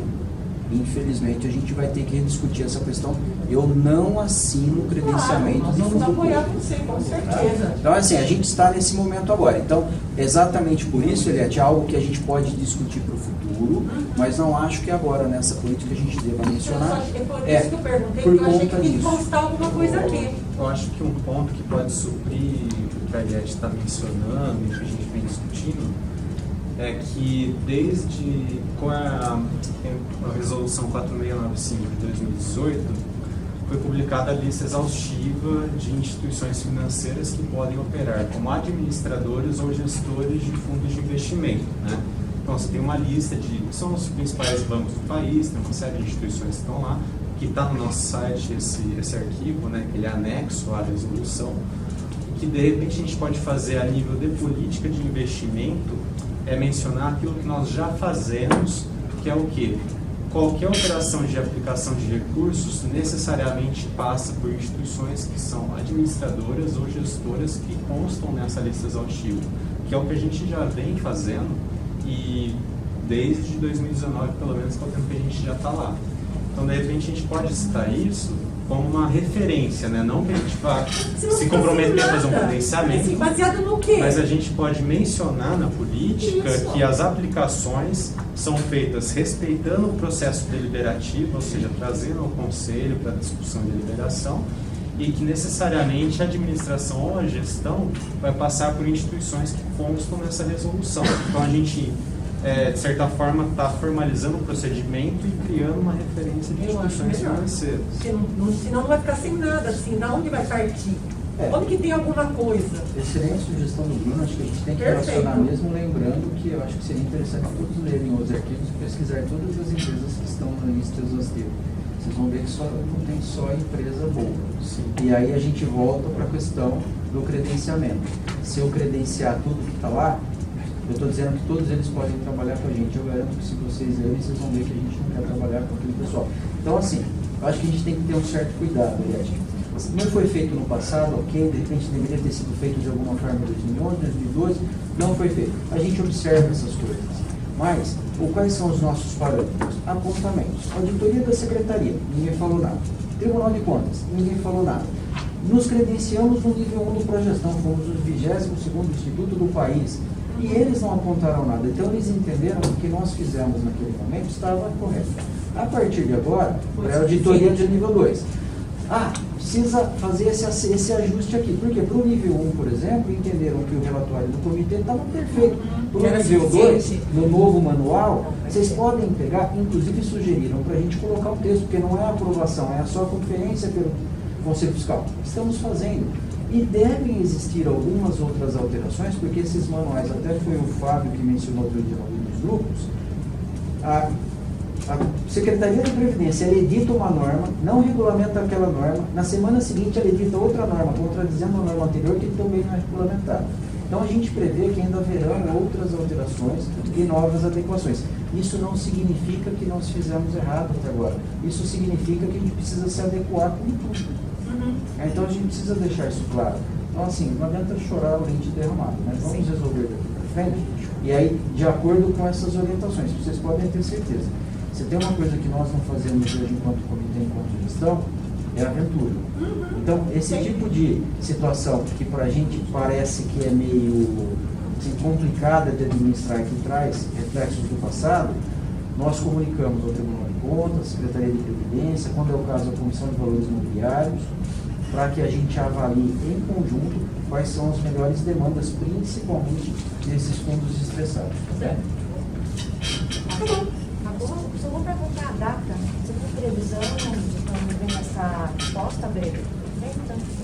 [SPEAKER 5] infelizmente a gente vai ter que rediscutir essa questão. Eu não assino o credenciamento
[SPEAKER 6] Claro, nós
[SPEAKER 5] de
[SPEAKER 6] vamos
[SPEAKER 5] fundo
[SPEAKER 6] apoiar
[SPEAKER 5] público.
[SPEAKER 6] você, com certeza.
[SPEAKER 5] Então, assim, a gente está nesse momento agora. Então, exatamente por isso, Eliette, é algo que a gente pode discutir para o futuro, mas não acho que agora, nessa política, a gente deva mencionar.
[SPEAKER 6] É por isso que eu perguntei,
[SPEAKER 5] por
[SPEAKER 6] porque eu achei que
[SPEAKER 5] conta
[SPEAKER 6] tinha que
[SPEAKER 5] disso.
[SPEAKER 6] constar alguma coisa aqui.
[SPEAKER 7] Eu acho que um ponto que pode suprir o que a Eliette está mencionando e que a gente vem discutindo é que desde com a resolução 4695 de 2018 foi publicada a lista exaustiva de instituições financeiras que podem operar como administradores ou gestores de fundos de investimento, né? Então você tem uma lista de que são os principais bancos do país, tem uma série de instituições que estão lá, que está no nosso site esse arquivo, né? Que ele é anexo à resolução, que de repente a gente pode fazer a nível de política de investimento é mencionar aquilo que nós já fazemos, que é o quê? Qualquer operação de aplicação de recursos necessariamente passa por instituições que são administradoras ou gestoras que constam nessa lista exaustiva, que é o que a gente já vem fazendo e desde 2019, pelo menos, que é o tempo que a gente já está lá. Então, de repente, a gente pode citar isso como uma referência, né? Não que a gente vá se comprometer a fazer um credenciamento,
[SPEAKER 6] Assim, baseado no quê?
[SPEAKER 7] mas a gente pode mencionar na política
[SPEAKER 6] Isso.
[SPEAKER 7] que as aplicações são feitas respeitando o processo deliberativo, ou seja, trazendo ao conselho para discussão de deliberação, e que necessariamente a administração ou a gestão vai passar por instituições que constam nessa resolução. Então a gente, de certa forma, está formalizando o procedimento e criando uma referência de
[SPEAKER 6] Eu acho
[SPEAKER 7] instituições
[SPEAKER 6] melhor.
[SPEAKER 7] financeiras.
[SPEAKER 6] Senão não vai ficar sem nada, assim, da onde vai partir? Onde que tem alguma coisa?
[SPEAKER 5] Excelente sugestão do Bruno, acho que a gente tem que
[SPEAKER 6] Perfeito.
[SPEAKER 5] relacionar mesmo, lembrando que eu acho que seria interessante todos lerem os arquivos e pesquisar todas as empresas que estão na lista exaustiva. Vocês vão ver que não tem só empresa boa. E aí a gente volta para a questão do credenciamento. Se eu credenciar tudo que está lá, eu estou dizendo que todos eles podem trabalhar com a gente. Eu garanto que se vocês lerem, vocês vão ver que a gente não quer trabalhar com aquele pessoal. Então, assim, eu acho que a gente tem que ter um certo cuidado, Eliette. Não foi feito no passado, ok, de repente deveria ter sido feito de alguma forma em 2011, 2012, não foi feito. A gente observa essas coisas. Mas, quais são os nossos parâmetros? Apontamentos. Auditoria da Secretaria, ninguém falou nada. Tribunal de Contas, ninguém falou nada. Nos credenciamos no nível 1 do Progestão, fomos o 22º instituto do país. E eles não apontaram nada. Então, eles entenderam que o que nós fizemos naquele momento estava correto. A partir de agora, é a auditoria de nível 2. Precisa fazer esse ajuste aqui. Por quê? Para o nível 1, por exemplo, entenderam que o relatório do comitê estava perfeito. Para o nível 2, no novo manual, vocês podem pegar, inclusive sugeriram para a gente colocar o texto, porque não é aprovação, é só conferência pelo Conselho Fiscal. Estamos fazendo. E devem existir algumas outras alterações, porque esses manuais, até foi o Fábio que mencionou outro dia nos grupos, a Secretaria da Previdência, ela edita uma norma, não regulamenta aquela norma, na semana seguinte ela edita outra norma, contradizendo a norma anterior que também não é regulamentada. Então a gente prevê que ainda haverão outras alterações e novas adequações. Isso não significa que nós fizemos errado até agora. Isso significa que a gente precisa se adequar com tudo. Então a gente precisa deixar isso claro. Então assim, não adianta chorar o leite derramado, né? Vamos resolver daqui para frente. E aí, de acordo com essas orientações, vocês podem ter certeza. Se tem uma coisa que nós não fazemos hoje enquanto comitê, enquanto gestão, é aventura. Então, esse tipo de situação que para a gente parece que é meio assim, complicada de administrar, que traz reflexos do passado, nós comunicamos ao Tribunal de Contas, à Secretaria de Previdência, quando é o caso, a Comissão de Valores Imobiliários, para que a gente avalie em conjunto quais são as melhores demandas, principalmente nesses fundos estressados.
[SPEAKER 3] Tá bom. Só vou perguntar a data. Você tem previsão de quando vem essa resposta breve? Tem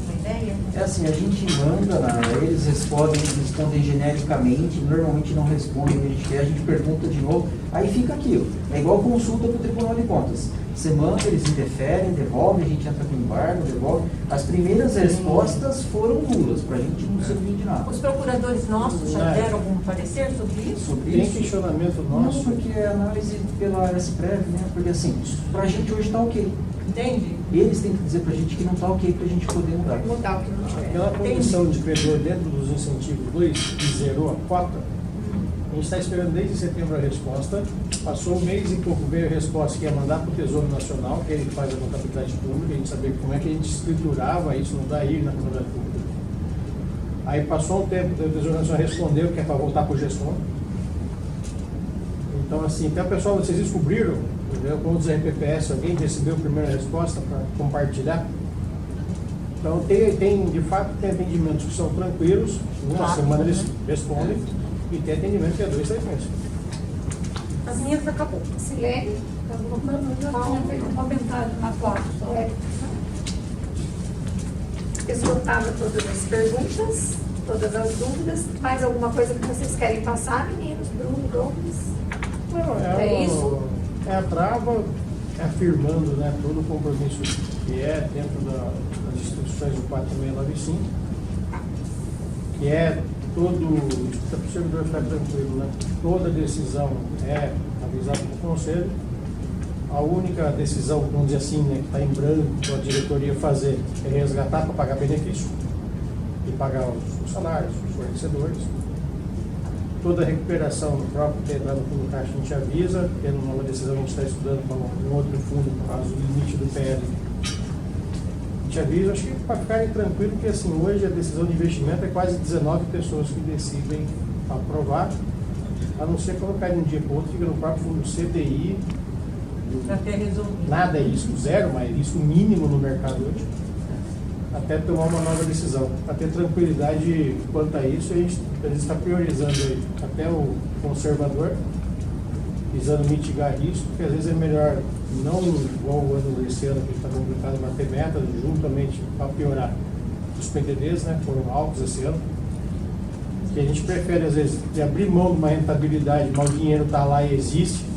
[SPEAKER 3] uma ideia?
[SPEAKER 5] É assim, a gente manda, eles respondem genericamente, normalmente não respondem o que a gente quer, a gente pergunta de novo, aí fica aquilo. É igual consulta para o Tribunal de Contas. Você manda, eles interferem, devolvem, a gente entra com embargo, devolve. As primeiras respostas foram nulas, para a gente não servir de nada.
[SPEAKER 6] Os procuradores nossos já deram algum parecer sobre isso?
[SPEAKER 2] Tem questionamento nosso.
[SPEAKER 5] Não, porque é análise pela SPREV, né? Porque assim, para a gente hoje está ok.
[SPEAKER 6] Entende?
[SPEAKER 5] Eles têm que dizer para a gente que não está ok para a gente poder mudar.
[SPEAKER 1] Mudar o que não tiver.
[SPEAKER 2] Aquela condição de credor dentro dos incentivos 2, que zerou a cota, a gente está esperando desde setembro a resposta. Passou um mês e pouco, veio a resposta que ia mandar para o Tesouro Nacional, que é ele que faz a contabilidade pública, a gente sabia como é que a gente escriturava isso no DAIR na contabilidade pública. Aí passou um tempo, o Tesouro Nacional respondeu que é para voltar para o gestor. Então, assim, até o pessoal, vocês descobriram, entendeu? Com o RPPS, alguém recebeu a primeira resposta para compartilhar. Então, de fato, tem atendimentos que são tranquilos, uma semana eles respondem, e tem atendimento que é 2, 3 meses.
[SPEAKER 6] As minhas acabou.
[SPEAKER 1] Silene?
[SPEAKER 8] Feito um comentário na foto só.
[SPEAKER 1] Esgotadas todas as perguntas, todas as dúvidas. Mais alguma coisa que vocês querem passar, meninos? Bruno, Gomes?
[SPEAKER 2] Não,
[SPEAKER 1] É isso?
[SPEAKER 2] É a trava, afirmando, né, todo o compromisso que é dentro das instituições do 4695, que é todo, para o servidor ficar tranquilo, né, toda decisão é avisada pelo Conselho. A única decisão, vamos dizer assim, né, que está em branco para a diretoria fazer é resgatar para pagar benefício e pagar os salários, os fornecedores. Toda a recuperação do próprio ter entrado no fundo do caixa a gente avisa, tendo uma nova decisão a gente está estudando para um outro fundo, por causa do limite do PL. A gente avisa, acho que para ficarem tranquilos, porque assim, hoje a decisão de investimento é quase 19 pessoas que decidem aprovar, a não ser colocar de um dia para o outro, fica no próprio fundo CDI.
[SPEAKER 6] Para ter resolvido.
[SPEAKER 2] Nada é risco zero, mas risco mínimo no mercado hoje, até tomar uma nova decisão. Para ter tranquilidade quanto a isso, a gente está priorizando aí, até o conservador, visando mitigar risco, porque às vezes é melhor, não igual o ano desse ano, que está complicado, mas ter metas juntamente para piorar. Os PDDs, né, foram altos esse ano, que a gente prefere às vezes de abrir mão de uma rentabilidade, mas o dinheiro está lá e existe,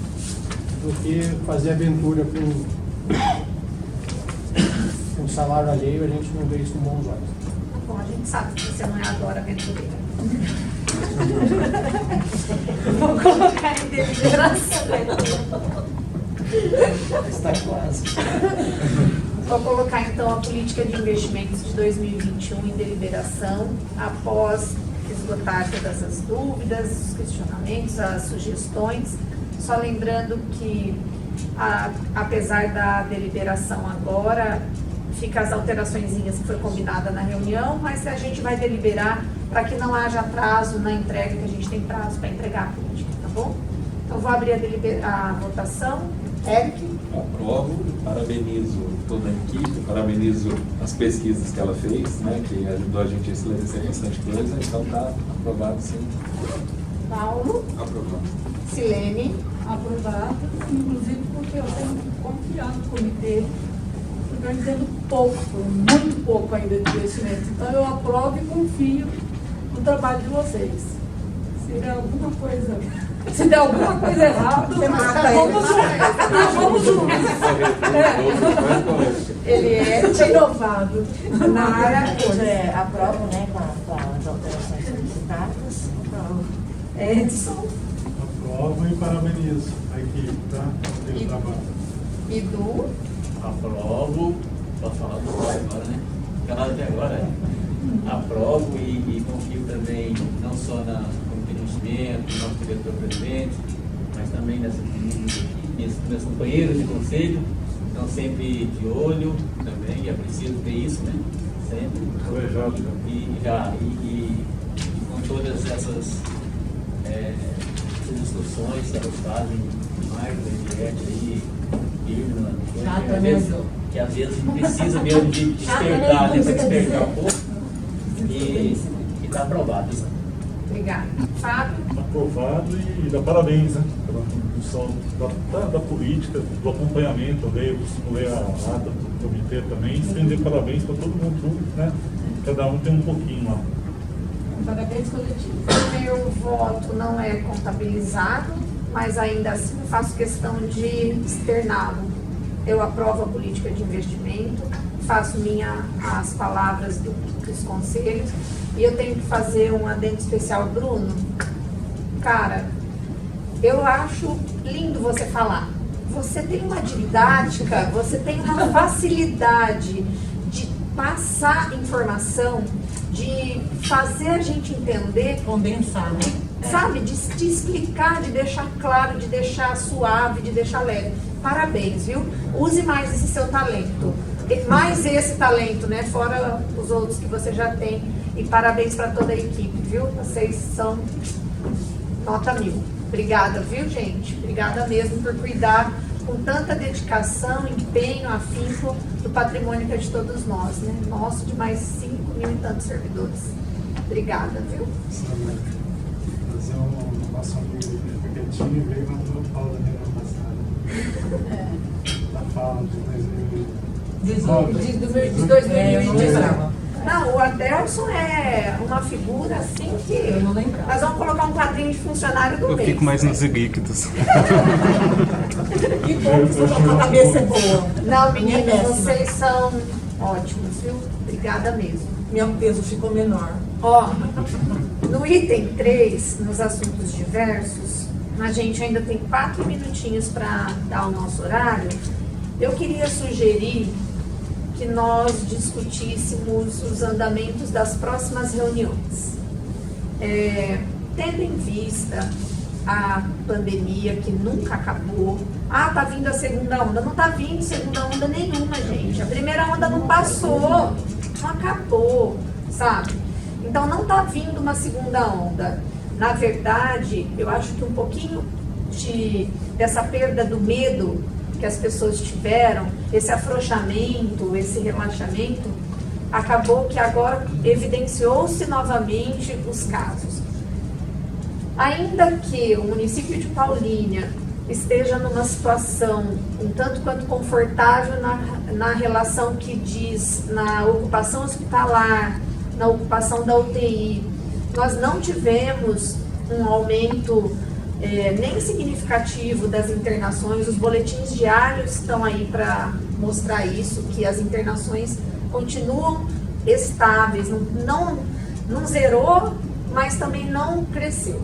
[SPEAKER 2] do que fazer aventura com salário alheio. A gente não vê isso com bons olhos.
[SPEAKER 1] Bom, a gente sabe que você não é agora aventureira. Vou colocar em deliberação.
[SPEAKER 5] Está quase.
[SPEAKER 1] Vou colocar então a política de investimentos de 2021 em deliberação, após esgotar todas as dúvidas, os questionamentos, as sugestões. Só lembrando que, apesar da deliberação agora, fica as alteraçõezinhas que foi combinada na reunião, mas a gente vai deliberar para que não haja atraso na entrega, que a gente tem prazo para entregar a política, tá bom? Então, vou abrir a votação. Eric?
[SPEAKER 11] Aprovo, parabenizo toda a equipe, parabenizo as pesquisas que ela fez, né, que ajudou a gente a esclarecer bastante coisa, então está aprovado sim.
[SPEAKER 1] Paulo?
[SPEAKER 11] Aprovado.
[SPEAKER 1] Silene?
[SPEAKER 8] Aprovado, inclusive porque eu tenho que confiar no comitê, porque eu entendo pouco, muito pouco ainda de investimento. Então eu aprovo e confio no trabalho de vocês. Se der alguma coisa errada, vamos juntos.
[SPEAKER 1] Ele é inovado.
[SPEAKER 3] Nara, aprovam, né, com as alterações solicitadas.
[SPEAKER 1] Edson.
[SPEAKER 9] Aprovo e parabenizo a equipe, tá? Pelo trabalho.
[SPEAKER 1] E Du.
[SPEAKER 12] Aprovo, posso falar do agora, né? Canal até agora, né? Aprovo e confio também, não só na Comitê de Investimento, no nosso diretor-presidente, mas também nessas meninas aqui, meus companheiros de conselho, estão sempre de olho também, e é preciso ter isso, né? Sempre. E com todas essas discussões que elas fazem mais na internet aí, que às vezes precisa mesmo de despertar, né? Para despertar um pouco e está aprovado.
[SPEAKER 1] Obrigada. Fábio.
[SPEAKER 4] Aprovado e dá parabéns, né? Pela condução da política, do acompanhamento. Eu costumo ler a ata do comitê também, estender parabéns para todo mundo junto, né? Cada um tem um pouquinho lá.
[SPEAKER 8] Parabéns coletivo.
[SPEAKER 1] O meu voto não é contabilizado, mas ainda assim faço questão de externá-lo. Eu aprovo a política de investimento, faço as palavras dos conselhos, e eu tenho que fazer um adendo especial, Bruno. Cara, eu acho lindo você falar. Você tem uma didática, você tem uma facilidade de passar informação, de fazer a gente entender,
[SPEAKER 6] Condensar, né?
[SPEAKER 1] sabe, de explicar, de deixar claro, de deixar suave, de deixar leve. Parabéns, viu? Use mais esse seu talento. Mais esse talento, né? Fora os outros que você já tem. E parabéns para toda a equipe, viu? Vocês são nota 1000. Obrigada, viu, gente? Obrigada mesmo por cuidar com tanta dedicação, empenho, afinco do patrimônio que é de todos nós, né? Nosso, de mais 5.000 e tantos servidores. Obrigada, viu?
[SPEAKER 9] Fazer um nosso amigo Pequetinho e veio mandou o Paulo da reunião passada. Da fala de
[SPEAKER 1] 2018. Não, o Adelson é uma figura assim que nós vamos colocar um quadrinho de funcionário do
[SPEAKER 10] Eu
[SPEAKER 1] mês.
[SPEAKER 10] fico mais nos líquidos.
[SPEAKER 6] Que bom que sua cabeça é boa.
[SPEAKER 1] Não, meninas,
[SPEAKER 6] Péssima.
[SPEAKER 1] vocês são ótimos, viu? Obrigada mesmo.
[SPEAKER 6] Meu peso ficou menor.
[SPEAKER 1] Ó, no item 3, nos assuntos diversos, a gente ainda tem 4 minutinhos para dar o nosso horário. Eu queria sugerir que nós discutíssemos os andamentos das próximas reuniões. Tendo em vista a pandemia que nunca acabou. Tá vindo a segunda onda. Não tá vindo segunda onda nenhuma, gente. A primeira onda não passou, não acabou, sabe? Então não tá vindo uma segunda onda. Na verdade, eu acho que um pouquinho dessa perda do medo que as pessoas tiveram, esse afrouxamento, esse relaxamento, acabou que agora evidenciou-se novamente os casos. Ainda que o município de Paulínia esteja numa situação um tanto quanto confortável na relação que diz na ocupação hospitalar, na ocupação da UTI, nós não tivemos um aumento nem significativo das internações. Os boletins diários estão aí para mostrar isso, que as internações continuam estáveis, não zerou, mas também não cresceu.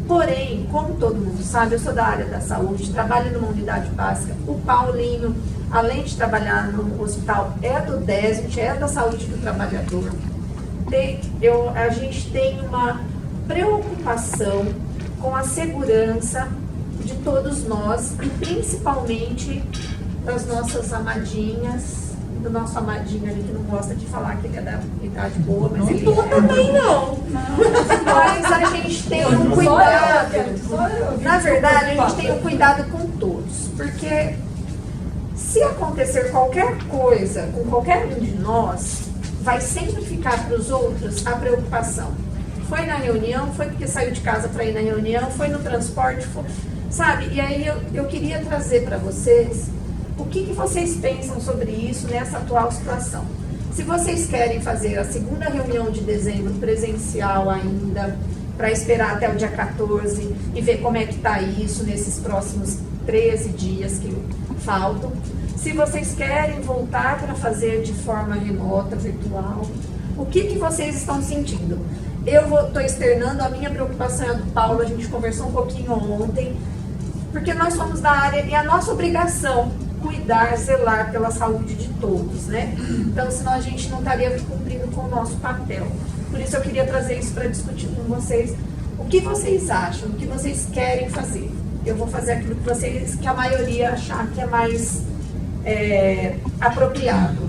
[SPEAKER 1] Porém, como todo mundo sabe, eu sou da área da saúde, trabalho numa unidade básica. O Paulinho, além de trabalhar no hospital, é do DESVT, é da saúde do trabalhador. A gente tem uma preocupação com a segurança de todos nós, e principalmente das nossas amadinhas, do nosso amadinho ali que não gosta de falar que ele é da idade boa, mas ele
[SPEAKER 6] também não.
[SPEAKER 1] Mas a gente tem um cuidado. Na verdade, a gente tem um cuidado com todos, porque se acontecer qualquer coisa com qualquer um de nós, vai sempre ficar para os outros a preocupação. Foi na reunião, foi porque saiu de casa para ir na reunião, foi no transporte, sabe? E aí eu queria trazer para vocês o que vocês pensam sobre isso nessa atual situação. Se vocês querem fazer a segunda reunião de dezembro presencial ainda, para esperar até o dia 14 e ver como é que está isso nesses próximos 13 dias que faltam. Se vocês querem voltar para fazer de forma remota, virtual, o que vocês estão sentindo? eu estou externando a minha preocupação e a do Paulo, a gente conversou um pouquinho ontem, porque nós somos da área e a nossa obrigação cuidar, zelar pela saúde de todos, né? Então, senão a gente não estaria cumprindo com o nosso papel. Por isso eu queria trazer isso para discutir com vocês. O que vocês acham? O que vocês querem fazer? Eu vou fazer aquilo que a maioria achar que é mais apropriado.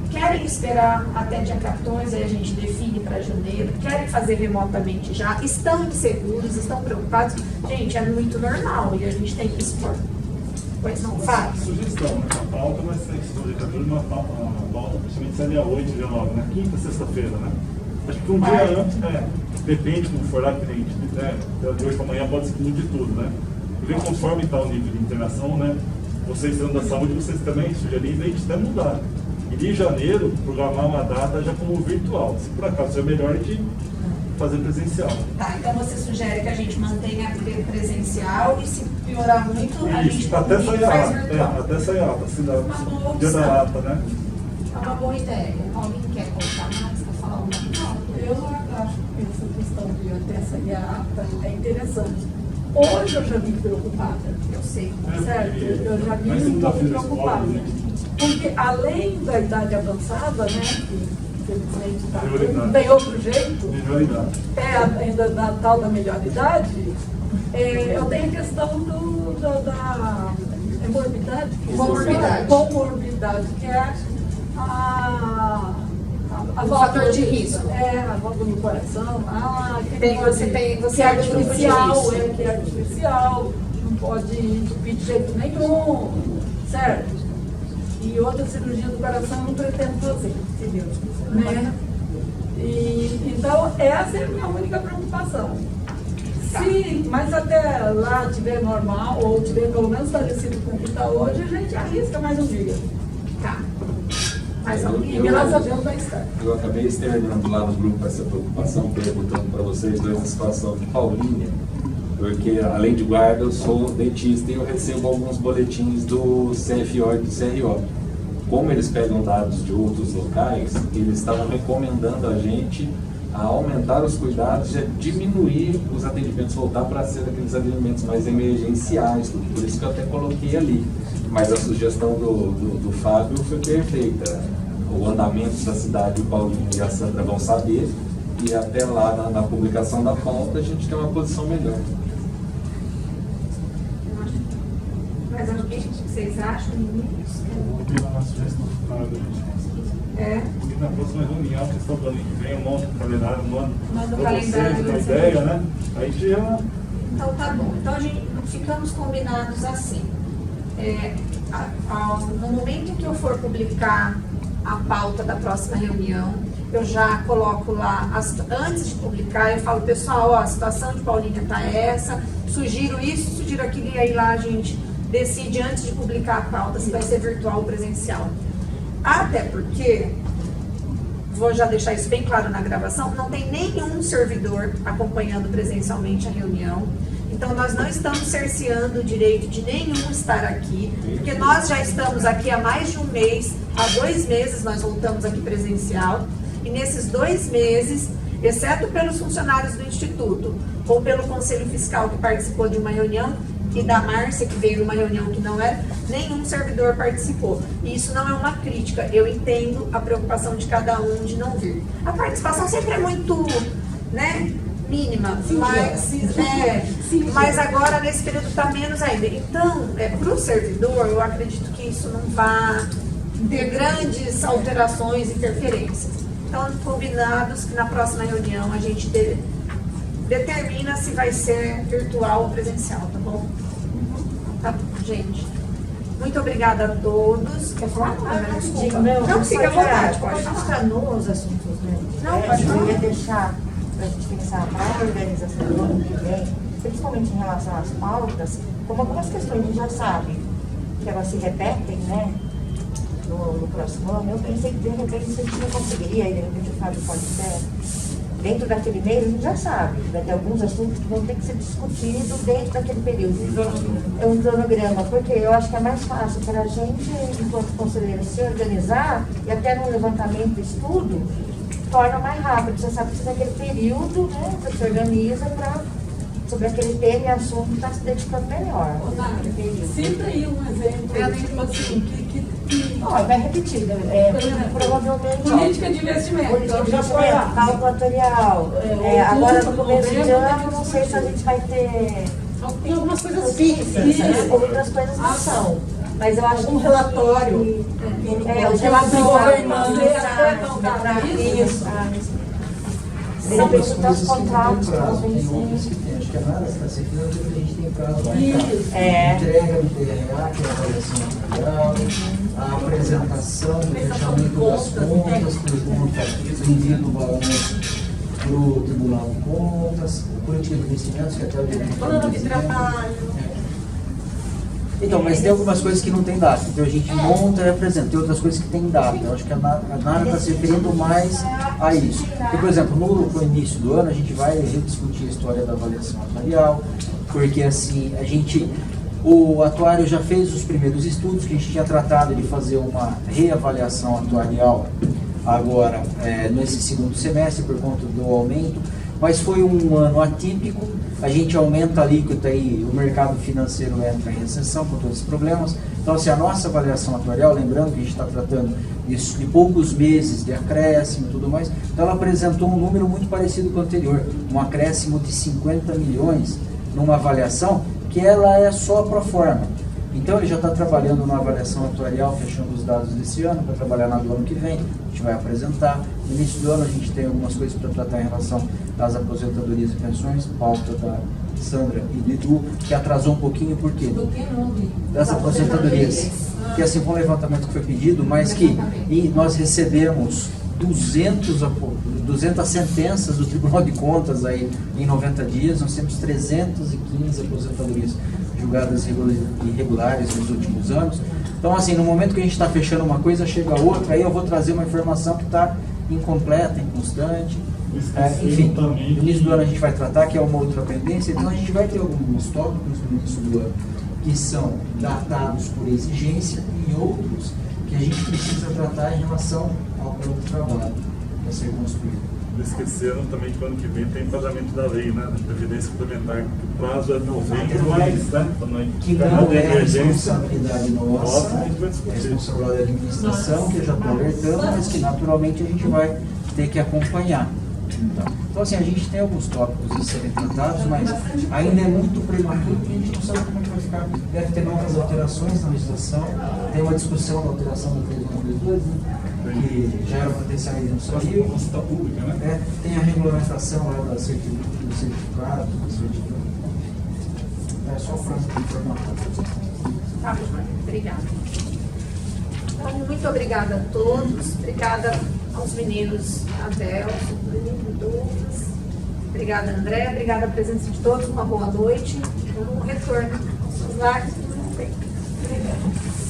[SPEAKER 1] Querem esperar até dia 14, aí a gente define para janeiro, querem fazer remotamente já, estão inseguros, estão preocupados. Gente, é muito normal e a gente tem que expor. Pois não, Fábio?
[SPEAKER 4] Sugestão, né? A pauta vai ser uma pauta praticamente sai dia 8, dia 9, na quinta, sexta-feira, né? Acho que um dia antes, depende como for lá, que a gente, né? De hoje para amanhã pode se explodir tudo, né? Porque conforme está o nível de internação, né? Vocês sendo da saúde, vocês também sugerindo a gente até mudar. E de janeiro, programar uma data já como virtual. Se por acaso é melhor a gente fazer presencial.
[SPEAKER 1] Tá, então você sugere que a gente mantenha presencial e se piorar muito, a gente
[SPEAKER 4] até
[SPEAKER 1] faz virtual.
[SPEAKER 4] até sair alta, se dá,
[SPEAKER 1] Uma
[SPEAKER 4] dia
[SPEAKER 1] boa
[SPEAKER 4] da ata, né?
[SPEAKER 1] É uma boa ideia. Alguém quer colocar mais? Quer falar uma?
[SPEAKER 8] Não, eu acho que essa questão de até sair a ata é interessante. Hoje eu já vim preocupada,
[SPEAKER 1] Eu sei.
[SPEAKER 8] certo? Eu já vim um pouco preocupada. Porque além da idade avançada, né, que infelizmente está tem outro jeito,
[SPEAKER 4] Melhoridade.
[SPEAKER 8] ainda da tal da melhor idade, eu tenho a questão da comorbidade, que é
[SPEAKER 1] O fator de risco.
[SPEAKER 8] A válvula no coração.
[SPEAKER 1] Você é artificial,
[SPEAKER 8] que é artificial, não pode entupir de jeito nenhum, certo? E outra cirurgia do coração eu não pretendo fazer, se Deus quiser, né? Então, essa é a minha única preocupação. Se mais até lá tiver normal, ou tiver pelo menos parecido com o que está hoje, a gente arrisca mais um dia.
[SPEAKER 1] Tá. Mas
[SPEAKER 8] E graças a Deus vai estar.
[SPEAKER 11] Eu acabei externando lá no grupo essa preocupação, perguntando para vocês dois a situação de Paulínia, porque além de guarda eu sou dentista e eu recebo alguns boletins do CFO e do CRO. Como eles pegam dados de outros locais, eles estavam recomendando a gente a aumentar os cuidados e a diminuir os atendimentos, voltar para ser aqueles atendimentos mais emergenciais, por isso que eu até coloquei ali. Mas a sugestão do Fábio foi perfeita. O andamento da cidade, o Paulinho e a Sandra vão saber, e até lá na publicação da pauta a gente tem uma posição melhor.
[SPEAKER 1] Mas o que vocês acham, meninos?
[SPEAKER 4] Vou ter uma sugestão para a gente. Porque na próxima reunião, que estão falando que vem, eu monto o calendário, mando para vocês uma ideia, né? Aí já...
[SPEAKER 1] Então tá bom. Então ficamos combinados assim. No momento em que eu for publicar a pauta da próxima reunião, eu já coloco lá, antes de publicar, eu falo, pessoal, a situação de Paulínia tá essa, sugiro isso, sugiro aquilo, e aí lá a gente decide antes de publicar a pauta se vai ser virtual ou presencial. Até porque, vou já deixar isso bem claro na gravação, não tem nenhum servidor acompanhando presencialmente a reunião. Então, nós não estamos cerceando o direito de nenhum estar aqui, porque nós já estamos aqui há mais de um mês, há 2 meses nós voltamos aqui presencial, e nesses 2 meses, exceto pelos funcionários do Instituto, ou pelo Conselho Fiscal que participou de uma reunião, e da Márcia, que veio numa reunião que não era, nenhum servidor participou. E isso não é uma crítica, eu entendo a preocupação de cada um de não vir. A participação sempre é muito, né, mínima, mas agora nesse período está menos ainda. Então, para o servidor, eu acredito que isso não vai ter grandes alterações, interferências. Então, combinados que na próxima reunião a gente determina se vai ser virtual ou presencial, tá bom? Tá, gente. Muito obrigada a todos. Quer falar?
[SPEAKER 3] Desculpa.
[SPEAKER 1] Não, fica à vontade, pode
[SPEAKER 3] falar.
[SPEAKER 1] falar.
[SPEAKER 3] Nos assuntos, né?
[SPEAKER 1] Não, pode falar.
[SPEAKER 3] Eu ia deixar para a gente pensar para a organização do ano que vem, principalmente em relação às pautas, como algumas questões a gente já sabe que elas se repetem, né? No próximo ano, eu pensei que de repente a gente não conseguiria, e de repente o Fábio pode ser. Dentro daquele mês, a gente já sabe, vai ter alguns assuntos que vão ter que ser discutidos dentro daquele período. É um cronograma, porque eu acho que é mais fácil para a gente, enquanto conselheiros, se organizar e até no levantamento de estudo, torna mais rápido. Você sabe que você tem aquele período, né? Você se organiza para, sobre aquele tema e assunto, estar se dedicando melhor.
[SPEAKER 8] Cita aí um exemplo, tipo assim,
[SPEAKER 3] Ó, vai repetir, provavelmente.
[SPEAKER 8] política de investimento.
[SPEAKER 3] Política de investimento, cálculo atuarial. Agora no começo de ano, não sei se a gente vai ter.
[SPEAKER 6] Tem algumas coisas fixas.
[SPEAKER 3] Outras coisas não são. Mas eu acho que
[SPEAKER 6] Um relatório.
[SPEAKER 3] o
[SPEAKER 6] relatório de governança.
[SPEAKER 3] Isso. De
[SPEAKER 5] Tem
[SPEAKER 3] repente,
[SPEAKER 5] outras
[SPEAKER 3] os
[SPEAKER 5] coisas que não
[SPEAKER 3] contratos,
[SPEAKER 5] tem prazo,
[SPEAKER 3] talvez
[SPEAKER 5] tem outras
[SPEAKER 3] sim.
[SPEAKER 5] que tem. Acho que a nada está seguindo aquilo que a gente tem prazo marcado.
[SPEAKER 3] É.
[SPEAKER 5] Entrega do DRA, que é a avaliação material, a apresentação do fechamento das contas, por conta do envio do balanço para o Tribunal de Contas, política de investimentos, que até o dia
[SPEAKER 6] Plano de trabalho.
[SPEAKER 5] Então, mas tem algumas coisas que não tem data. Então a gente monta e apresenta. Tem outras coisas que tem data. Eu acho que a Nara está se referindo mais a isso. Porque, por exemplo, no início do ano a gente vai rediscutir a história da avaliação atuarial, porque assim, o atuário já fez os primeiros estudos, que a gente tinha tratado de fazer uma reavaliação atuarial agora nesse segundo semestre por conta do aumento, mas foi um ano atípico. A gente aumenta a alíquota e o mercado financeiro entra em recessão com todos esses problemas. Então, assim, a nossa avaliação atuarial, lembrando que a gente está tratando isso de poucos meses de acréscimo e tudo mais, então ela apresentou um número muito parecido com o anterior, um acréscimo de 50 milhões numa avaliação que ela é só pro forma. Então ele já está trabalhando na avaliação atuarial, fechando os dados desse ano, para trabalhar na do ano que vem, a gente vai apresentar. No início do ano a gente tem algumas coisas para tratar em relação às aposentadorias e pensões, pauta da Sandra e do Edu, que atrasou um pouquinho, por quê? Das aposentadorias. Que assim foi um levantamento que foi pedido, mas que nós recebemos 200 sentenças do Tribunal de Contas aí em 90 dias, nós temos 315 aposentadorias julgadas irregulares nos últimos anos. Então, assim, no momento que a gente está fechando uma coisa, chega outra, aí eu vou trazer uma informação que está incompleta, inconstante. Enfim, no início do ano a gente vai tratar, que é uma outra pendência, então a gente vai ter alguns tópicos no início do ano que são datados por exigência e outros que a gente precisa tratar em relação ao plano de trabalho a ser construído.
[SPEAKER 4] Esqueceram também que o ano que vem tem pagamento da lei, né? Da Previdência Complementar, que o prazo é novembro, mas, né?
[SPEAKER 5] Que não é responsabilidade nossa, é responsabilidade da administração, que eu já estou alertando, mas que naturalmente a gente vai ter que acompanhar. Então, assim, a gente tem alguns tópicos a serem tratados, mas ainda é muito prematuro, porque a gente não sabe como é que vai ficar. Deve ter novas alterações na legislação, tem uma discussão da alteração da 392, né? Que já era potencial e não saiu.
[SPEAKER 4] Consulta pública, né?
[SPEAKER 5] Tem a regulamentação lá do certificado, É só para informar.
[SPEAKER 1] Tá, obrigada. Então, muito obrigada a todos. Obrigada aos meninos Adelson, Bruno, Douglas. Obrigada, André. Obrigada a presença de todos. Uma boa noite. Um retorno aos seus lares. Tudo bem. Obrigada.